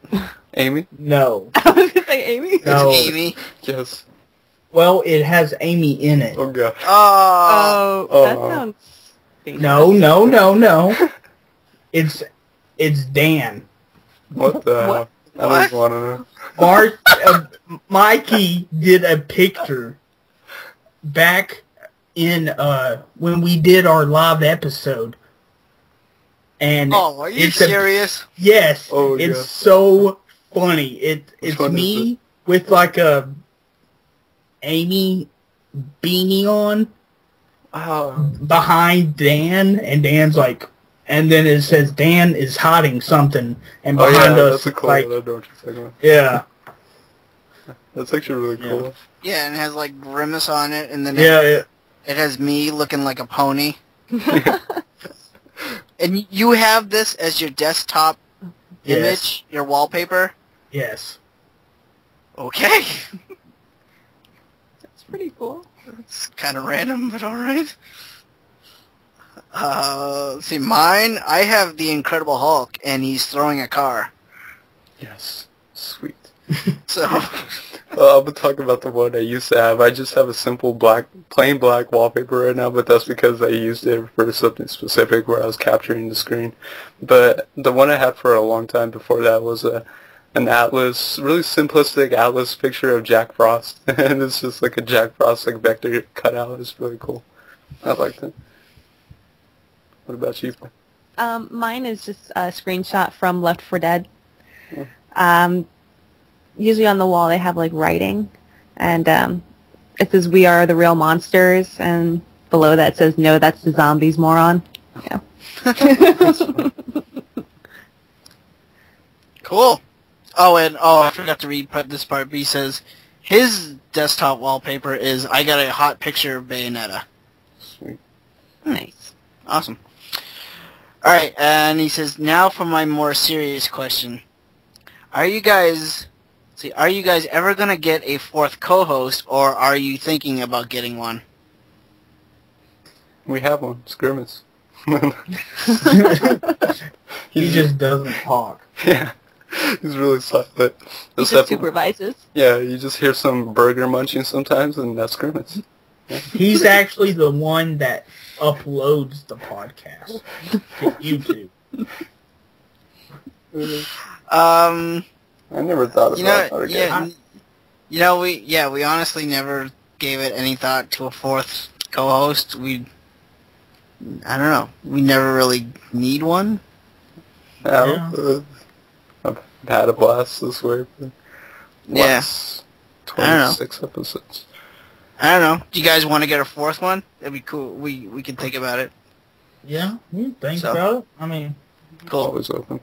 [SPEAKER 1] Amy?
[SPEAKER 3] No.
[SPEAKER 8] I was gonna say Amy.
[SPEAKER 3] No.
[SPEAKER 2] It's Amy.
[SPEAKER 1] Yes.
[SPEAKER 3] Well, it has Amy in it.
[SPEAKER 1] Oh, God.
[SPEAKER 2] Oh.
[SPEAKER 8] Oh, that sounds dangerous.
[SPEAKER 3] No. It's Dan.
[SPEAKER 1] What the hell? I don't want to know.
[SPEAKER 3] Mikey did a picture back in when we did our live episode. And
[SPEAKER 2] Oh, are you serious?
[SPEAKER 3] Yes.
[SPEAKER 1] Oh,
[SPEAKER 3] it's
[SPEAKER 1] yeah.
[SPEAKER 3] so funny. It's
[SPEAKER 1] one is
[SPEAKER 3] me with like a Amy beanie on behind Dan, and Dan's like, and then it says Dan is hiding something, and behind us,
[SPEAKER 1] that's a cool
[SPEAKER 3] like,
[SPEAKER 1] one. I know what you're talking about.
[SPEAKER 3] yeah,
[SPEAKER 1] That's actually really cool.
[SPEAKER 2] Yeah, and it has like Grimace on it, and then
[SPEAKER 3] yeah.
[SPEAKER 2] it has me looking like a pony. And you have this as your desktop image, your wallpaper?
[SPEAKER 3] Yes.
[SPEAKER 2] Okay.
[SPEAKER 8] That's pretty cool.
[SPEAKER 2] It's kind of random, but alright. See, mine, I have the Incredible Hulk, and he's throwing a car.
[SPEAKER 1] Yes. Sweet.
[SPEAKER 2] So...
[SPEAKER 1] I'm going to talk about the one I used to have. I just have a simple plain black wallpaper right now, but that's because I used it for something specific where I was capturing the screen. But the one I had for a long time before that was an Atlas, really simplistic Atlas picture of Jack Frost. And it's just like a Jack Frost like vector cutout. It's really cool. I like that. What about you?
[SPEAKER 8] Mine is just a screenshot from Left 4 Dead. Usually on the wall they have like writing, and it says "We are the real monsters," and below that says "No, that's the zombies, moron." Yeah.
[SPEAKER 2] Cool. Oh, and I forgot to read this part. B says his desktop wallpaper is I got a hot picture of Bayonetta.
[SPEAKER 1] Sweet.
[SPEAKER 2] Nice. Awesome. All right, and he says now for my more serious question: Are you guys ever gonna get a 4th co-host, or are you thinking about getting one?
[SPEAKER 1] We have one. It's Grimace.
[SPEAKER 3] He just doesn't talk.
[SPEAKER 1] Yeah. He's really silent.
[SPEAKER 8] He just supervises.
[SPEAKER 1] Yeah, you just hear some burger munching sometimes, and that's Grimace. Yeah.
[SPEAKER 3] He's actually the one that uploads the podcast to YouTube.
[SPEAKER 1] I never thought about that again.
[SPEAKER 2] We honestly never gave it any thought to a fourth co-host. I don't know. We never really need one.
[SPEAKER 1] Yeah. I've had a blast this way.
[SPEAKER 2] Yeah.
[SPEAKER 1] 26 episodes.
[SPEAKER 2] I don't know. Do you guys want to get a fourth one? That'd be cool. We can think about it.
[SPEAKER 3] Yeah, think about it. I mean,
[SPEAKER 2] cool.
[SPEAKER 1] Always open.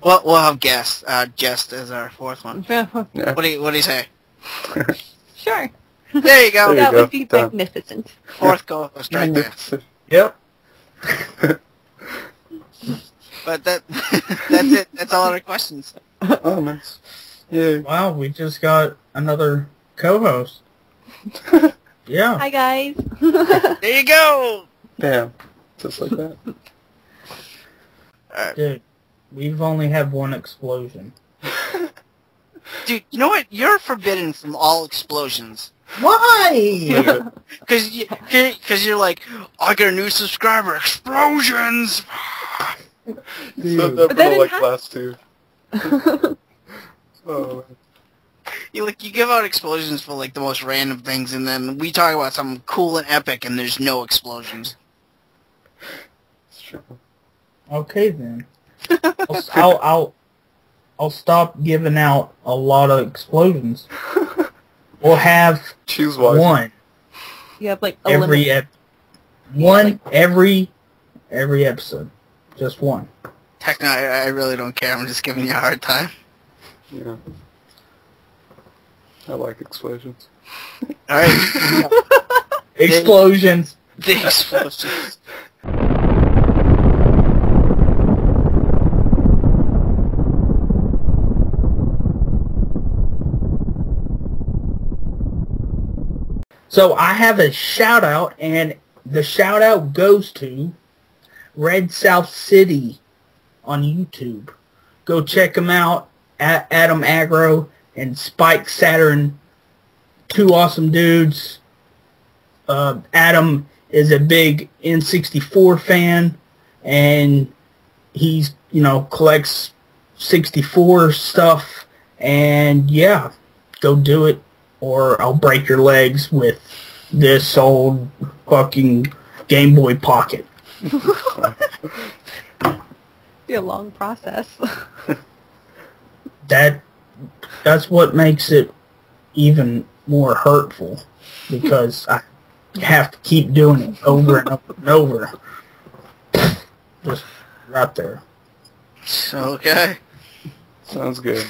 [SPEAKER 2] Well, we'll have Jest as our fourth one.
[SPEAKER 8] Yeah.
[SPEAKER 2] What do you say?
[SPEAKER 8] Sure.
[SPEAKER 2] There you go.
[SPEAKER 8] That would be magnificent.
[SPEAKER 2] Fourth co-host right there.
[SPEAKER 3] Yep.
[SPEAKER 2] But that's it. That's all our questions.
[SPEAKER 1] Oh, nice. Yeah.
[SPEAKER 3] Wow, we just got another co-host. Yeah.
[SPEAKER 8] Hi, guys.
[SPEAKER 2] There you go.
[SPEAKER 1] Damn. Just like that.
[SPEAKER 2] Alright.
[SPEAKER 3] Dude, we've only had one explosion.
[SPEAKER 2] Dude, you know what? You're forbidden from all explosions.
[SPEAKER 3] Why?
[SPEAKER 2] Because you're like, I got a new subscriber. Explosions!
[SPEAKER 1] You said that for the last two. Oh.
[SPEAKER 2] You give out explosions for like the most random things, and then we talk about something cool and epic, and there's no explosions.
[SPEAKER 1] It's true.
[SPEAKER 3] Okay then. I'll stop giving out a lot of explosions. We'll have
[SPEAKER 1] Choose wisely.
[SPEAKER 3] one.
[SPEAKER 8] You have like a
[SPEAKER 3] every every episode. Just one.
[SPEAKER 2] Techno, I really don't care. I'm just giving you a hard time.
[SPEAKER 1] Yeah. I like explosions.
[SPEAKER 2] All right.
[SPEAKER 3] Explosions.
[SPEAKER 2] The explosions.
[SPEAKER 3] So I have a shout out, and the shout out goes to Red South City on YouTube. Go check them out at Adam Agro and Spike Saturn. Two awesome dudes. Adam is a big N64 fan, and he's, collects 64 stuff, and yeah, go do it, or I'll break your legs with this old fucking Game Boy Pocket.
[SPEAKER 8] Be a long process.
[SPEAKER 3] That's what makes it even more hurtful, because I have to keep doing it over and over and over. Just right there.
[SPEAKER 2] Okay.
[SPEAKER 1] Sounds good.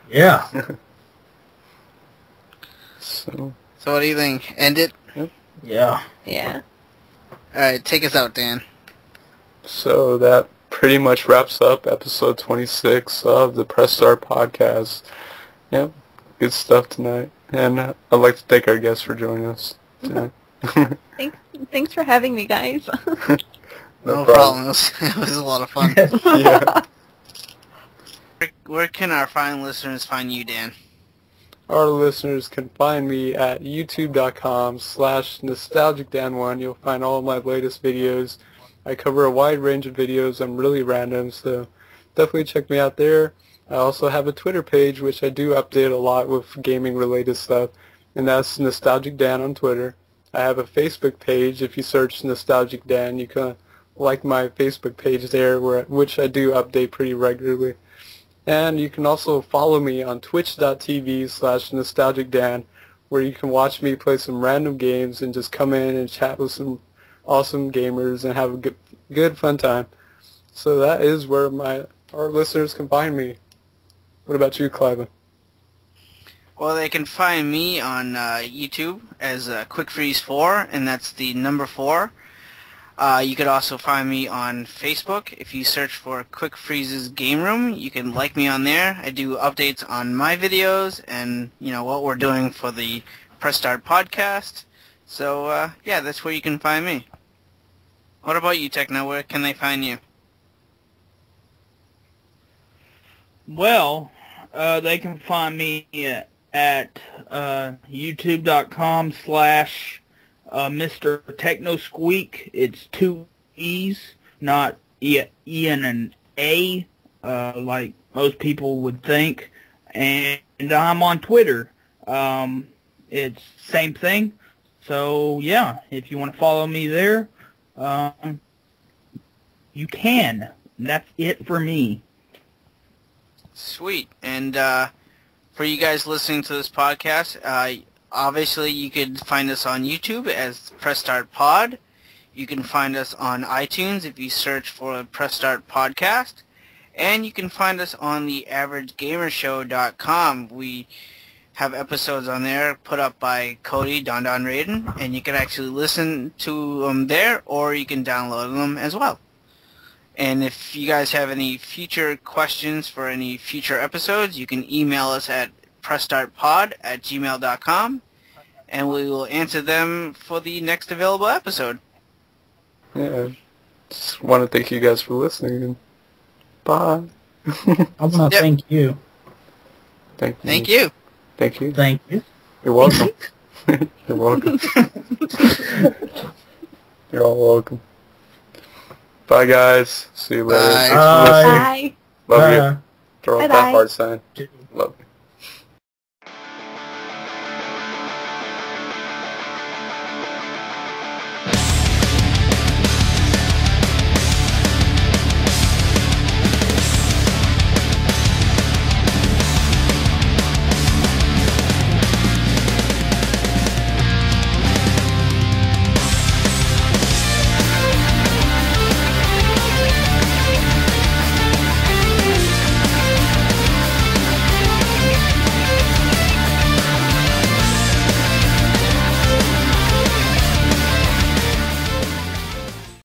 [SPEAKER 3] Yeah.
[SPEAKER 1] So
[SPEAKER 2] what do you think? End it?
[SPEAKER 3] Yeah.
[SPEAKER 8] Yeah.
[SPEAKER 2] Alright, take us out, Dan.
[SPEAKER 1] So that pretty much wraps up episode 26 of the Press Start podcast. Yep, good stuff tonight. And I'd like to thank our guests for joining us tonight.
[SPEAKER 8] Thanks for having me, guys.
[SPEAKER 2] No problem. It was a lot of fun.
[SPEAKER 1] Yeah.
[SPEAKER 2] Where can our fine listeners find you, Dan?
[SPEAKER 1] Our listeners can find me at youtube.com/nostalgicdan1. You'll find all of my latest videos. I cover a wide range of videos. I'm really random, so definitely check me out there. I also have a Twitter page, which I do update a lot with gaming-related stuff, and that's Nostalgic Dan on Twitter. I have a Facebook page. If you search Nostalgic Dan, you can like my Facebook page there, which I do update pretty regularly. And you can also follow me on twitch.tv/nostalgicdan, where you can watch me play some random games and just come in and chat with some awesome gamers and have a good fun time. So that is where our listeners can find me. What about you, Clive?
[SPEAKER 2] Well, they can find me on YouTube as QuickFreeze4, and that's the number 4. You could also find me on Facebook. If you search for Quick Freeze's Game Room, you can like me on there. I do updates on my videos and, what we're doing for the Press Start podcast. So, yeah, that's where you can find me. What about you, Techno? Where can they find you?
[SPEAKER 3] Well, they can find me at youtube.com/MrTechnoSqueek. It's 2 E's, not E and an A, like most people would think. And I'm on Twitter. It's same thing. So yeah, if you want to follow me there, you can. That's it for me.
[SPEAKER 2] Sweet. And for you guys listening to this podcast, obviously you can find us on YouTube as Press Start Pod. You can find us on iTunes if you search for Press Start Podcast. And you can find us on the AverageGamershow.com. We have episodes on there put up by Cody, Don Raiden, and you can actually listen to them there, or you can download them as well. And if you guys have any future questions for any future episodes, you can email us at pressstartpod@gmail.com, and we will answer them for the next available episode.
[SPEAKER 1] Yeah, just want to thank you guys for listening. And bye.
[SPEAKER 3] I want to thank you.
[SPEAKER 1] Thank you.
[SPEAKER 2] Thank you.
[SPEAKER 1] Thank you.
[SPEAKER 3] Thank you.
[SPEAKER 1] You're welcome. You're welcome. You're all welcome. Bye, guys. See you later.
[SPEAKER 2] Bye.
[SPEAKER 1] Thanks for listening.
[SPEAKER 8] Bye.
[SPEAKER 1] Love you. Throw up that
[SPEAKER 8] Bye-bye.
[SPEAKER 1] heart sign. Love you.